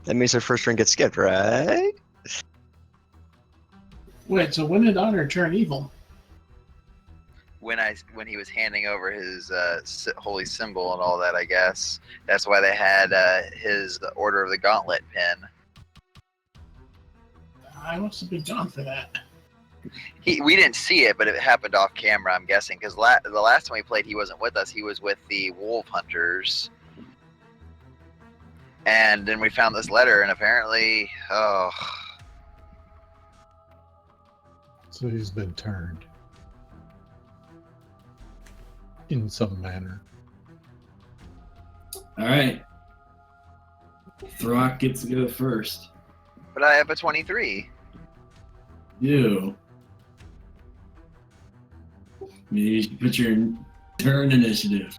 [SPEAKER 4] That means our first turn gets skipped, right?
[SPEAKER 6] Wait, so when did Honor turn evil?
[SPEAKER 2] When he was handing over his holy symbol and all that, I guess. That's why they had his Order of the Gauntlet pin.
[SPEAKER 6] I must have been gone for that.
[SPEAKER 2] We didn't see it, but it happened off camera, I'm guessing, because the last time we played, he wasn't with us. He was with the Wolf Hunters. And then we found this letter, and apparently,
[SPEAKER 5] So he's been turned. In some manner.
[SPEAKER 8] Alright. Throck gets to go first.
[SPEAKER 2] But I have a 23.
[SPEAKER 8] You. Maybe you should put your turn initiative.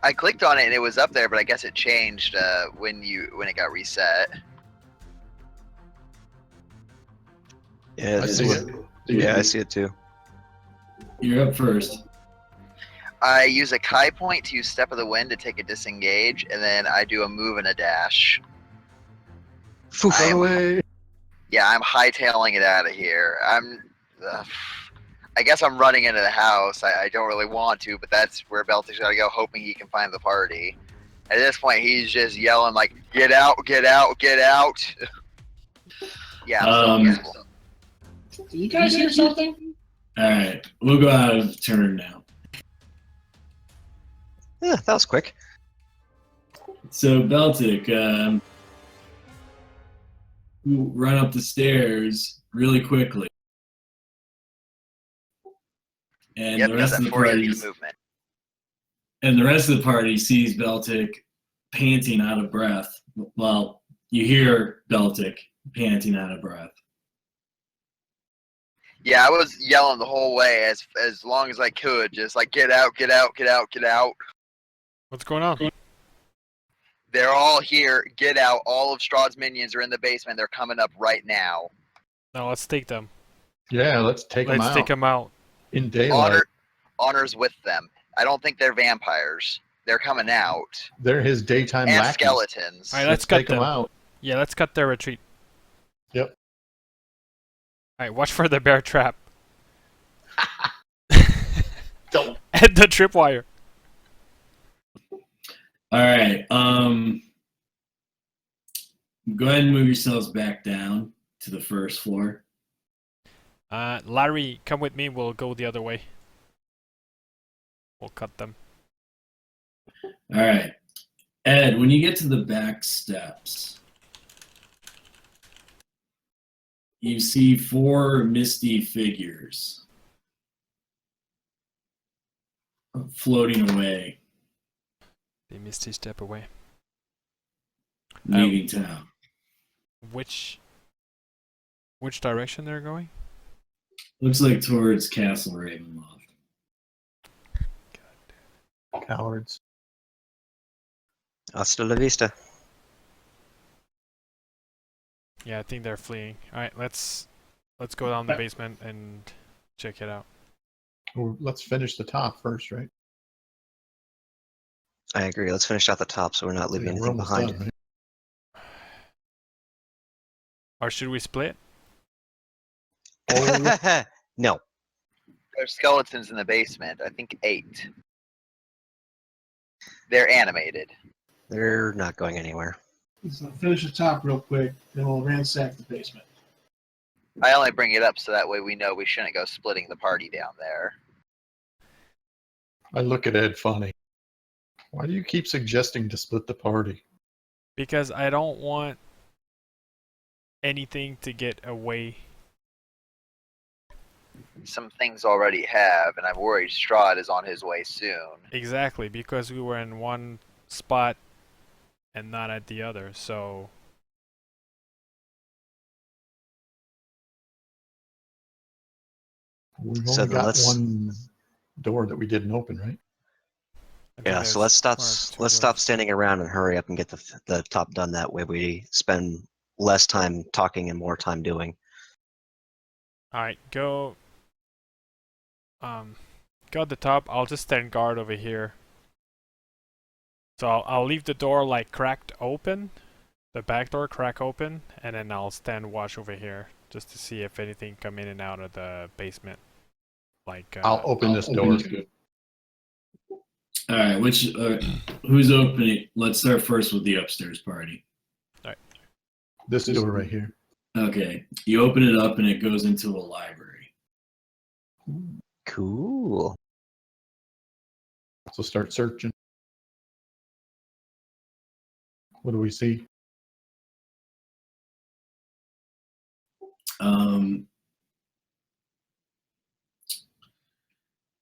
[SPEAKER 2] I clicked on it and it was up there, but I guess it changed when it got reset.
[SPEAKER 4] Yeah,
[SPEAKER 5] I see it.
[SPEAKER 4] Yeah, I see it too.
[SPEAKER 8] You're up first.
[SPEAKER 2] I use a Kai point to use Step of the Wind to take a disengage, and then I do a move and a dash.
[SPEAKER 5] Run away.
[SPEAKER 2] Yeah, I'm hightailing it out of here. I guess I'm running into the house. I don't really want to, but that's where Beltic's got to go, hoping he can find the party. At this point, he's just yelling like, "Get out! Get out! Get out!" Yeah.
[SPEAKER 6] Do you guys hear something?
[SPEAKER 8] Alright, we'll go out of turn now.
[SPEAKER 4] Yeah, that was quick.
[SPEAKER 8] So, Beltic, run up the stairs really quickly. And
[SPEAKER 2] Yep,
[SPEAKER 8] the
[SPEAKER 2] got
[SPEAKER 8] rest
[SPEAKER 2] that
[SPEAKER 8] of the
[SPEAKER 2] 40
[SPEAKER 8] party
[SPEAKER 2] movement.
[SPEAKER 8] and the rest of the party sees Beltic panting out of breath. Well, you hear Beltic panting out of breath.
[SPEAKER 2] Yeah, I was yelling the whole way as long as I could, just like, "Get out! Get out! Get out! Get out!"
[SPEAKER 1] What's going on?
[SPEAKER 2] They're all here. Get out! All of Strahd's minions are in the basement. They're coming up right now.
[SPEAKER 1] No, let's take them.
[SPEAKER 5] Yeah, let's take them
[SPEAKER 1] Let's
[SPEAKER 5] out.
[SPEAKER 1] take them out.
[SPEAKER 5] In daylight.
[SPEAKER 2] Honor's with them. I don't think they're vampires. They're coming out.
[SPEAKER 5] They're his daytime
[SPEAKER 2] And
[SPEAKER 5] lackeys.
[SPEAKER 2] skeletons.
[SPEAKER 1] All right, let's cut
[SPEAKER 5] take them
[SPEAKER 1] them.
[SPEAKER 5] out.
[SPEAKER 1] Yeah, let's cut their retreat.
[SPEAKER 5] Yep.
[SPEAKER 1] Alright, watch for the bear trap.
[SPEAKER 5] Don't.
[SPEAKER 1] And the tripwire.
[SPEAKER 8] Alright, go ahead and move yourselves back down to the first floor.
[SPEAKER 1] Larry, come with me. We'll go the other way. We'll cut them.
[SPEAKER 8] All right. Ed, when you get to the back steps, you see 4 misty figures floating away,
[SPEAKER 1] They misty step away.
[SPEAKER 8] leaving town.
[SPEAKER 1] Which direction they're going?
[SPEAKER 8] Looks like towards Castle Ravenloft.
[SPEAKER 5] Cowards.
[SPEAKER 4] Hasta la vista.
[SPEAKER 1] Yeah, I think they're fleeing. All right, let's go down the basement and check it out.
[SPEAKER 5] Well, let's finish the top first, right?
[SPEAKER 4] I agree. Let's finish out the top so we're not leaving
[SPEAKER 5] Yeah, we're
[SPEAKER 4] anything
[SPEAKER 5] almost
[SPEAKER 4] behind.
[SPEAKER 5] done, right?
[SPEAKER 1] Or should we split?
[SPEAKER 4] No.
[SPEAKER 2] There's skeletons in the basement. I think 8. They're animated.
[SPEAKER 4] They're not going anywhere.
[SPEAKER 6] So finish the top real quick, then we'll ransack the basement.
[SPEAKER 2] I only bring it up so that way we know we shouldn't go splitting the party down there.
[SPEAKER 5] I look at Ed funny. Why do you keep suggesting to split the party?
[SPEAKER 1] Because I don't want anything to get away.
[SPEAKER 2] Some things already have, and I'm worried Strahd is on his way soon.
[SPEAKER 1] Exactly, because we were in one spot and not at the other, so
[SPEAKER 5] We've
[SPEAKER 4] So
[SPEAKER 5] only
[SPEAKER 4] then
[SPEAKER 5] got
[SPEAKER 4] let's-
[SPEAKER 5] one door that we didn't open, right?
[SPEAKER 1] I think
[SPEAKER 4] Yeah,
[SPEAKER 1] there's
[SPEAKER 4] so let's stop.
[SPEAKER 1] one or two
[SPEAKER 4] Let's stop
[SPEAKER 1] doors.
[SPEAKER 4] standing around and hurry up and get the top done. That way, we spend less time talking and more time doing.
[SPEAKER 1] All right, go. Go at the top. I'll just stand guard over here. So I'll leave the door like cracked open, the back door crack open, and then I'll stand watch over here just to see if anything come in and out of the basement. Like
[SPEAKER 5] I'll open this door.
[SPEAKER 8] All right, who's opening? Let's start first with the upstairs party.
[SPEAKER 5] This door right here.
[SPEAKER 8] Okay, you open it up and it goes into a library.
[SPEAKER 4] Cool.
[SPEAKER 5] So start searching. What do we see?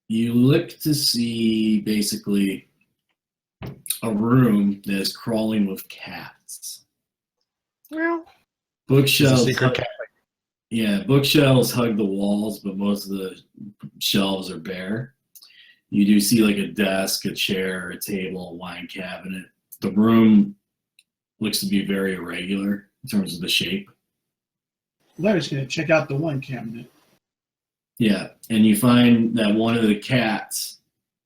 [SPEAKER 8] You look to see basically a room that is crawling with cats. Bookshelves.
[SPEAKER 5] secret cat.
[SPEAKER 8] Yeah, bookshelves hug the walls, but most of the shelves are bare. You do see like a desk, a chair, a table, a wine cabinet. The room looks to be very irregular in terms of the shape.
[SPEAKER 6] Larry's going to check out the one cabinet.
[SPEAKER 8] Yeah, and you find that one of the cats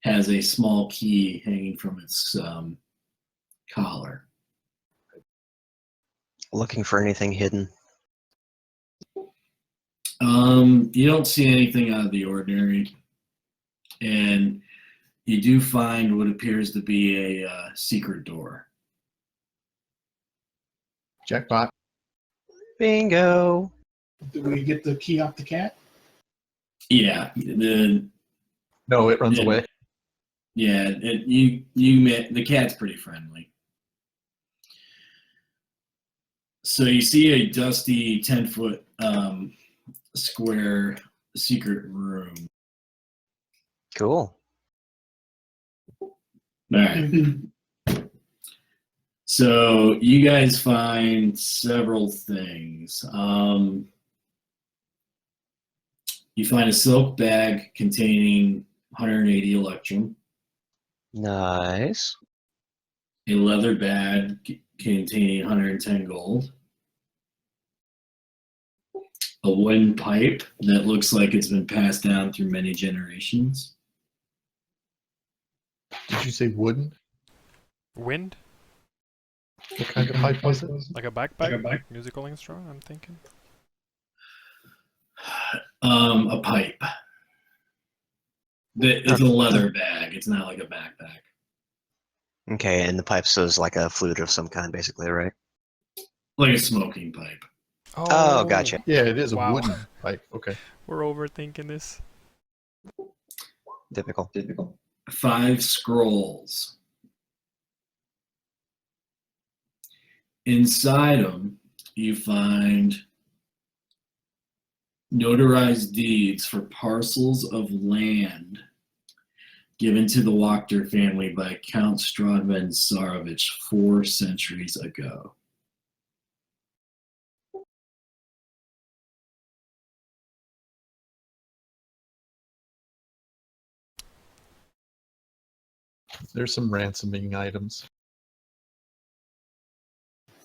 [SPEAKER 8] has a small key hanging from its collar.
[SPEAKER 4] Looking for anything hidden?
[SPEAKER 8] You don't see anything out of the ordinary, and you do find what appears to be a secret door.
[SPEAKER 5] Jackpot.
[SPEAKER 4] Bingo.
[SPEAKER 6] Did we get the key off the cat?
[SPEAKER 8] Yeah,
[SPEAKER 5] No, it runs away.
[SPEAKER 8] The cat's pretty friendly. So you see a dusty 10-foot square secret room.
[SPEAKER 4] Cool.
[SPEAKER 8] All right. So you guys find several things. You find a silk bag containing 180 electrum,
[SPEAKER 4] Nice.
[SPEAKER 8] a leather bag containing 110 gold, a wooden pipe that looks like it's been passed down through many generations.
[SPEAKER 5] Did you say wooden?
[SPEAKER 1] wind,
[SPEAKER 5] What kind of pipe was it?
[SPEAKER 1] like a backpack, musical instrument. I'm thinking.
[SPEAKER 8] A pipe. It's a leather bag. It's not like a backpack.
[SPEAKER 4] Okay, and the pipe is like a flute of some kind, basically, right?
[SPEAKER 8] Like a smoking pipe.
[SPEAKER 4] Oh, gotcha.
[SPEAKER 5] Yeah, it is a
[SPEAKER 1] Wow.
[SPEAKER 5] wooden pipe. Okay.
[SPEAKER 1] We're overthinking this.
[SPEAKER 4] Typical.
[SPEAKER 8] 5 scrolls. Inside them, you find notarized deeds for parcels of land given to the Wachter family by Count Stradman Tsarevich 4 centuries ago.
[SPEAKER 5] There's some ransoming items.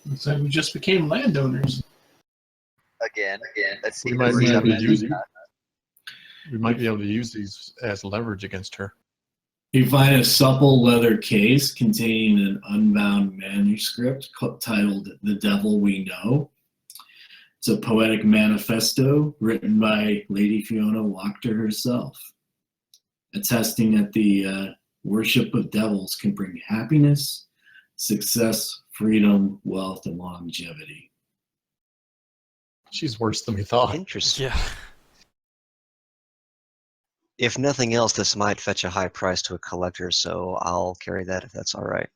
[SPEAKER 6] Looks like we just became landowners.
[SPEAKER 2] Again. Let's see.
[SPEAKER 5] We might
[SPEAKER 2] this
[SPEAKER 5] be
[SPEAKER 2] is
[SPEAKER 5] able to
[SPEAKER 2] up
[SPEAKER 5] use
[SPEAKER 2] in-
[SPEAKER 5] We might be able to use these as leverage against her.
[SPEAKER 8] You find a supple leather case containing an unbound manuscript titled The Devil We Know. It's a poetic manifesto written by Lady Fiona Wachter herself, attesting that the worship of devils can bring happiness, success, freedom, wealth, and longevity.
[SPEAKER 5] She's worse than we thought.
[SPEAKER 4] Interesting.
[SPEAKER 1] Yeah.
[SPEAKER 4] If nothing else, this might fetch a high price to a collector, so I'll carry that if that's all right.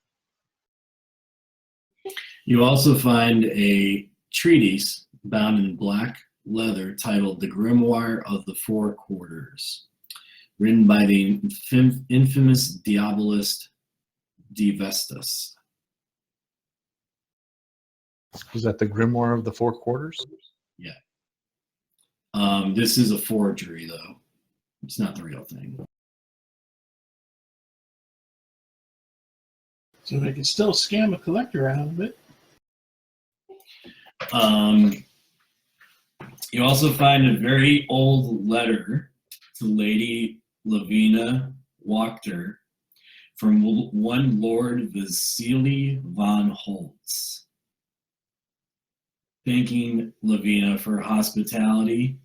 [SPEAKER 8] You also find a treatise bound in black leather titled The Grimoire of the Four Quarters, written by the infamous diabolist Divestus.
[SPEAKER 5] Was that the Grimoire of the Four Quarters?
[SPEAKER 8] Yeah. This is a forgery, though. It's not the real thing.
[SPEAKER 6] So they can still scam a collector out of it.
[SPEAKER 8] You also find a very old letter to Lady Lavina Wachter from one Lord Vasily von Holtz, thanking Lavina for her hospitality,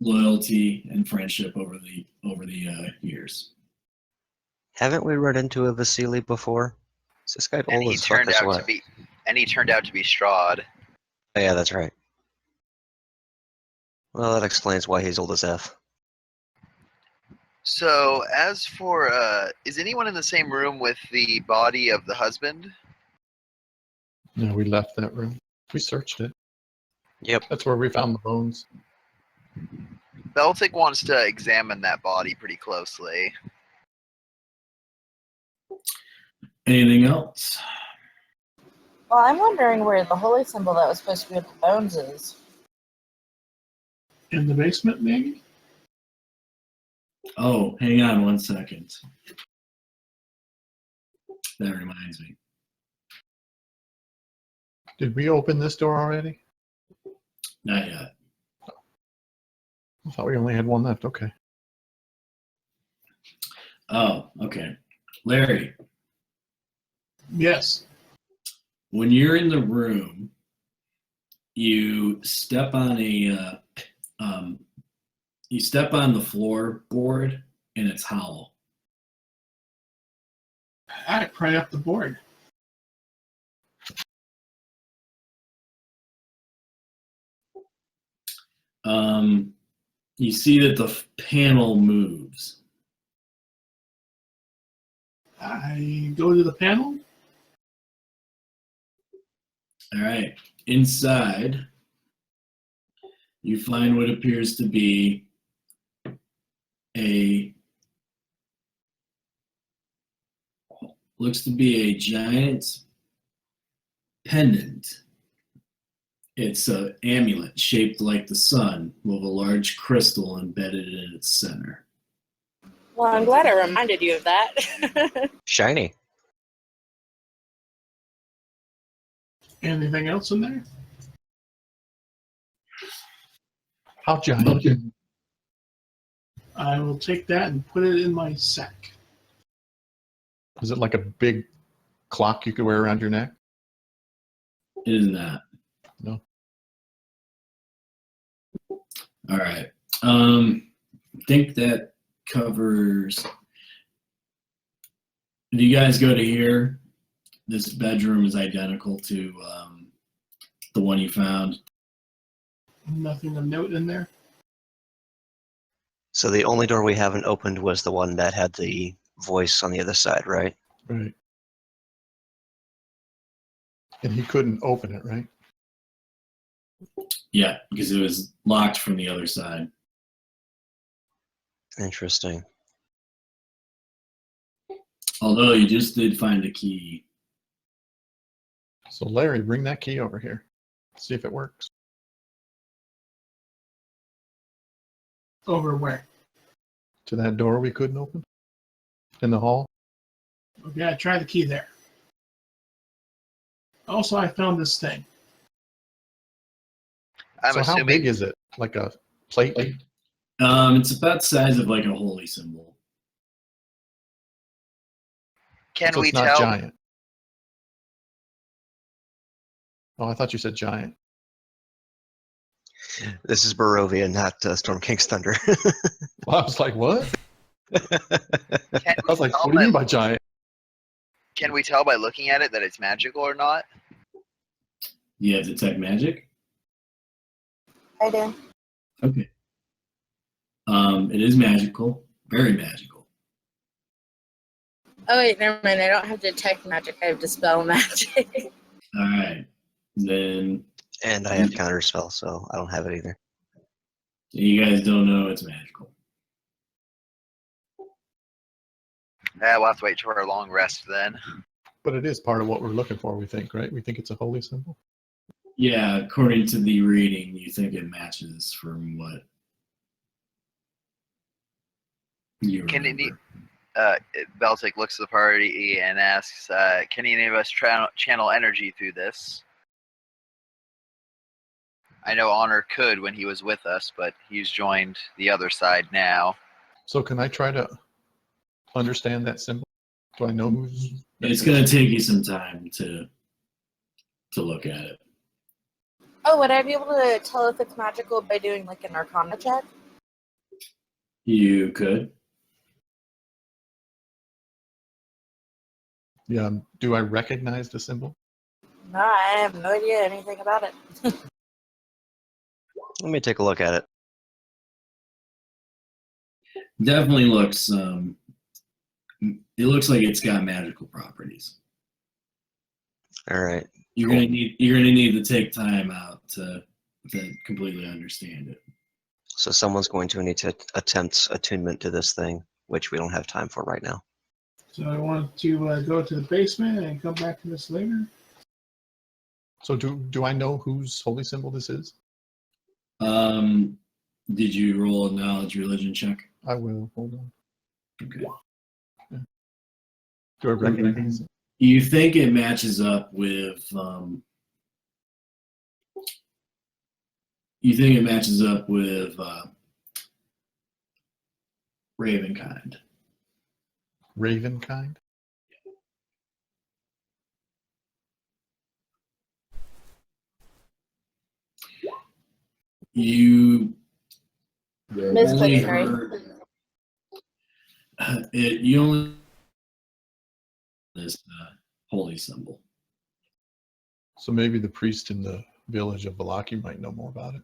[SPEAKER 8] loyalty, and friendship over the years.
[SPEAKER 4] Haven't we run into a Vasily before? Is this guy
[SPEAKER 2] And
[SPEAKER 4] old
[SPEAKER 2] he
[SPEAKER 4] as fuck
[SPEAKER 2] turned
[SPEAKER 4] as
[SPEAKER 2] out
[SPEAKER 4] what?
[SPEAKER 2] to be. And he turned out to be Strahd.
[SPEAKER 4] Oh, yeah, that's right. Well, that explains why he's old as F.
[SPEAKER 2] So, as for, is anyone in the same room with the body of the husband?
[SPEAKER 5] No, we left that room. We searched it.
[SPEAKER 4] Yep.
[SPEAKER 5] That's where we found the bones.
[SPEAKER 2] Beltic wants to examine that body pretty closely.
[SPEAKER 8] Anything else?
[SPEAKER 7] Well, I'm wondering where the holy symbol that was supposed to be with the bones is.
[SPEAKER 6] In the basement, maybe?
[SPEAKER 8] Oh, hang on one second. That reminds me.
[SPEAKER 5] Did we open this door already?
[SPEAKER 8] Not yet.
[SPEAKER 5] I thought we only had one left. Okay.
[SPEAKER 8] Oh, okay. Larry,
[SPEAKER 6] Yes.
[SPEAKER 8] when you're in the room, you step on a you step on the floorboard and it's hollow.
[SPEAKER 6] I pry up the board.
[SPEAKER 8] You see that the panel moves.
[SPEAKER 6] I go to the panel.
[SPEAKER 8] All right. Inside, you find what appears to be looks to be a giant pendant. It's an amulet shaped like the sun with a large crystal embedded in its center.
[SPEAKER 7] Well, I'm glad I reminded you of that.
[SPEAKER 4] Shiny.
[SPEAKER 6] Anything else in there?
[SPEAKER 5] How giant?
[SPEAKER 6] I will take that and put it in my sack.
[SPEAKER 5] Is it like a big clock you could wear around your neck?
[SPEAKER 8] It is not.
[SPEAKER 5] No.
[SPEAKER 8] All right. I think that covers. Do you guys go to here? this bedroom is identical to the one you found.
[SPEAKER 6] Nothing of note in there.
[SPEAKER 4] So the only door we haven't opened was the one that had the voice on the other side, right?
[SPEAKER 5] Right. And he couldn't open it, right?
[SPEAKER 8] Yeah, because it was locked from the other side.
[SPEAKER 4] Interesting.
[SPEAKER 8] Although you just did find a key.
[SPEAKER 5] So Larry, bring that key over here. See if it works.
[SPEAKER 6] Over where?
[SPEAKER 5] To that door we couldn't open? In the hall?
[SPEAKER 6] Okay, I tried the key there. Also, I found this thing.
[SPEAKER 2] I'm
[SPEAKER 5] So how
[SPEAKER 2] assuming.
[SPEAKER 5] big is it? Like a plate?
[SPEAKER 8] It's about the size of like a holy symbol.
[SPEAKER 2] Can
[SPEAKER 5] So
[SPEAKER 2] we
[SPEAKER 5] it's not
[SPEAKER 2] tell?
[SPEAKER 5] giant. Oh, I thought you said giant.
[SPEAKER 4] This is Barovia, not Storm King's Thunder.
[SPEAKER 5] Well, I was like, what?
[SPEAKER 2] Can
[SPEAKER 5] I was
[SPEAKER 2] we
[SPEAKER 5] like,
[SPEAKER 2] tell
[SPEAKER 5] what do you
[SPEAKER 2] by-
[SPEAKER 5] mean by giant?
[SPEAKER 2] Can we tell by looking at it that it's magical or not?
[SPEAKER 8] You have detect magic?
[SPEAKER 7] I do.
[SPEAKER 8] Okay. It is magical. Very magical.
[SPEAKER 7] Oh wait, never mind. I don't have detect magic. I have dispel magic.
[SPEAKER 8] Alright. Then
[SPEAKER 4] And I have counterspell, so I don't have it either.
[SPEAKER 8] you guys don't know it's magical.
[SPEAKER 2] We'll have to wait for a long rest then.
[SPEAKER 5] But it is part of what we're looking for, we think, right? We think it's a holy symbol.
[SPEAKER 8] Yeah, according to the reading, you think it matches from what you
[SPEAKER 2] Can
[SPEAKER 8] remember.
[SPEAKER 2] Beltic looks at the party and asks, can any of us channel energy through this? I know Honor could when he was with us, but he's joined the other side now.
[SPEAKER 5] So can I try to understand that symbol? Do I know who's...
[SPEAKER 8] It's going to take you some time to look at it.
[SPEAKER 7] Oh, would I be able to tell if it's magical by doing like an Arcana check?
[SPEAKER 8] You could.
[SPEAKER 5] Yeah. Do I recognize the symbol?
[SPEAKER 7] No, I have no idea anything about it.
[SPEAKER 4] Let me take a look at it.
[SPEAKER 8] Definitely looks. It looks like it's got magical properties.
[SPEAKER 4] All right.
[SPEAKER 8] You're
[SPEAKER 4] Cool.
[SPEAKER 8] gonna need to take time out to completely understand it.
[SPEAKER 4] So someone's going to need to attempt attunement to this thing, which we don't have time for right now.
[SPEAKER 6] So I want to go to the basement and come back to this later.
[SPEAKER 5] So do I know whose holy symbol this is?
[SPEAKER 8] Did you roll a knowledge religion check?
[SPEAKER 5] I will. Hold on.
[SPEAKER 8] Okay.
[SPEAKER 5] Do I recognize it?
[SPEAKER 8] You think it matches up with Ravenkind.
[SPEAKER 5] Ravenkind?
[SPEAKER 8] You
[SPEAKER 7] Miss
[SPEAKER 8] only
[SPEAKER 7] Quick, sorry.
[SPEAKER 8] heard it. You only this holy symbol.
[SPEAKER 5] So maybe the priest in the village of Valaki might know more about it.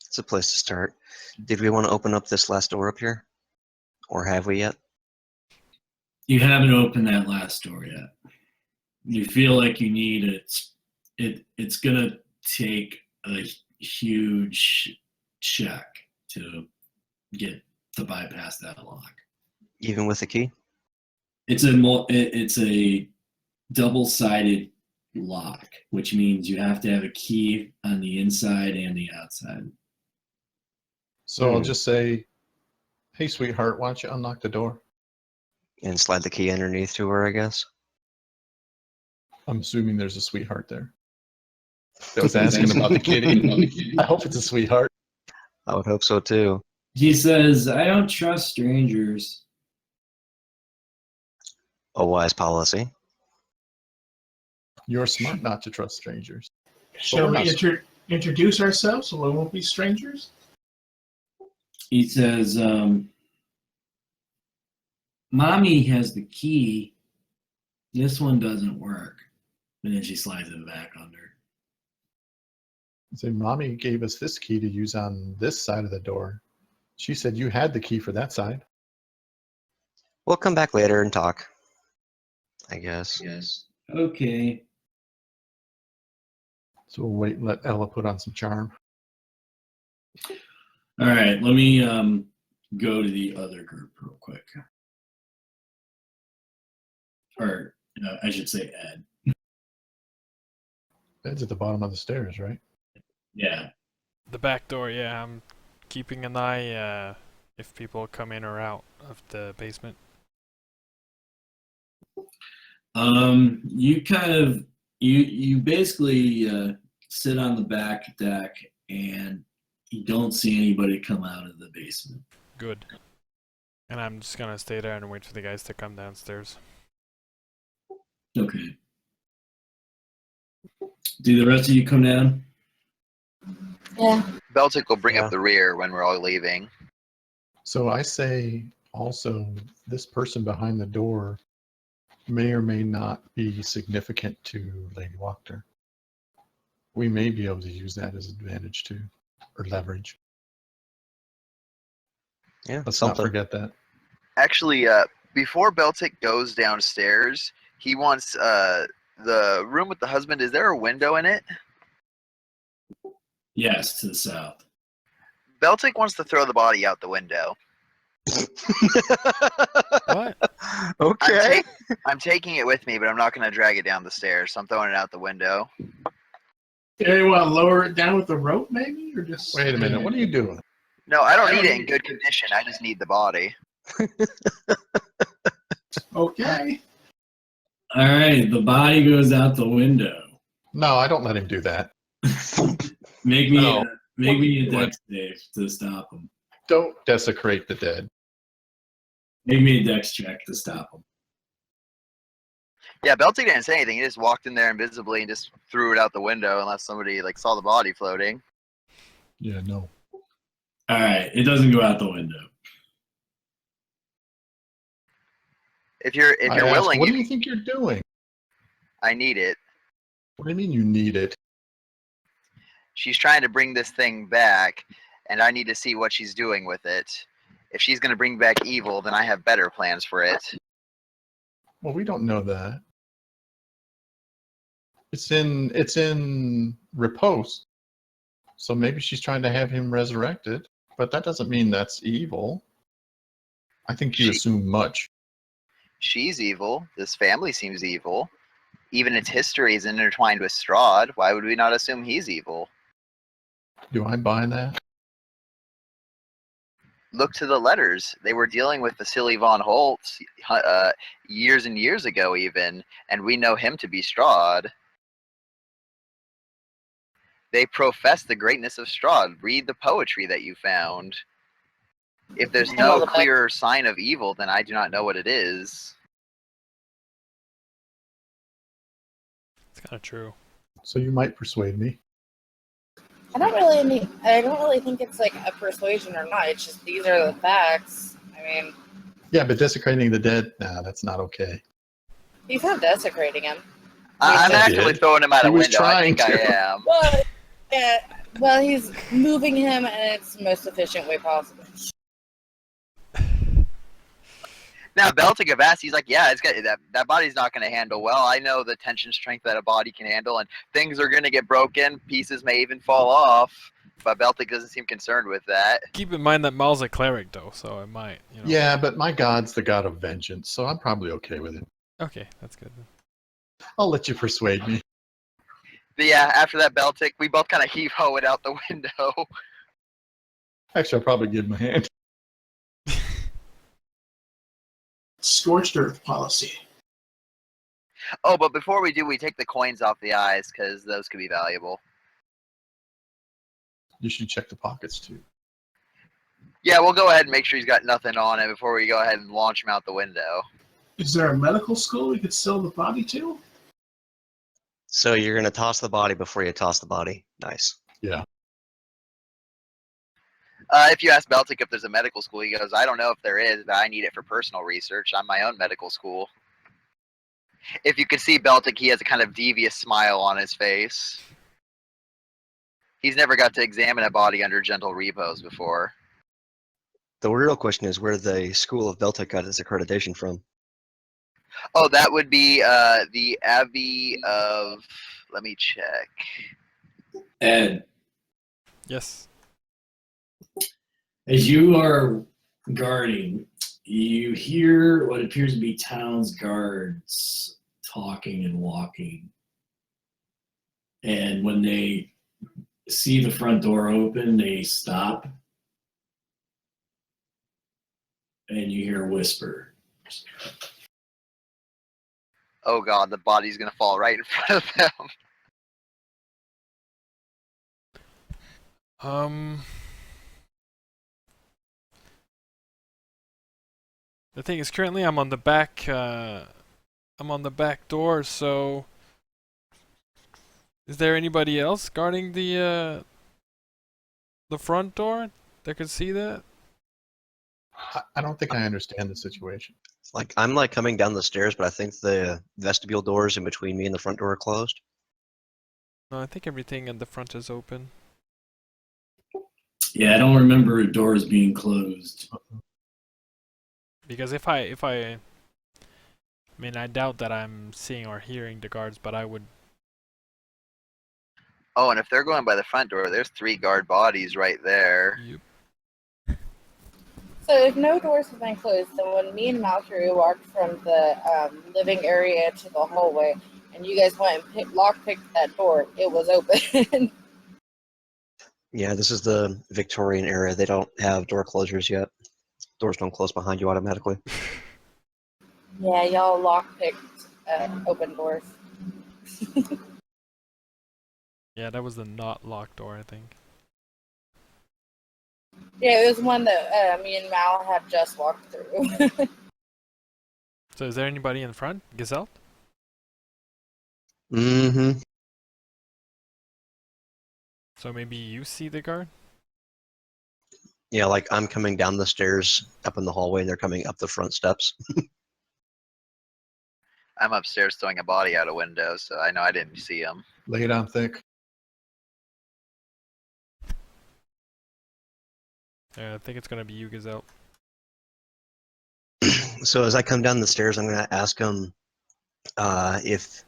[SPEAKER 4] It's a place to start. Did we want to open up this last door up here? Or have we yet?
[SPEAKER 8] You haven't opened that last door yet. You feel like you need it. It's gonna take a huge check to bypass that lock.
[SPEAKER 4] Even with the key?
[SPEAKER 8] It's a double-sided lock, which means you have to have a key on the inside and the outside.
[SPEAKER 5] So I'll just say, hey, sweetheart, why don't you unlock the door?
[SPEAKER 4] And slide the key underneath to her, I guess.
[SPEAKER 5] I'm assuming there's a sweetheart there. I was asking about the kitty. I hope it's a sweetheart.
[SPEAKER 4] I would hope so too.
[SPEAKER 8] He says, "I don't trust strangers."
[SPEAKER 4] A wise policy.
[SPEAKER 5] You're smart not to trust strangers.
[SPEAKER 6] Shall
[SPEAKER 5] we're
[SPEAKER 6] we
[SPEAKER 5] not-
[SPEAKER 6] introduce ourselves so we won't be strangers?
[SPEAKER 8] He says, "Mommy has the key. This one doesn't work. And then she slides it back under.
[SPEAKER 5] Say, Mommy gave us this key to use on this side of the door. She said you had the key for that side.
[SPEAKER 4] We'll come back later and talk, I guess.
[SPEAKER 8] Okay.
[SPEAKER 5] So we'll wait and let Ella put on some charm.
[SPEAKER 8] All right. Let me go to the other group real quick. Or I should say Ed.
[SPEAKER 5] Ed's at the bottom of the stairs, right?
[SPEAKER 8] Yeah.
[SPEAKER 1] The back door, yeah. I'm keeping an eye if people come in or out of the basement.
[SPEAKER 8] You kind of you basically sit on the back deck and you don't see anybody come out of the basement.
[SPEAKER 1] Good. And I'm just gonna stay there and wait for the guys to come downstairs.
[SPEAKER 8] Okay. Do the rest of you come down?
[SPEAKER 7] Yeah.
[SPEAKER 2] Beltic will bring
[SPEAKER 4] Yeah.
[SPEAKER 2] up the rear when we're all leaving.
[SPEAKER 5] So I say also this person behind the door may or may not be significant to Lady Wachter. We may be able to use that as advantage too, or leverage.
[SPEAKER 4] Yeah,
[SPEAKER 5] Let's
[SPEAKER 4] something.
[SPEAKER 5] not forget that.
[SPEAKER 2] Actually, before Beltic goes downstairs, he wants the room with the husband. Is there a window in it?
[SPEAKER 8] Yes, to the south.
[SPEAKER 2] Beltic wants to throw the body out the window.
[SPEAKER 1] What?
[SPEAKER 4] Okay.
[SPEAKER 2] I'm taking it with me, but I'm not going to drag it down the stairs, so I'm throwing it out the window.
[SPEAKER 6] Yeah, you want to lower it down with the rope, maybe, or just
[SPEAKER 5] Wait a minute, what are you doing?
[SPEAKER 2] No, I don't need it in good condition. I just need the body.
[SPEAKER 6] Okay.
[SPEAKER 8] All right, the body goes out the window.
[SPEAKER 5] No, I don't let him do that.
[SPEAKER 8] Make me
[SPEAKER 5] No.
[SPEAKER 8] make me a
[SPEAKER 5] What?
[SPEAKER 8] dex save to stop him.
[SPEAKER 5] Don't desecrate the dead.
[SPEAKER 8] Make me a dex check to stop him.
[SPEAKER 2] Yeah, Beltic didn't say anything. He just walked in there invisibly and just threw it out the window unless somebody saw the body floating.
[SPEAKER 5] Yeah, no.
[SPEAKER 8] All right, it doesn't go out the window.
[SPEAKER 2] If you're
[SPEAKER 5] I asked,
[SPEAKER 2] willing,
[SPEAKER 5] what do you think you're doing?
[SPEAKER 2] I need it.
[SPEAKER 5] What do you mean you need it?
[SPEAKER 2] She's trying to bring this thing back, and I need to see what she's doing with it. If she's going to bring back evil, then I have better plans for it.
[SPEAKER 5] Well, we don't know that. It's in repose. So maybe she's trying to have him resurrected, but that doesn't mean that's evil. I think you
[SPEAKER 2] She-
[SPEAKER 5] assume much.
[SPEAKER 2] She's evil. This family seems evil. Even its history is intertwined with Strahd. Why would we not assume he's evil?
[SPEAKER 5] Do I buy that?
[SPEAKER 2] Look to the letters. They were dealing with Vasily von Holtz years and years ago even, and we know him to be Strahd. They profess the greatness of Strahd. Read the poetry that you found. If there's no clear sign of evil, then I do not know what it is.
[SPEAKER 1] It's kind of true.
[SPEAKER 5] So you might persuade me.
[SPEAKER 7] I don't really think it's like a persuasion or not. It's just these are the facts. I mean,
[SPEAKER 5] Yeah, but desecrating the dead, nah, that's not okay.
[SPEAKER 7] he's not desecrating him.
[SPEAKER 2] I'm
[SPEAKER 5] I
[SPEAKER 2] actually
[SPEAKER 5] did.
[SPEAKER 2] throwing him out
[SPEAKER 5] He
[SPEAKER 2] a
[SPEAKER 5] was
[SPEAKER 2] window. I think
[SPEAKER 5] trying
[SPEAKER 2] I
[SPEAKER 5] to.
[SPEAKER 2] am.
[SPEAKER 7] But well, he's moving him in its most efficient way possible.
[SPEAKER 2] Now Beltic have asked, he's like, yeah, it's got that body's not going to handle well. I know the tension strength that a body can handle, and things are going to get broken. Pieces may even fall off. But Beltic doesn't seem concerned with that.
[SPEAKER 1] Keep in mind that Mal's a cleric, though, so it might, you know.
[SPEAKER 5] Yeah, but my god's the god of vengeance, so I'm probably okay with it.
[SPEAKER 1] Okay, that's good then.
[SPEAKER 5] I'll let you persuade me.
[SPEAKER 2] But yeah, after that Beltic, we both kind of heave-ho it out the window.
[SPEAKER 5] Actually, I'll probably give him a hand.
[SPEAKER 6] Scorched earth policy.
[SPEAKER 2] Oh, but before we do, we take the coins off the eyes, because those could be valuable.
[SPEAKER 5] You should check the pockets too.
[SPEAKER 2] Yeah, we'll go ahead and make sure he's got nothing on it before we go ahead and launch him out the window.
[SPEAKER 6] Is there a medical school we could sell the body to?
[SPEAKER 4] So you're gonna toss the body before you toss the body. Nice.
[SPEAKER 2] If you ask Beltic if there's a medical school, he goes, I don't know if there is, but I need it for personal research. I'm my own medical school. If you could see Beltic, he has a kind of devious smile on his face. He's never got to examine a body under gentle repose before.
[SPEAKER 4] The real question is where the School of Beltec got its accreditation from.
[SPEAKER 2] Oh, that would be the Abbey of. Let me check.
[SPEAKER 8] Ed,
[SPEAKER 1] Yes.
[SPEAKER 8] as you are guarding, you hear what appears to be town's guards talking and walking. And when they see the front door open, they stop. And you hear a whisper.
[SPEAKER 2] Oh god, the body's gonna fall right in front of them.
[SPEAKER 1] The thing is, currently I'm on the back door, so is there anybody else guarding the front door that could see that?
[SPEAKER 5] I don't think I understand the situation.
[SPEAKER 4] Like I'm like coming down the stairs, but I think the vestibule doors in between me and the front door are closed.
[SPEAKER 1] No, I think everything in the front is open.
[SPEAKER 8] Yeah, I don't remember doors being closed.
[SPEAKER 1] Because I mean, I doubt that I'm seeing or hearing the guards, but I would.
[SPEAKER 2] Oh, and if they're going by the front door, there's 3 guard bodies right there.
[SPEAKER 1] Yep.
[SPEAKER 7] So if no doors have been closed, then when me and Valkyrie walked from the living area to the hallway, and you guys went and lockpicked that door, it was open.
[SPEAKER 4] Yeah, this is the Victorian era. They don't have door closures yet. Doors don't close behind you automatically.
[SPEAKER 7] Yeah, y'all lockpicked open doors.
[SPEAKER 1] Yeah, that was the not locked door, I think.
[SPEAKER 7] Yeah, it was one that me and Mal had just walked through.
[SPEAKER 1] So is there anybody in front? Gazelle?
[SPEAKER 4] Mm-hmm.
[SPEAKER 1] So maybe you see the guard?
[SPEAKER 4] Yeah, like I'm coming down the stairs up in the hallway and they're coming up the front steps.
[SPEAKER 2] I'm upstairs throwing a body out a window, so I know I didn't see him.
[SPEAKER 5] Lay it on thick.
[SPEAKER 1] Yeah, I think it's gonna be you, Gazelle.
[SPEAKER 4] So as I come down the stairs, I'm going to ask them if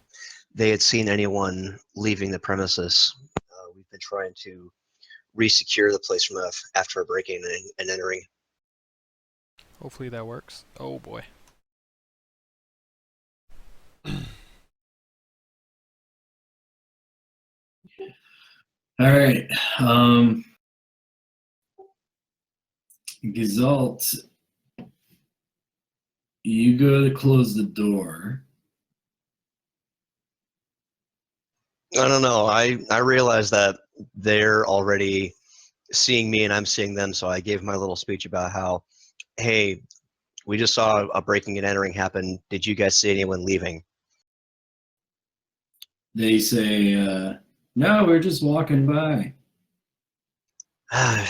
[SPEAKER 4] they had seen anyone leaving the premises. We've been trying to re-secure the place from after a break-in and entering.
[SPEAKER 1] Hopefully that works. Oh boy.
[SPEAKER 8] All right. Gazalt, you go to close the door.
[SPEAKER 4] I don't know. I realized that they're already seeing me and I'm seeing them, so I gave my little speech about how, hey, we just saw a breaking and entering happen. Did you guys see anyone leaving?
[SPEAKER 8] They say, no, we're just walking by.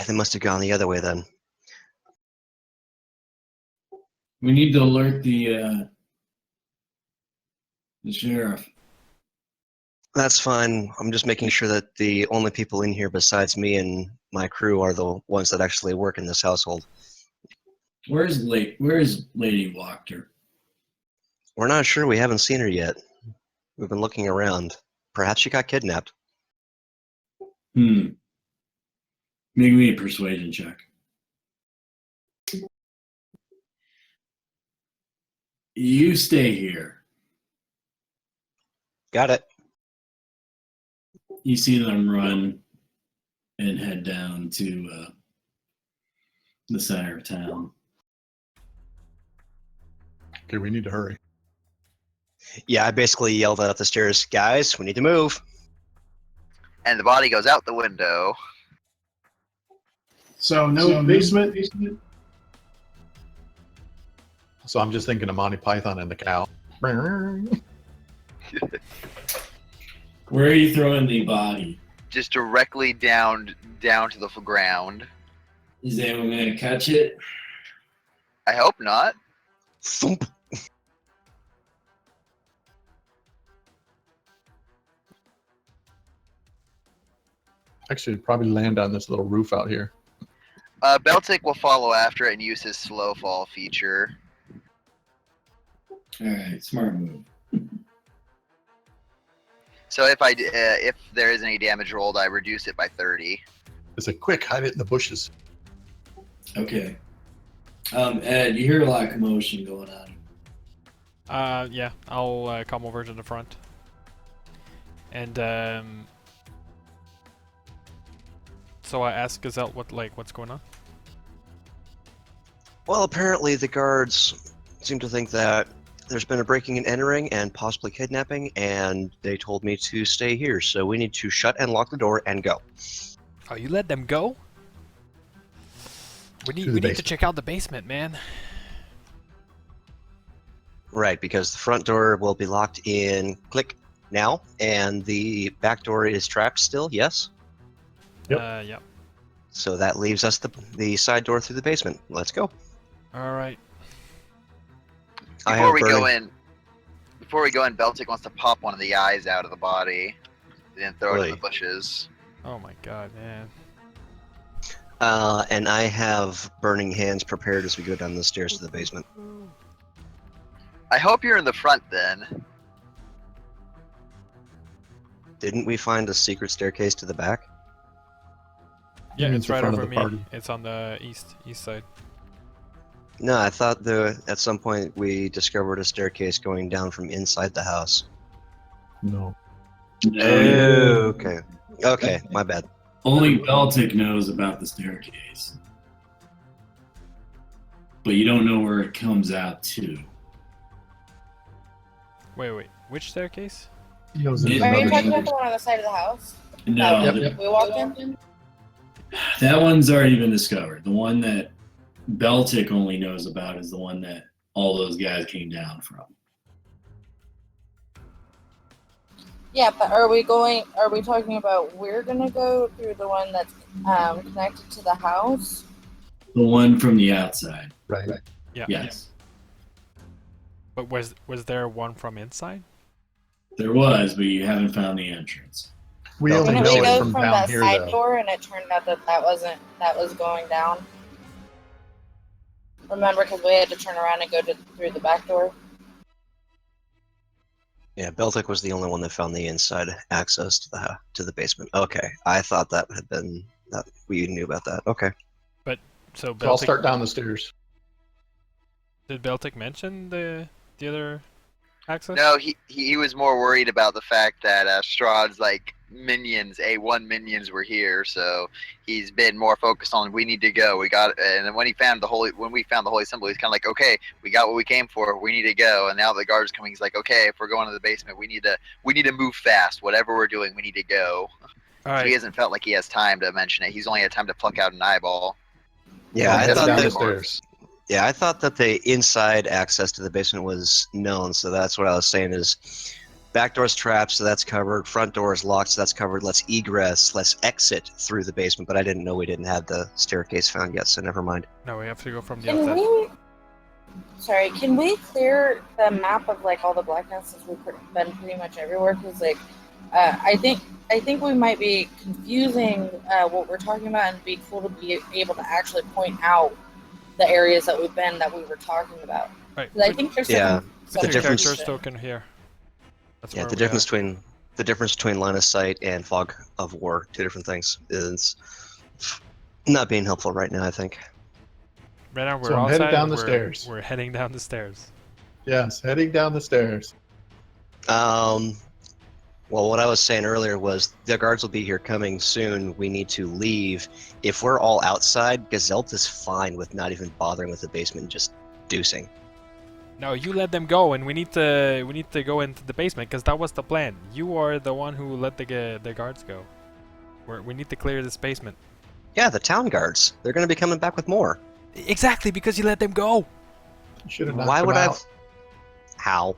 [SPEAKER 4] They must have gone the other way then.
[SPEAKER 8] We need to alert the sheriff.
[SPEAKER 4] That's fine. I'm just making sure that the only people in here besides me and my crew are the ones that actually work in this household.
[SPEAKER 8] Where's Lady Walker?
[SPEAKER 4] We're not sure. We haven't seen her yet. We've been looking around. Perhaps she got kidnapped.
[SPEAKER 8] Make me a persuasion check. You stay here.
[SPEAKER 4] Got it.
[SPEAKER 8] You see them run and head down to the center of town.
[SPEAKER 5] Okay, we need to hurry.
[SPEAKER 4] Yeah, I basically yelled out up the stairs, guys, we need to move.
[SPEAKER 2] And the body goes out the window.
[SPEAKER 6] So no basement.
[SPEAKER 5] So I'm just thinking of Monty Python and the cow.
[SPEAKER 8] Where are you throwing the body?
[SPEAKER 2] Just directly down to the ground.
[SPEAKER 8] Is anyone going to catch it?
[SPEAKER 2] I hope not.
[SPEAKER 4] Thump.
[SPEAKER 5] Actually, it'd probably land on this little roof out here.
[SPEAKER 2] Beltic will follow after it and use his slow fall feature.
[SPEAKER 8] All right, smart move.
[SPEAKER 2] So if there is any damage rolled, I reduce it by 30.
[SPEAKER 5] It's a quick hide it in the bushes.
[SPEAKER 8] Okay. Ed, you hear a lot of commotion going on.
[SPEAKER 1] Yeah, I'll come over to the front. And so I ask Gazelle what's going on.
[SPEAKER 4] Well, apparently the guards seem to think that there's been a breaking and entering and possibly kidnapping, and they told me to stay here. So we need to shut and lock the door and go.
[SPEAKER 1] Oh, you let them go? We need to
[SPEAKER 5] basement.
[SPEAKER 1] check out the basement, man.
[SPEAKER 4] Right, because the front door will be locked in click now, and the back door is trapped still, yes?
[SPEAKER 5] Yep.
[SPEAKER 1] Yep.
[SPEAKER 4] So that leaves us the side door through the basement. Let's go.
[SPEAKER 1] All right.
[SPEAKER 2] Before we go in, Beltic wants to pop one of the eyes out of the body, and then throw it in
[SPEAKER 4] Really?
[SPEAKER 2] the bushes.
[SPEAKER 1] Oh my god, man.
[SPEAKER 4] And I have burning hands prepared as we go down the stairs to the basement.
[SPEAKER 2] I hope you're in the front then.
[SPEAKER 4] Didn't we find a secret staircase to the back?
[SPEAKER 1] Yeah,
[SPEAKER 5] means
[SPEAKER 1] it's
[SPEAKER 5] the
[SPEAKER 1] right
[SPEAKER 5] front of
[SPEAKER 1] over
[SPEAKER 5] the
[SPEAKER 1] me.
[SPEAKER 5] party.
[SPEAKER 1] It's on the east side.
[SPEAKER 4] No, I thought at some point we discovered a staircase going down from inside the house.
[SPEAKER 5] No.
[SPEAKER 4] Okay. Okay, my bad.
[SPEAKER 8] Only Beltic knows about the staircase. But you don't know where it comes out to.
[SPEAKER 1] Wait. Which staircase?
[SPEAKER 5] He knows there's
[SPEAKER 8] Yeah.
[SPEAKER 7] Are you
[SPEAKER 5] another
[SPEAKER 7] talking
[SPEAKER 5] door.
[SPEAKER 7] about the one on the side of the house?
[SPEAKER 8] No,
[SPEAKER 5] Yep,
[SPEAKER 8] the-
[SPEAKER 5] yep.
[SPEAKER 7] We walked in?
[SPEAKER 8] that one's already been discovered. The one that Beltic only knows about is the one that all those guys came down from.
[SPEAKER 7] Yeah, but are we talking about we're gonna go through the one that's connected to the house?
[SPEAKER 8] The one from the outside.
[SPEAKER 5] Right.
[SPEAKER 1] Yeah.
[SPEAKER 8] Yes.
[SPEAKER 1] But was there one from inside?
[SPEAKER 8] There was, but you haven't found the entrance.
[SPEAKER 5] We
[SPEAKER 4] No,
[SPEAKER 5] only
[SPEAKER 7] Didn't
[SPEAKER 5] know
[SPEAKER 7] we
[SPEAKER 5] it
[SPEAKER 7] go
[SPEAKER 5] from
[SPEAKER 7] from
[SPEAKER 5] down
[SPEAKER 7] that
[SPEAKER 5] here,
[SPEAKER 7] side
[SPEAKER 5] though.
[SPEAKER 7] door and it turned out that was going down? Remember, because we had to turn around and go through the back door?
[SPEAKER 4] Yeah, Beltic was the only one that found the inside access to the basement. Okay, I thought that had been that we knew about that. Okay.
[SPEAKER 1] So
[SPEAKER 5] So I'll
[SPEAKER 1] Beltic,
[SPEAKER 5] start down the stairs.
[SPEAKER 1] did Beltic mention the other access?
[SPEAKER 2] No, he was more worried about the fact that Strahd's minions, A1 minions were here, so he's been more focused on we need to go. We got, and then when we found the holy symbol, he's kind of like, okay, we got what we came for. We need to go. And now the guard's coming. He's like, okay, if we're going to the basement, we need to move fast. Whatever we're doing, we need to go.
[SPEAKER 1] All
[SPEAKER 2] So
[SPEAKER 1] right.
[SPEAKER 2] he hasn't felt like he has time to mention it. He's only had time to pluck out an eyeball.
[SPEAKER 4] Yeah,
[SPEAKER 5] So
[SPEAKER 4] I
[SPEAKER 5] head
[SPEAKER 4] thought
[SPEAKER 5] down the
[SPEAKER 4] that.
[SPEAKER 5] stairs.
[SPEAKER 4] Yeah, I thought that the inside access to the basement was known, so that's what I was saying is back door's trapped, so that's covered. Front door is locked, so that's covered. Let's exit through the basement, but I didn't know we didn't have the staircase found yet, so never mind.
[SPEAKER 1] No, we have to go from the
[SPEAKER 7] Can
[SPEAKER 1] outside.
[SPEAKER 7] can we clear the map of all the blackness since we've been pretty much everywhere? Because I think we might be confusing what we're talking about, and it'd be cool to be able to actually point out the areas that we've been that we were talking about.
[SPEAKER 1] Right.
[SPEAKER 7] 'Cause I think there's
[SPEAKER 4] Yeah,
[SPEAKER 7] some
[SPEAKER 4] the difference-
[SPEAKER 1] characters token here. That's
[SPEAKER 4] Yeah,
[SPEAKER 1] where
[SPEAKER 4] the
[SPEAKER 1] we
[SPEAKER 4] difference between line of sight and fog of war, two different things, is not being helpful right now, I think.
[SPEAKER 1] Right now we're
[SPEAKER 5] So I'm
[SPEAKER 1] outside.
[SPEAKER 5] headed down the
[SPEAKER 1] we're-
[SPEAKER 5] stairs.
[SPEAKER 1] We're heading down the stairs.
[SPEAKER 5] Yes, heading down the stairs.
[SPEAKER 4] Well, what I was saying earlier was the guards will be here coming soon. We need to leave. If we're all outside, Gazelt is fine with not even bothering with the basement and just deucing.
[SPEAKER 1] No, you let them go, and we need to go into the basement because that was the plan. You are the one who let the guards go. We need to clear this basement.
[SPEAKER 4] Yeah, the town guards. They're going to be coming back with more.
[SPEAKER 1] Exactly, because you let them go.
[SPEAKER 5] You should have knocked
[SPEAKER 4] Why
[SPEAKER 5] him
[SPEAKER 4] would I?
[SPEAKER 5] out.
[SPEAKER 4] How?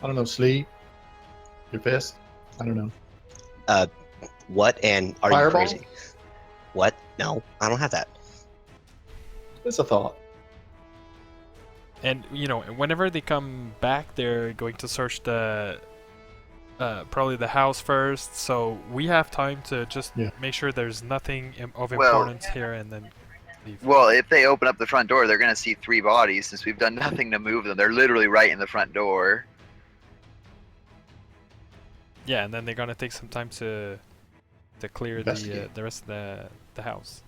[SPEAKER 5] I don't know, sleep. Your fist? I don't know.
[SPEAKER 4] What? And are
[SPEAKER 5] Fireball?
[SPEAKER 4] you crazy? What? No, I don't have that.
[SPEAKER 5] It's a thought.
[SPEAKER 1] And whenever they come back, they're going to search the probably the house first, so we have time to just
[SPEAKER 5] Yeah.
[SPEAKER 1] make sure there's nothing of
[SPEAKER 2] Well-
[SPEAKER 1] importance here, and then leave.
[SPEAKER 2] Well, if they open up the front door, they're gonna see 3 bodies since we've done nothing to move them. They're literally right in the front door.
[SPEAKER 1] Yeah, and then they're gonna take some time to clear
[SPEAKER 5] Investigate.
[SPEAKER 1] the rest of the house.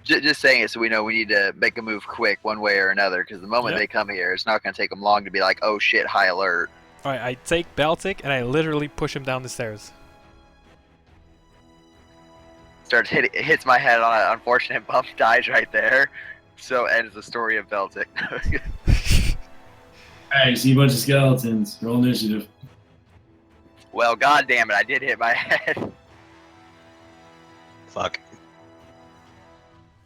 [SPEAKER 2] Just saying it so we know we need to make a move quick one way or another, because the moment
[SPEAKER 1] Yep.
[SPEAKER 2] they come here, it's not gonna take them long to be like, oh shit, high alert.
[SPEAKER 1] All right, I take Baltic and I literally push him down the stairs.
[SPEAKER 2] Hits my head on an unfortunate bump, dies right there. So ends the story of Beltic.
[SPEAKER 8] Alright, you see a bunch of skeletons. Roll initiative.
[SPEAKER 2] Well, god damn it, I did hit my head.
[SPEAKER 4] Fuck.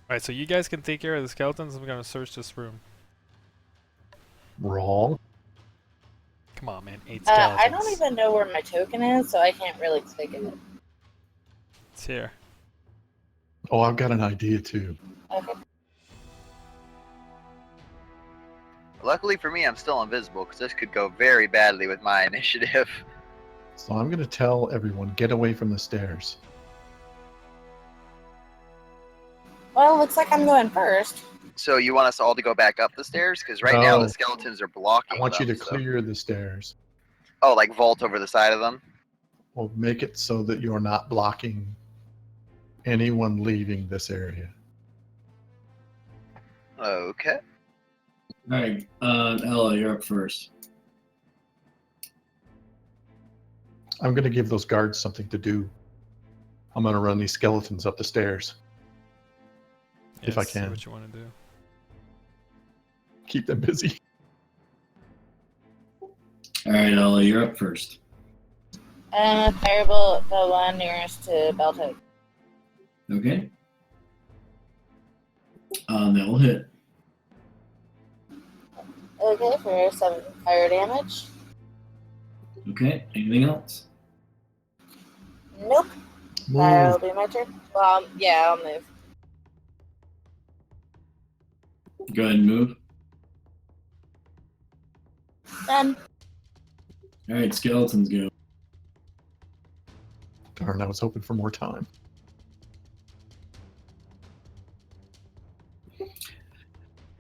[SPEAKER 1] All right, so you guys can take care of the skeletons. I'm gonna search this room.
[SPEAKER 5] Wrong.
[SPEAKER 1] Come on, man, 8 skeletons.
[SPEAKER 7] I don't even know where my token is, so I can't really click it.
[SPEAKER 1] It's here.
[SPEAKER 5] Oh, I've got an idea too.
[SPEAKER 7] Okay.
[SPEAKER 2] Luckily for me, I'm still invisible, because this could go very badly with my initiative.
[SPEAKER 5] So I'm going to tell everyone, get away from the stairs.
[SPEAKER 7] Well, looks like I'm going first.
[SPEAKER 2] So you want us all to go back up the stairs? Because right now
[SPEAKER 5] No.
[SPEAKER 2] the skeletons are blocking
[SPEAKER 5] I want you to
[SPEAKER 2] them, so-
[SPEAKER 5] clear the stairs.
[SPEAKER 2] Oh, like vault over the side of them?
[SPEAKER 5] Well, make it so that you're not blocking anyone leaving this area.
[SPEAKER 2] Okay.
[SPEAKER 8] Alright, Ella, you're up first.
[SPEAKER 5] I'm going to give those guards something to do. I'm going to run these skeletons up the stairs. If I
[SPEAKER 1] see
[SPEAKER 5] can.
[SPEAKER 1] what you want to do.
[SPEAKER 5] Keep them busy.
[SPEAKER 8] Alright, Ella, you're up first.
[SPEAKER 7] Firebolt the one nearest to Baltic.
[SPEAKER 8] Okay. That will hit.
[SPEAKER 7] Okay, for 7 fire damage.
[SPEAKER 8] Okay, anything else?
[SPEAKER 7] Nope. That'll be my turn. Well, yeah, I'll move.
[SPEAKER 8] Go ahead and move.
[SPEAKER 7] Done.
[SPEAKER 8] Alright, skeletons go.
[SPEAKER 5] Darn, I was hoping for more time.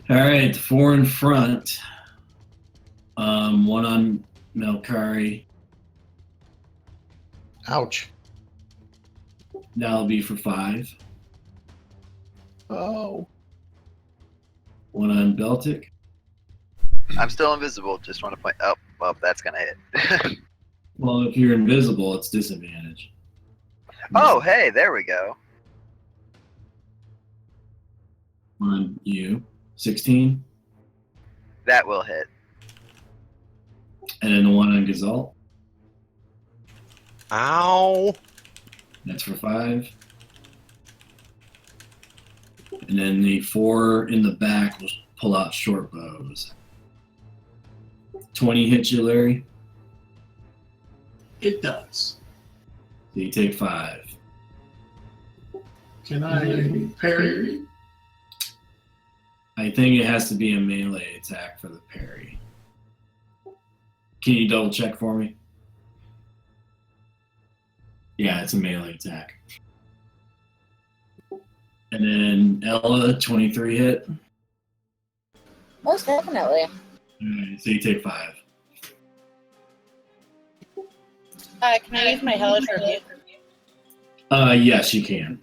[SPEAKER 8] Alright, 4 in front. One on Melkari.
[SPEAKER 5] Ouch.
[SPEAKER 8] That'll be for 5.
[SPEAKER 5] Oh.
[SPEAKER 8] One on Beltic.
[SPEAKER 2] I'm still invisible, just want to point. Oh, well, that's gonna hit.
[SPEAKER 8] Well, if you're invisible, it's disadvantage.
[SPEAKER 2] Oh, hey, there we go.
[SPEAKER 8] On you. 16.
[SPEAKER 2] That will hit.
[SPEAKER 8] And then the one on Gazalt.
[SPEAKER 4] Ow!
[SPEAKER 8] That's for 5. And then the 4 in the back will pull out short bows. 20 hits you, Larry.
[SPEAKER 6] It does.
[SPEAKER 8] So you take 5.
[SPEAKER 6] Can I parry?
[SPEAKER 8] I think it has to be a melee attack for the parry. Can you double check for me? Yeah, it's a melee attack. And then Ella, 23 hit.
[SPEAKER 7] Most definitely.
[SPEAKER 8] Alright, so you take 5.
[SPEAKER 7] Can I use my hellish rebuke?
[SPEAKER 8] Yes, you can.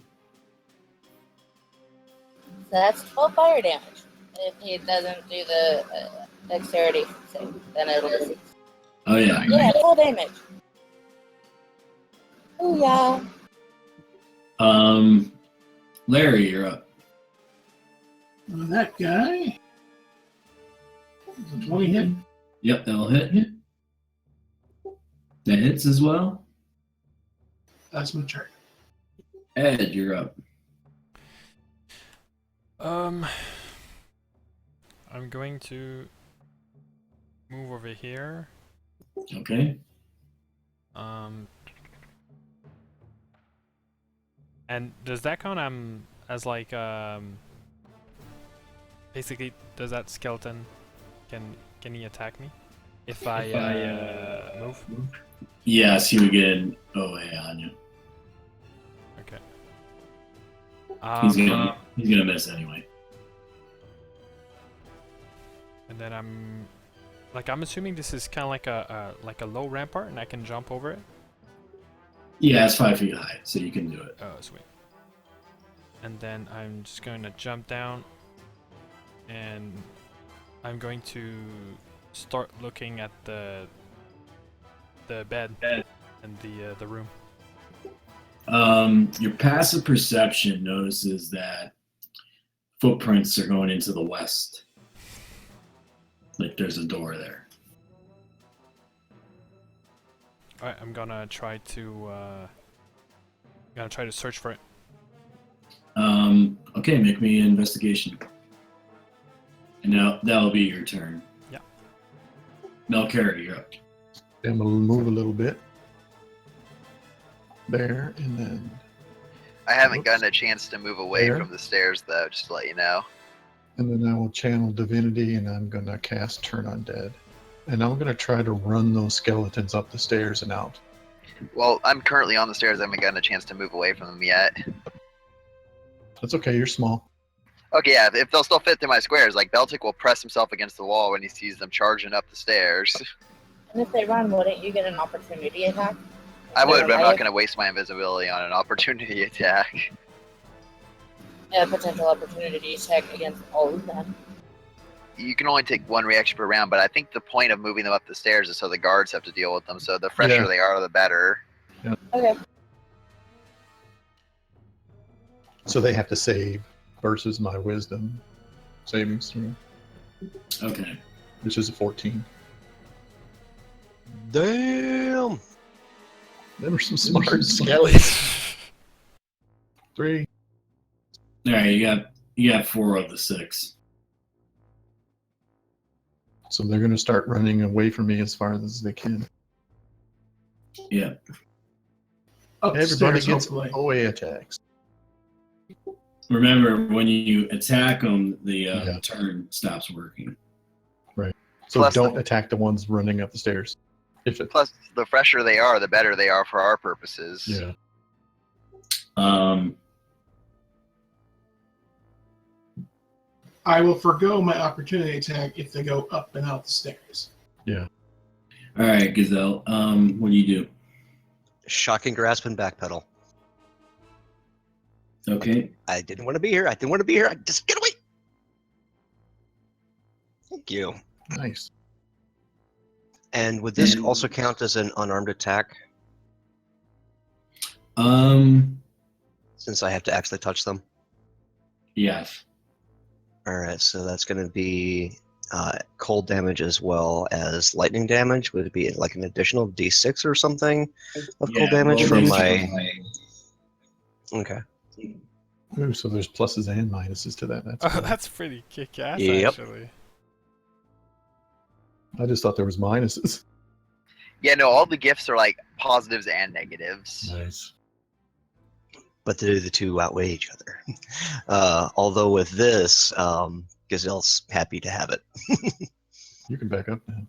[SPEAKER 7] So that's 12 fire damage. If he doesn't do the dexterity save, then it'll be 6.
[SPEAKER 8] Oh yeah.
[SPEAKER 7] Yeah, full damage. Oh yeah.
[SPEAKER 8] Larry, you're up.
[SPEAKER 6] That guy. Is a 20 hit.
[SPEAKER 8] Yep, that'll hit. That hits as well.
[SPEAKER 6] That's my turn.
[SPEAKER 8] Ed, you're up.
[SPEAKER 1] I'm going to move over here.
[SPEAKER 8] Okay.
[SPEAKER 1] And does that count as like basically does that skeleton can he attack me? If I move?
[SPEAKER 8] Yes, he would get an OA on you.
[SPEAKER 1] Okay.
[SPEAKER 8] He's gonna miss anyway.
[SPEAKER 1] And then I'm assuming this is kind of like a low rampart, and I can jump over it.
[SPEAKER 8] Yeah, it's 5 feet high, so you can do it.
[SPEAKER 1] Oh, sweet. And then I'm just going to jump down, and I'm going to start looking at the bed and the room.
[SPEAKER 8] Your passive perception notices that footprints are going into the west. Like there's a door there.
[SPEAKER 1] All right, I'm gonna try to search for it.
[SPEAKER 8] Okay, make me an investigation. And now that'll be your turn.
[SPEAKER 1] Yeah.
[SPEAKER 8] Melcari, you're up.
[SPEAKER 5] I'm gonna move a little bit. There, and then
[SPEAKER 2] I haven't gotten a chance to move away
[SPEAKER 5] There.
[SPEAKER 2] from the stairs, though, just to let you know.
[SPEAKER 5] I will channel divinity, and I'm gonna cast Turn Undead, and I'm gonna try to run those skeletons up the stairs and out.
[SPEAKER 2] Well, I'm currently on the stairs. I haven't gotten a chance to move away from them yet.
[SPEAKER 5] That's okay. You're small.
[SPEAKER 2] Okay, yeah, if they'll still fit through my squares, like Beltic will press himself against the wall when he sees them charging up the stairs.
[SPEAKER 7] And if they run, wouldn't you get an opportunity attack?
[SPEAKER 2] I would, but I'm not
[SPEAKER 7] Alive?
[SPEAKER 2] going to waste my invisibility on an opportunity attack.
[SPEAKER 7] A potential opportunity attack against all of them.
[SPEAKER 2] You can only take one reaction per round, but I think the point of moving them up the stairs is so the guards have to deal with them, so the fresher
[SPEAKER 5] Yeah.
[SPEAKER 2] they are, the better.
[SPEAKER 7] Okay.
[SPEAKER 5] So they have to save versus my wisdom savings throw,
[SPEAKER 8] Okay.
[SPEAKER 5] which is a 14.
[SPEAKER 4] Damn.
[SPEAKER 5] There were some smart skellies. 3.
[SPEAKER 8] All right, you got 4 of the 6.
[SPEAKER 5] So they're going to start running away from me as far as they can.
[SPEAKER 8] Yeah.
[SPEAKER 5] Everybody
[SPEAKER 6] Upstairs,
[SPEAKER 5] gets
[SPEAKER 6] hopefully.
[SPEAKER 5] OA attacks.
[SPEAKER 8] Remember, when you attack them, the
[SPEAKER 5] Yeah.
[SPEAKER 8] turn stops working.
[SPEAKER 5] So
[SPEAKER 2] Plus
[SPEAKER 5] don't
[SPEAKER 2] the-
[SPEAKER 5] attack the ones running up the stairs. If it,
[SPEAKER 2] Plus, the fresher they are, the better they are for our purposes.
[SPEAKER 5] yeah.
[SPEAKER 6] I will forgo my opportunity attack if they go up and out the stairs.
[SPEAKER 8] All right, Gazelle. What do you do?
[SPEAKER 4] Shocking grasp and backpedal.
[SPEAKER 8] Okay.
[SPEAKER 4] I didn't want to be here. I didn't want to be here. I just get away. Thank you.
[SPEAKER 5] Nice.
[SPEAKER 4] And would this also count as an unarmed attack since I have to actually touch them?
[SPEAKER 8] Yes.
[SPEAKER 4] All right, so that's going to be cold damage as well as lightning damage. Would it be like an additional D6 or something of cold damage
[SPEAKER 8] well,
[SPEAKER 4] from
[SPEAKER 8] these
[SPEAKER 4] my? Okay.
[SPEAKER 5] Ooh, so there's pluses and minuses to that. That's
[SPEAKER 1] Oh,
[SPEAKER 5] cool.
[SPEAKER 1] that's pretty kick-ass,
[SPEAKER 4] Yep.
[SPEAKER 1] actually.
[SPEAKER 5] I just thought there was minuses.
[SPEAKER 2] Yeah, no, all the gifts are like positives and negatives.
[SPEAKER 5] Nice.
[SPEAKER 4] But the two outweigh each other. Although with this, Gazelle's happy to have it.
[SPEAKER 5] You can back up now.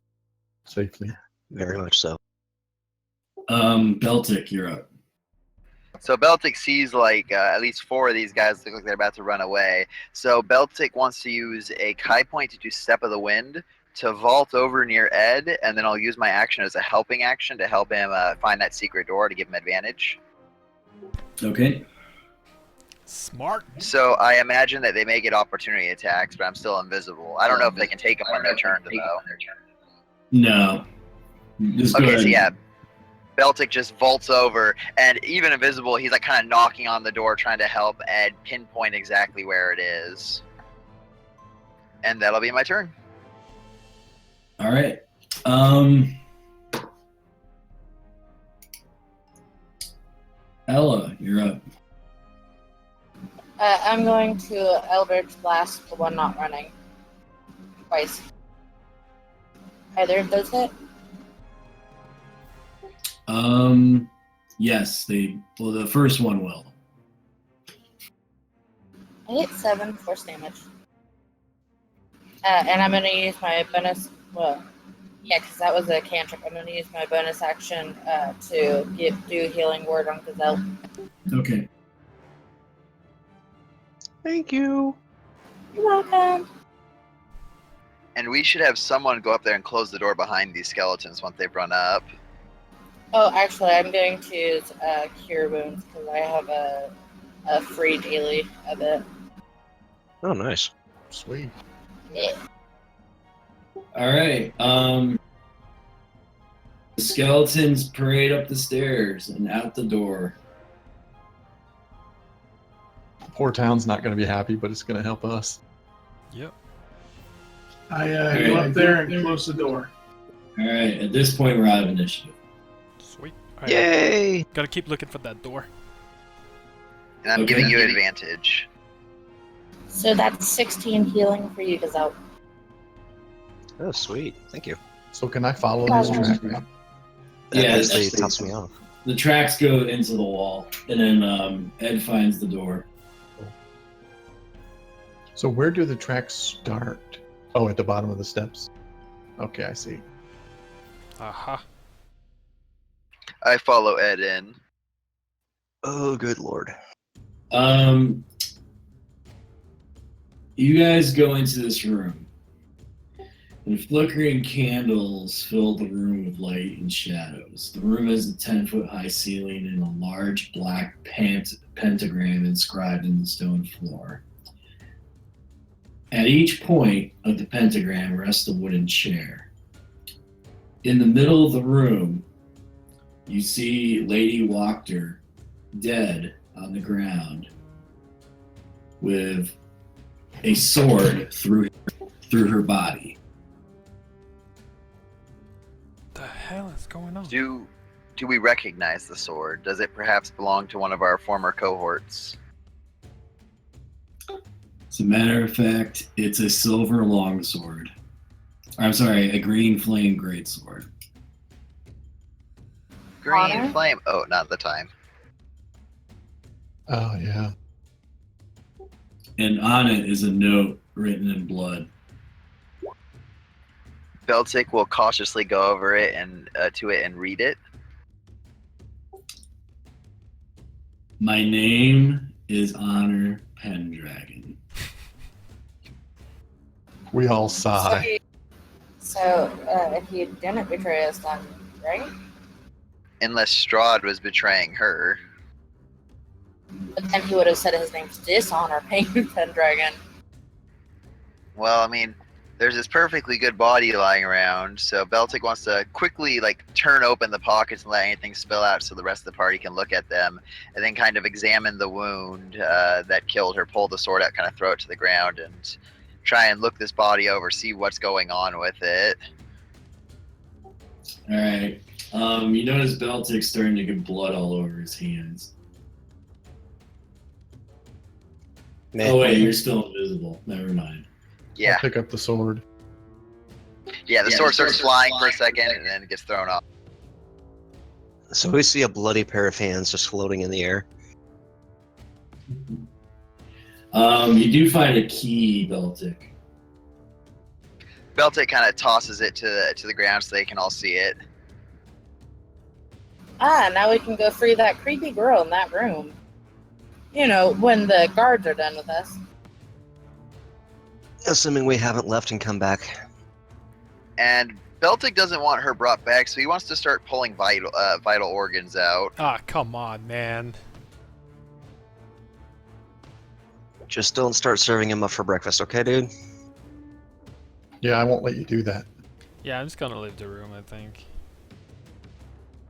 [SPEAKER 5] Safely.
[SPEAKER 4] Very much so.
[SPEAKER 8] Beltic, you're up.
[SPEAKER 2] So Beltic sees like at least 4 of these guys look like they're about to run away. So Beltic wants to use a Kai point to do Step of the Wind to vault over near Ed, and then I'll use my action as a helping action to help him find that secret door to give him advantage.
[SPEAKER 8] Okay.
[SPEAKER 1] Smart.
[SPEAKER 2] So I imagine that they may get opportunity attacks, but I'm still invisible. I don't know if they can take them on their turn, though.
[SPEAKER 8] No. Just go
[SPEAKER 2] Okay,
[SPEAKER 8] ahead.
[SPEAKER 2] so yeah, Beltic just vaults over, and even invisible, he's like kind of knocking on the door, trying to help Ed pinpoint exactly where it is. And that'll be my turn.
[SPEAKER 8] All right. Ella, you're up.
[SPEAKER 7] I'm going to Eldritch Blast the one not running. Twice. Either of those hit?
[SPEAKER 8] Yes, the first one will.
[SPEAKER 7] I hit 7 force damage. And I'm going to use my bonus. Well, Yeah, because that was a cantrip. I'm going to use my bonus action to do healing word on Gazelle.
[SPEAKER 8] Okay.
[SPEAKER 4] Thank you.
[SPEAKER 7] You're welcome.
[SPEAKER 2] And we should have someone go up there and close the door behind these skeletons once they've run up.
[SPEAKER 7] Oh, actually, I'm going to use Cure Wounds because I have a free daily of it.
[SPEAKER 4] Oh, nice.
[SPEAKER 5] Sweet.
[SPEAKER 7] Yeah.
[SPEAKER 8] All right. The skeletons parade up the stairs and out the door.
[SPEAKER 5] Poor town's not going to be happy, but it's going to help us.
[SPEAKER 1] Yep.
[SPEAKER 6] I go up there and close the door.
[SPEAKER 8] All right. At this point, we're out of initiative.
[SPEAKER 1] Sweet. Alright,
[SPEAKER 4] Yay!
[SPEAKER 1] gotta keep looking for that door.
[SPEAKER 2] And I'm
[SPEAKER 8] Okay.
[SPEAKER 2] giving you advantage.
[SPEAKER 7] So that's 16 healing for you, Gazelle.
[SPEAKER 4] Oh, sweet. Thank you.
[SPEAKER 5] So can I follow this track?
[SPEAKER 4] That
[SPEAKER 8] Yeah,
[SPEAKER 4] actually
[SPEAKER 8] that's-
[SPEAKER 4] tops me off.
[SPEAKER 8] The tracks go into the wall, and then Ed finds the door.
[SPEAKER 5] So where do the tracks start? Oh, at the bottom of the steps. Okay, I see.
[SPEAKER 1] Aha.
[SPEAKER 2] I follow Ed in.
[SPEAKER 4] Oh, good lord.
[SPEAKER 8] You guys go into this room, and flickering candles fill the room with light and shadows. The room has a 10-foot high ceiling and a large black pentagram inscribed in the stone floor. At each point of the pentagram rests a wooden chair. In the middle of the room, you see Lady Wachter dead on the ground with a sword through her body.
[SPEAKER 1] The hell is going on?
[SPEAKER 2] Do we recognize the sword? Does it perhaps belong to one of our former cohorts?
[SPEAKER 8] As a matter of fact, it's a silver longsword. I'm sorry, a green flame greatsword.
[SPEAKER 2] Green
[SPEAKER 7] Honor?
[SPEAKER 2] flame. Oh, not the time.
[SPEAKER 5] Oh, yeah.
[SPEAKER 8] And on it is a note written in blood.
[SPEAKER 2] Beltic will cautiously go over it and to it and read it.
[SPEAKER 8] My name is Honor Pendragon.
[SPEAKER 5] We all sigh.
[SPEAKER 7] So he didn't betray us then, right?
[SPEAKER 2] Unless Strahd was betraying her.
[SPEAKER 7] But then he would have said his name's Dishonor Pendragon.
[SPEAKER 2] Well, I mean, there's this perfectly good body lying around, so Beltic wants to quickly turn open the pockets and let anything spill out so the rest of the party can look at them, and then kind of examine the wound that killed her, pull the sword out, kind of throw it to the ground, and try and look this body over, see what's going on with it.
[SPEAKER 8] All right. You notice Beltic's starting to get blood all over his hands.
[SPEAKER 4] Man,
[SPEAKER 8] Oh wait, you're still invisible. Never mind.
[SPEAKER 2] Yeah,
[SPEAKER 5] I'll pick up the sword.
[SPEAKER 2] yeah. The sword starts flying for a second, and then it gets thrown off.
[SPEAKER 4] So we see a bloody pair of hands just floating in the air.
[SPEAKER 8] You do find a key, Beltic.
[SPEAKER 2] Beltic kind of tosses it to the ground so they can all see it.
[SPEAKER 7] Ah, now we can go free that creepy girl in that room. You know, when the guards are done with us.
[SPEAKER 4] Assuming we haven't left and come back.
[SPEAKER 2] And Beltic doesn't want her brought back, so he wants to start pulling vital organs out.
[SPEAKER 1] Ah, come on, man.
[SPEAKER 4] Just don't start serving him up for breakfast, okay, dude?
[SPEAKER 5] Yeah, I won't let you do that.
[SPEAKER 1] Yeah, I'm just gonna leave the room, I think.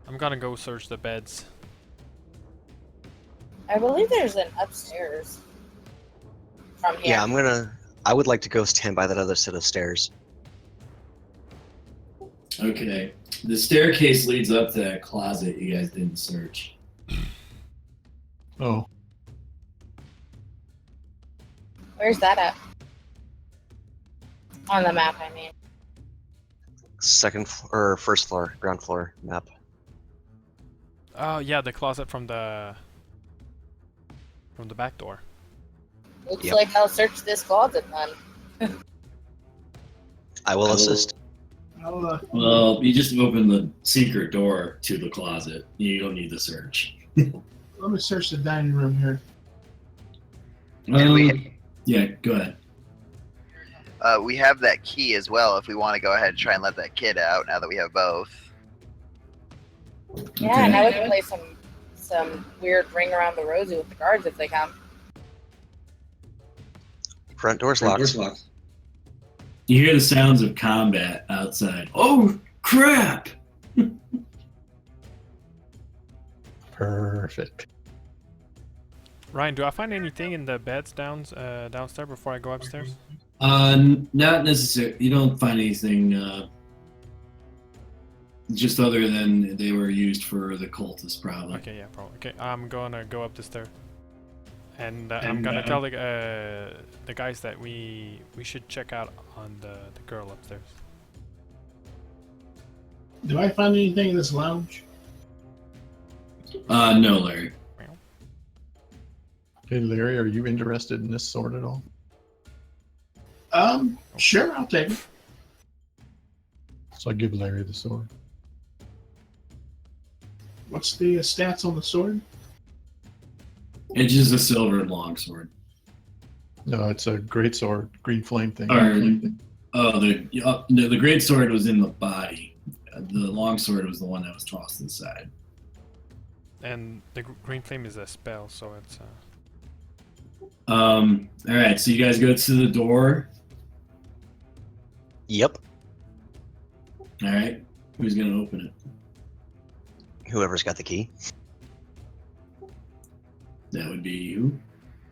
[SPEAKER 1] I'm gonna go search the beds.
[SPEAKER 7] I believe there's an upstairs. From here.
[SPEAKER 4] Yeah, I would like to go stand by that other set of stairs.
[SPEAKER 8] Okay. The staircase leads up to that closet you guys didn't search.
[SPEAKER 5] Oh,
[SPEAKER 7] Where's that at? On the map, I mean.
[SPEAKER 4] First floor, ground floor map.
[SPEAKER 1] Oh yeah, the closet from the back door.
[SPEAKER 7] Looks
[SPEAKER 4] Yep.
[SPEAKER 7] like I'll search this closet then.
[SPEAKER 4] I will assist.
[SPEAKER 8] Well, you just opened the secret door to the closet. You don't need the search.
[SPEAKER 6] Let me search the dining room here.
[SPEAKER 8] Yeah, go ahead.
[SPEAKER 2] We have that key as well if we want to go ahead and try and let that kid out now that we have both.
[SPEAKER 7] Yeah,
[SPEAKER 8] Okay.
[SPEAKER 7] now we can play some weird ring around the rosy with the guards if they come.
[SPEAKER 4] Front door's locked.
[SPEAKER 8] You hear the sounds of combat outside. Oh, crap!
[SPEAKER 5] Perfect.
[SPEAKER 1] Ryan, do I find anything in the beds downstairs before I go upstairs?
[SPEAKER 8] Not necessarily. You don't find anything, just other than they were used for the cultists, probably.
[SPEAKER 1] Okay, yeah, probably. Okay, I'm gonna go up the stair, and I'm gonna tell the guys that we should check out on the girl upstairs.
[SPEAKER 6] Do I find anything in this lounge?
[SPEAKER 8] No, Larry.
[SPEAKER 5] Hey, Larry, are you interested in this sword at all?
[SPEAKER 6] Sure, I'll take it.
[SPEAKER 5] So I give Larry the sword.
[SPEAKER 6] What's the stats on the sword?
[SPEAKER 8] It's just a silver longsword.
[SPEAKER 5] No, it's a great sword, green flame thing.
[SPEAKER 8] The great sword was in the body. The longsword was the one that was tossed to the side.
[SPEAKER 1] And the green flame is a spell, so it's.
[SPEAKER 8] All right, so you guys go to the door.
[SPEAKER 4] Yep.
[SPEAKER 8] All right, who's gonna open it?
[SPEAKER 4] Whoever's got the key.
[SPEAKER 8] That would be you.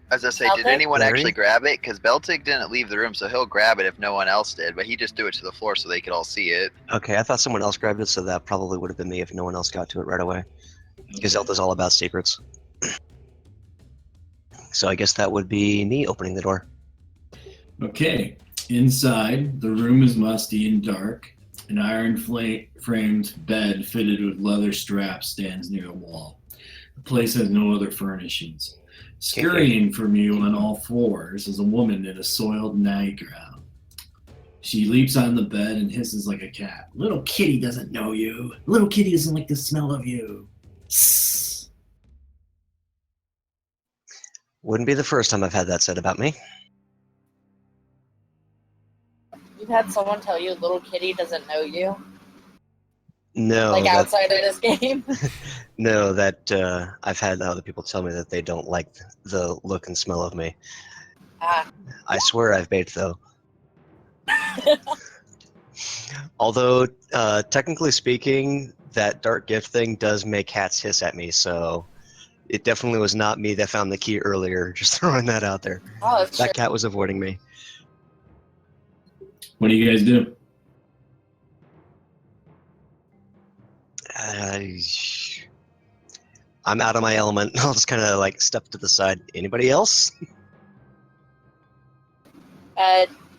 [SPEAKER 2] As I say, did
[SPEAKER 7] Beltic?
[SPEAKER 2] anyone
[SPEAKER 4] Larry?
[SPEAKER 2] actually grab it? Because Beltic didn't leave the room, so he'll grab it if no one else did, but he just threw it to the floor so they could all see it.
[SPEAKER 4] Okay, I thought someone else grabbed it, so that probably would have been me if no one else got to it right away. Because Zelda's all about secrets. So I guess that would be me opening the door.
[SPEAKER 8] Okay. Inside, the room is musty and dark. An iron-framed bed fitted with leather straps stands near the wall. The place has no other furnishings. Scurrying from you on all fours is a woman in a soiled nightgown. She leaps on the bed and hisses like a cat. Little kitty doesn't know you. Little kitty doesn't like the smell of you. Sss.
[SPEAKER 4] Wouldn't be the first time I've had that said about me.
[SPEAKER 7] You've had someone tell you little kitty doesn't know you?
[SPEAKER 4] No,
[SPEAKER 7] Like
[SPEAKER 4] that-
[SPEAKER 7] outside of this game?
[SPEAKER 4] No, that I've had other people tell me that they don't like the look and smell of me.
[SPEAKER 7] Ah.
[SPEAKER 4] I swear I've baked though. Although, technically speaking, that dark gift thing does make cats hiss at me, so it definitely was not me that found the key earlier. Just throwing that out there.
[SPEAKER 7] Oh, that's
[SPEAKER 4] That
[SPEAKER 7] true.
[SPEAKER 4] cat was avoiding me.
[SPEAKER 8] What do you guys do?
[SPEAKER 4] I'm out of my element. I'll just kind of like step to the side. Anybody else?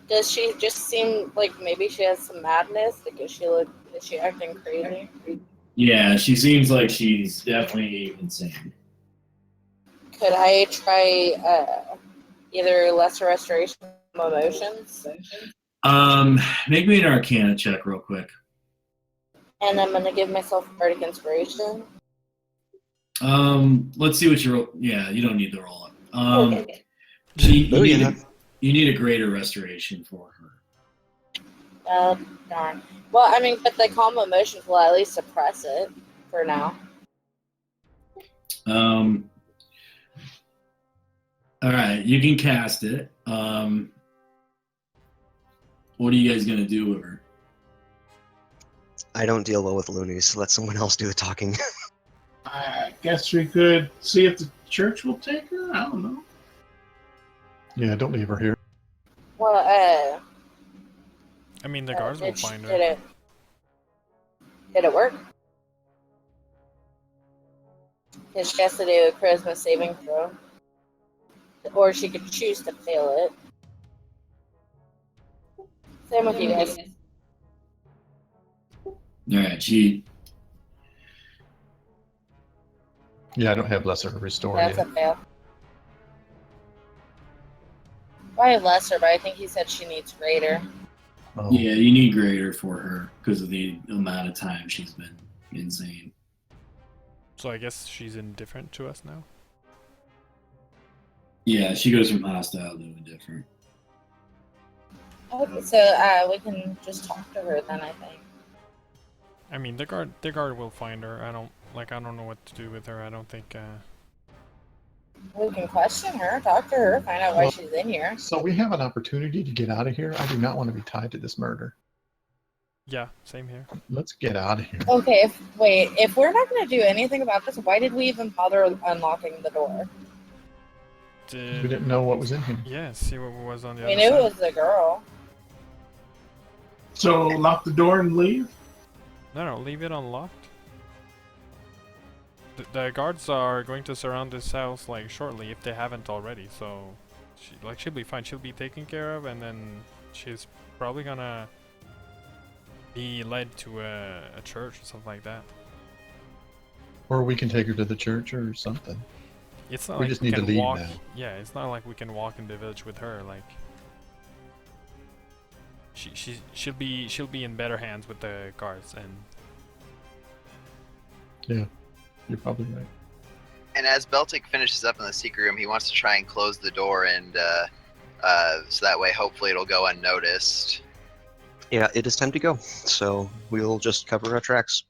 [SPEAKER 7] Does she just seem like maybe she has some madness? Like, is she acting crazy?
[SPEAKER 8] Yeah, she seems like she's definitely insane.
[SPEAKER 7] Could I try either lesser restoration of emotions?
[SPEAKER 8] Make me an Arcana check real quick.
[SPEAKER 7] And I'm gonna give myself bardic inspiration.
[SPEAKER 8] Let's see what you roll. Yeah, you don't need the roll.
[SPEAKER 7] Okay.
[SPEAKER 8] You need a greater restoration for her.
[SPEAKER 7] Darn. Well, I mean, but the calm emotions will at least suppress it for now.
[SPEAKER 8] All right, you can cast it. What are you guys gonna do with her?
[SPEAKER 4] I don't deal well with loonies. Let someone else do the talking.
[SPEAKER 6] I guess we could see if the church will take her. I don't know.
[SPEAKER 5] Yeah, don't leave her here.
[SPEAKER 7] Well,
[SPEAKER 1] I mean, the guards will find her.
[SPEAKER 7] Did it work? Because she has to do a charisma saving throw. Or she could choose to fail it. Same with you guys.
[SPEAKER 8] All right, she.
[SPEAKER 5] Yeah, I don't have lesser restore
[SPEAKER 7] That's a
[SPEAKER 5] yet.
[SPEAKER 7] fail. I have lesser, but I think he said she needs greater.
[SPEAKER 5] Oh.
[SPEAKER 8] Yeah, you need greater for her because of the amount of time she's been insane.
[SPEAKER 1] So I guess she's indifferent to us now.
[SPEAKER 8] Yeah, she goes from hostile to indifferent.
[SPEAKER 7] Okay, so we can just talk to her then, I think.
[SPEAKER 1] I mean, the guard will find her. I don't know what to do with her. I don't think.
[SPEAKER 7] We can question her, talk to her, find out why
[SPEAKER 5] Well-
[SPEAKER 7] she's in here.
[SPEAKER 5] So we have an opportunity to get out of here. I do not want to be tied to this murder.
[SPEAKER 1] Yeah, same here.
[SPEAKER 5] Let's get out of here.
[SPEAKER 7] Okay, if we're not going to do anything about this, why did we even bother unlocking the door?
[SPEAKER 5] We didn't know what was in here.
[SPEAKER 1] Yeah, see what was on the
[SPEAKER 7] We
[SPEAKER 1] other
[SPEAKER 7] knew
[SPEAKER 1] side.
[SPEAKER 7] it was the girl.
[SPEAKER 6] So lock the door and leave?
[SPEAKER 1] No, leave it unlocked. The guards are going to surround this house like shortly if they haven't already. So, she'll be fine. She'll be taken care of, and then she's probably gonna be led to a church or something like that.
[SPEAKER 5] Or we can take her to the church or something.
[SPEAKER 1] It's not
[SPEAKER 5] We
[SPEAKER 1] like
[SPEAKER 5] just
[SPEAKER 1] we
[SPEAKER 5] need to
[SPEAKER 1] can
[SPEAKER 5] leave
[SPEAKER 1] walk.
[SPEAKER 5] now.
[SPEAKER 1] Yeah, it's not like we can walk in the village with her. Like, she'll be in better hands with the guards, and
[SPEAKER 5] Yeah, you're probably right.
[SPEAKER 2] And as Beltic finishes up in the secret room, he wants to try and close the door, and so that way, hopefully, it'll go unnoticed.
[SPEAKER 4] Yeah, it is time to go. So we'll just cover our tracks.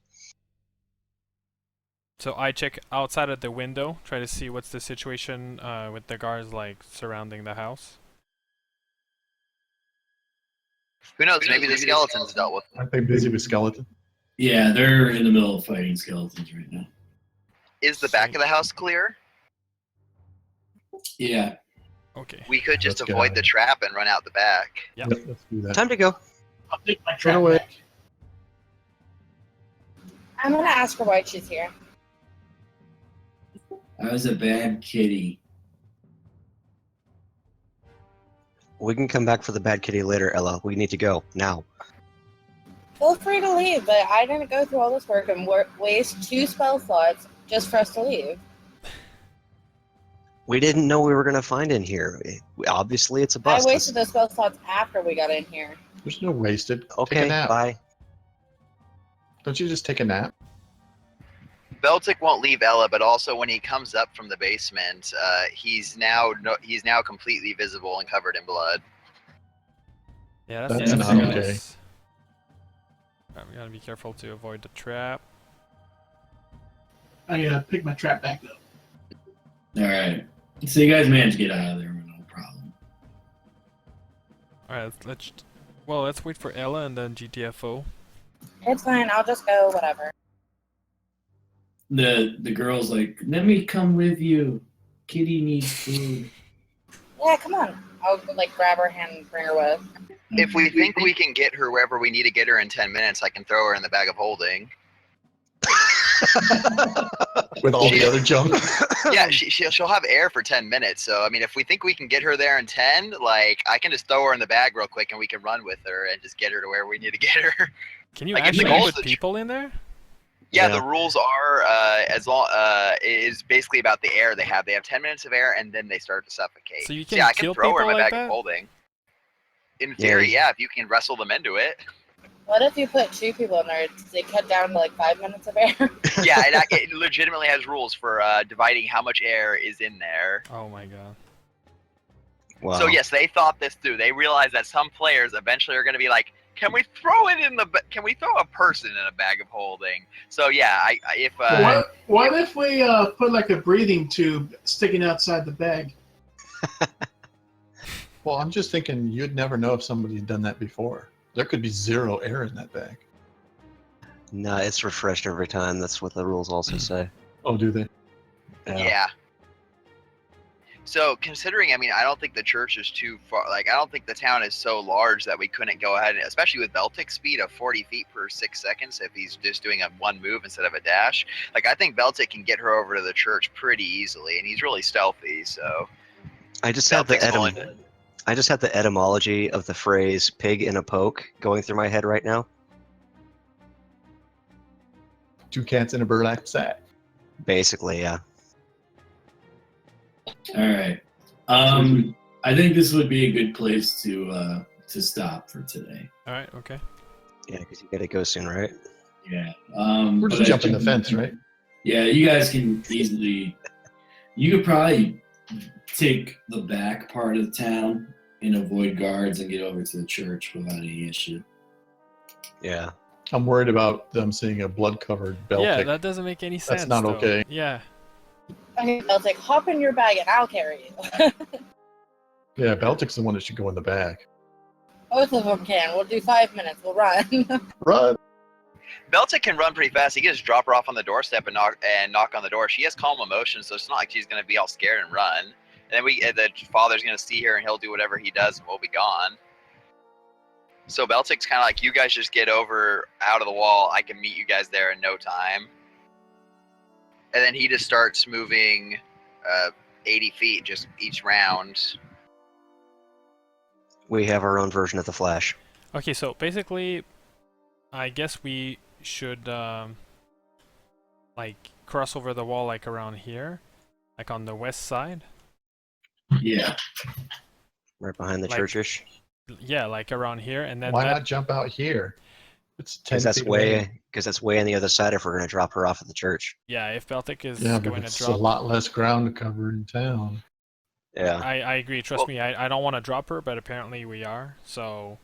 [SPEAKER 1] so I check outside of the window, try to see what's the situation with the guards like surrounding the house.
[SPEAKER 2] Who knows? Maybe the skeletons dealt with them.
[SPEAKER 5] Aren't they busy with skeleton?
[SPEAKER 8] Yeah, they're in the middle of fighting skeletons right now.
[SPEAKER 2] Is the back of the house clear?
[SPEAKER 8] Yeah.
[SPEAKER 1] Okay.
[SPEAKER 2] We could just
[SPEAKER 5] Let's get
[SPEAKER 2] avoid
[SPEAKER 5] out
[SPEAKER 2] the
[SPEAKER 5] of here.
[SPEAKER 2] trap and run out the back.
[SPEAKER 1] Yep.
[SPEAKER 5] Let's do that.
[SPEAKER 4] Time to go.
[SPEAKER 6] I'll take my
[SPEAKER 5] Run
[SPEAKER 6] trap
[SPEAKER 5] away.
[SPEAKER 6] back.
[SPEAKER 7] I'm going to ask her why she's here.
[SPEAKER 8] I was a bad kitty.
[SPEAKER 4] We can come back for the bad kitty later, Ella. We need to go now.
[SPEAKER 7] Feel free to leave, but I didn't go through all this work and waste 2 spell slots just for us to leave.
[SPEAKER 4] We didn't know we were gonna find in here. Obviously, it's a
[SPEAKER 7] I
[SPEAKER 4] bust.
[SPEAKER 7] wasted those spell slots after we got in here.
[SPEAKER 5] There's no wasted. Take a
[SPEAKER 4] Okay,
[SPEAKER 5] nap.
[SPEAKER 4] bye.
[SPEAKER 5] Don't you just take a nap?
[SPEAKER 2] Beltic won't leave Ella, but also when he comes up from the basement, he's now completely visible and covered in blood.
[SPEAKER 1] Yeah,
[SPEAKER 5] That's
[SPEAKER 8] not
[SPEAKER 5] okay.
[SPEAKER 1] I'm gonna be careful to avoid the trap.
[SPEAKER 6] I pick my trap back up.
[SPEAKER 8] Alright. So you guys managed to get out of there with no problem.
[SPEAKER 1] All right, let's wait for Ella and then GTFO.
[SPEAKER 7] It's fine, I'll just go, whatever.
[SPEAKER 8] The girl's like, let me come with you. Kitty needs food.
[SPEAKER 7] Yeah, come on. I'll like grab her hand and bring her with.
[SPEAKER 2] If we think we can get her wherever we need to get her in 10 minutes, I can throw her in the bag of holding.
[SPEAKER 5] With all the other junk?
[SPEAKER 2] Yeah, she'll have air for 10 minutes. So, I mean, if we think we can get her there in 10, like, I can just throw her in the bag real quick and we can run with her and just get her to where we need to get her.
[SPEAKER 1] Can you
[SPEAKER 2] Like, if the
[SPEAKER 1] actually
[SPEAKER 2] goal's
[SPEAKER 1] put
[SPEAKER 2] the-
[SPEAKER 1] people in there?
[SPEAKER 2] Yeah,
[SPEAKER 4] Yeah.
[SPEAKER 2] the rules are as long is basically about the air they have. They have 10 minutes of air and then they start to suffocate.
[SPEAKER 1] So you
[SPEAKER 2] So
[SPEAKER 1] can
[SPEAKER 2] yeah, I can
[SPEAKER 1] kill
[SPEAKER 2] throw her in my
[SPEAKER 1] people like
[SPEAKER 2] bag of
[SPEAKER 1] that?
[SPEAKER 2] holding. In
[SPEAKER 4] Yeah,
[SPEAKER 2] theory,
[SPEAKER 4] you-
[SPEAKER 2] yeah, if you can wrestle them into it.
[SPEAKER 7] What if you put 2 people in there? Does it cut down to like 5 minutes of air?
[SPEAKER 2] Yeah, it legitimately has rules for dividing how much air is in there.
[SPEAKER 1] Oh my god.
[SPEAKER 4] Wow.
[SPEAKER 2] So yes, they thought this through. They realized that some players eventually are going to be like, "Can we throw it in the? Can we throw a person in a bag of holding?" So yeah, if
[SPEAKER 6] What if we put like a breathing tube sticking outside the bag?
[SPEAKER 5] Well, I'm just thinking you'd never know if somebody had done that before. There could be 0 air in that bag.
[SPEAKER 4] No, it's refreshed every time. That's what the rules also say.
[SPEAKER 5] Oh, do they?
[SPEAKER 2] yeah. So considering, I mean, I don't think the church is too far. Like, I don't think the town is so large that we couldn't go ahead, especially with Beltic's speed of 40 feet per 6 seconds. If he's just doing a 1 move instead of a dash, like I think Beltic can get her over to the church pretty easily, and he's really stealthy. So
[SPEAKER 4] I just have the
[SPEAKER 2] Beltic's willing to.
[SPEAKER 4] I just have the etymology of the phrase "pig in a poke" going through my head right now.
[SPEAKER 5] 2 cats in a burlap sack.
[SPEAKER 4] Basically, yeah.
[SPEAKER 8] Alright. I think this would be a good place to to stop for today.
[SPEAKER 1] All right. Okay.
[SPEAKER 4] Yeah, because you gotta go soon, right?
[SPEAKER 8] Yeah.
[SPEAKER 5] We're
[SPEAKER 8] but
[SPEAKER 5] just
[SPEAKER 8] I
[SPEAKER 5] jumping the
[SPEAKER 8] think-
[SPEAKER 5] fence, right?
[SPEAKER 8] Yeah, you guys can easily. You could probably take the back part of the town and avoid guards and get over to the church without any issue.
[SPEAKER 4] Yeah.
[SPEAKER 5] I'm worried about them seeing a blood-covered
[SPEAKER 1] Yeah,
[SPEAKER 5] Beltic.
[SPEAKER 1] that doesn't make any sense.
[SPEAKER 5] That's not
[SPEAKER 1] though.
[SPEAKER 5] okay.
[SPEAKER 1] Yeah.
[SPEAKER 7] Okay, I was like, hop in your bag and I'll carry you.
[SPEAKER 5] Yeah, Beltic's the one that should go in the back.
[SPEAKER 7] Both of them can. We'll do 5 minutes. We'll run.
[SPEAKER 5] Run!
[SPEAKER 2] Beltic can run pretty fast. He can just drop her off on the doorstep and knock on the door. She has calm emotion, so it's not like she's gonna be all scared and run. And then the father's gonna see her and he'll do whatever he does and we'll be gone. So Beltic's kind of like, you guys just get over out of the wall. I can meet you guys there in no time. And then he just starts moving 80 feet just each round.
[SPEAKER 4] We have our own version of the Flash.
[SPEAKER 1] Okay, so basically, I guess we should like cross over the wall like around here, like on the west side.
[SPEAKER 8] Yeah.
[SPEAKER 4] Right behind the
[SPEAKER 1] Like-
[SPEAKER 4] churchish.
[SPEAKER 1] Yeah, like around here, and then
[SPEAKER 5] Why
[SPEAKER 1] that,
[SPEAKER 5] not jump out here? It's 10
[SPEAKER 4] Because that's
[SPEAKER 5] feet away.
[SPEAKER 4] that's way on the other side if we're gonna drop her off at the church.
[SPEAKER 1] yeah, if Baltic is
[SPEAKER 5] Yeah, but
[SPEAKER 1] going to
[SPEAKER 5] it's
[SPEAKER 1] drop,
[SPEAKER 5] a lot less ground to cover in town.
[SPEAKER 4] Yeah.
[SPEAKER 1] I agree. Trust
[SPEAKER 2] Well-
[SPEAKER 1] me, I don't want to drop her, but apparently we are. So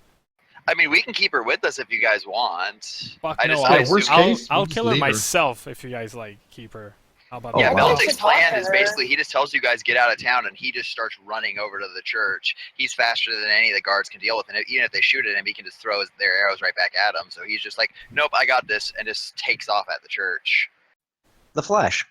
[SPEAKER 2] I mean, we can keep her with us if you guys want.
[SPEAKER 1] fuck
[SPEAKER 2] I
[SPEAKER 1] no,
[SPEAKER 2] just
[SPEAKER 1] I'll,
[SPEAKER 2] assume-
[SPEAKER 5] worst
[SPEAKER 1] I'll,
[SPEAKER 5] case,
[SPEAKER 1] I'll
[SPEAKER 5] we'll just
[SPEAKER 1] kill her
[SPEAKER 5] leave her.
[SPEAKER 1] myself if you guys like keep her. How about
[SPEAKER 4] Oh,
[SPEAKER 2] Yeah,
[SPEAKER 1] that?
[SPEAKER 4] wow.
[SPEAKER 2] Beltic's
[SPEAKER 7] Talk to
[SPEAKER 2] plan is
[SPEAKER 7] her.
[SPEAKER 2] basically he just tells you guys get out of town and he just starts running over to the church. He's faster than any of the guards can deal with, and even if they shoot at him, he can just throw their arrows right back at him. So he's just like, nope, I got this, and just takes off at the church.
[SPEAKER 4] The Flash.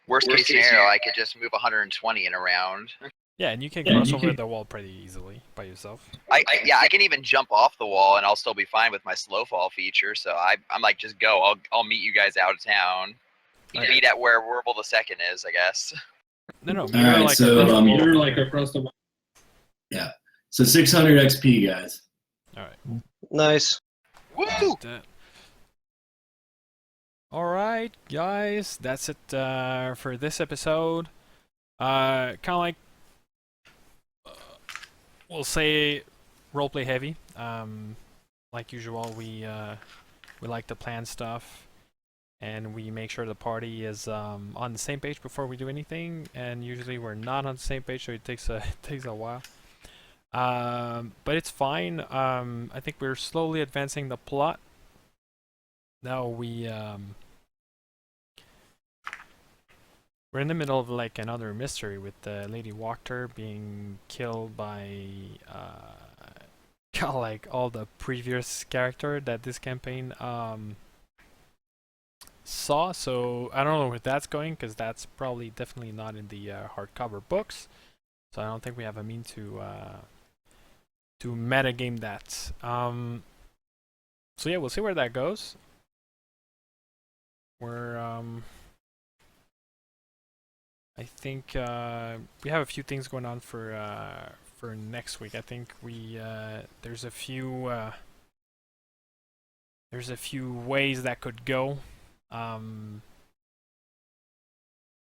[SPEAKER 2] Worst case scenario, I could just move 120 in a round.
[SPEAKER 1] Yeah, and you can
[SPEAKER 8] Yeah,
[SPEAKER 1] cross
[SPEAKER 8] you
[SPEAKER 1] over
[SPEAKER 8] can-
[SPEAKER 1] the wall pretty easily by yourself.
[SPEAKER 2] I can even jump off the wall and I'll still be fine with my slow fall feature. So I'm like, just go. I'll meet you guys out of town.
[SPEAKER 1] Okay.
[SPEAKER 2] Meet at where Werble the Second is, I guess.
[SPEAKER 1] No,
[SPEAKER 8] All
[SPEAKER 1] meet her
[SPEAKER 8] right,
[SPEAKER 1] like
[SPEAKER 8] so
[SPEAKER 1] across the wall
[SPEAKER 8] you're
[SPEAKER 1] from
[SPEAKER 8] like
[SPEAKER 1] here.
[SPEAKER 8] across the wall. Yeah. So 600 XP, guys.
[SPEAKER 1] All right.
[SPEAKER 4] Nice.
[SPEAKER 2] Woo!
[SPEAKER 1] That's that. All right, guys, that's it for this episode. Kind of like we'll say roleplay heavy. Like usual, we like to plan stuff, and we make sure the party is on the same page before we do anything. And usually we're not on the same page, so it takes a while. But it's fine. I think we're slowly advancing the plot. Now we're in the middle of like another mystery with Lady Wachter being killed by kind of like all the previous character that this campaign saw. So I don't know where that's going, because that's probably definitely not in the hardcover books. So I don't think we have a mean to metagame that. So yeah, we'll see where that goes. We're I think we have a few things going on for next week. I think we there's a few ways that could go.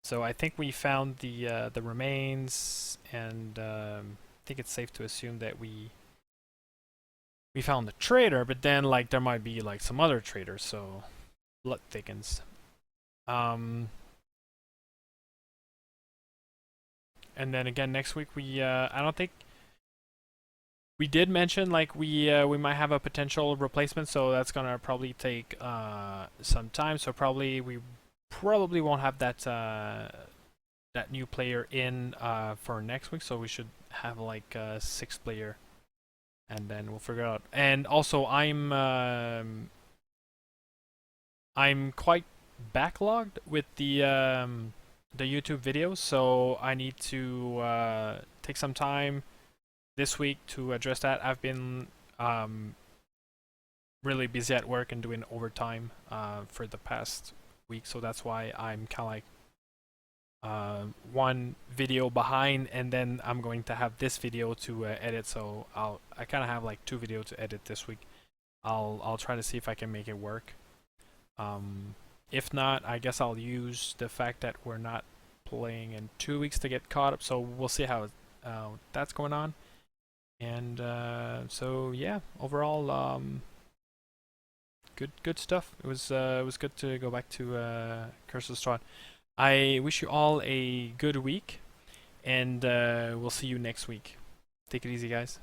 [SPEAKER 1] So I think we found the remains, and I think it's safe to assume that we found the traitor. But then like there might be like some other traitors, so blood thickens. And then again next week we I don't think we did mention like we might have a potential replacement, so that's gonna probably take some time. So we probably won't have that new player in for next week. So we should have like a 6 player, and then we'll figure it out. And also I'm quite backlogged with the YouTube videos, so I need to take some time this week to address that. I've been really busy at work and doing overtime for the past week, so that's why I'm kind of like one video behind, and then I'm going to have this video to edit. So I kind of have like 2 videos to edit this week. I'll try to see if I can make it work. If not, I guess I'll use the fact that we're not playing in 2 weeks to get caught up. So we'll see how that's going on. And so yeah, overall, good stuff. It was good to go back to Curse of Strahd. I wish you all a good week, and we'll see you next week. Take it easy, guys.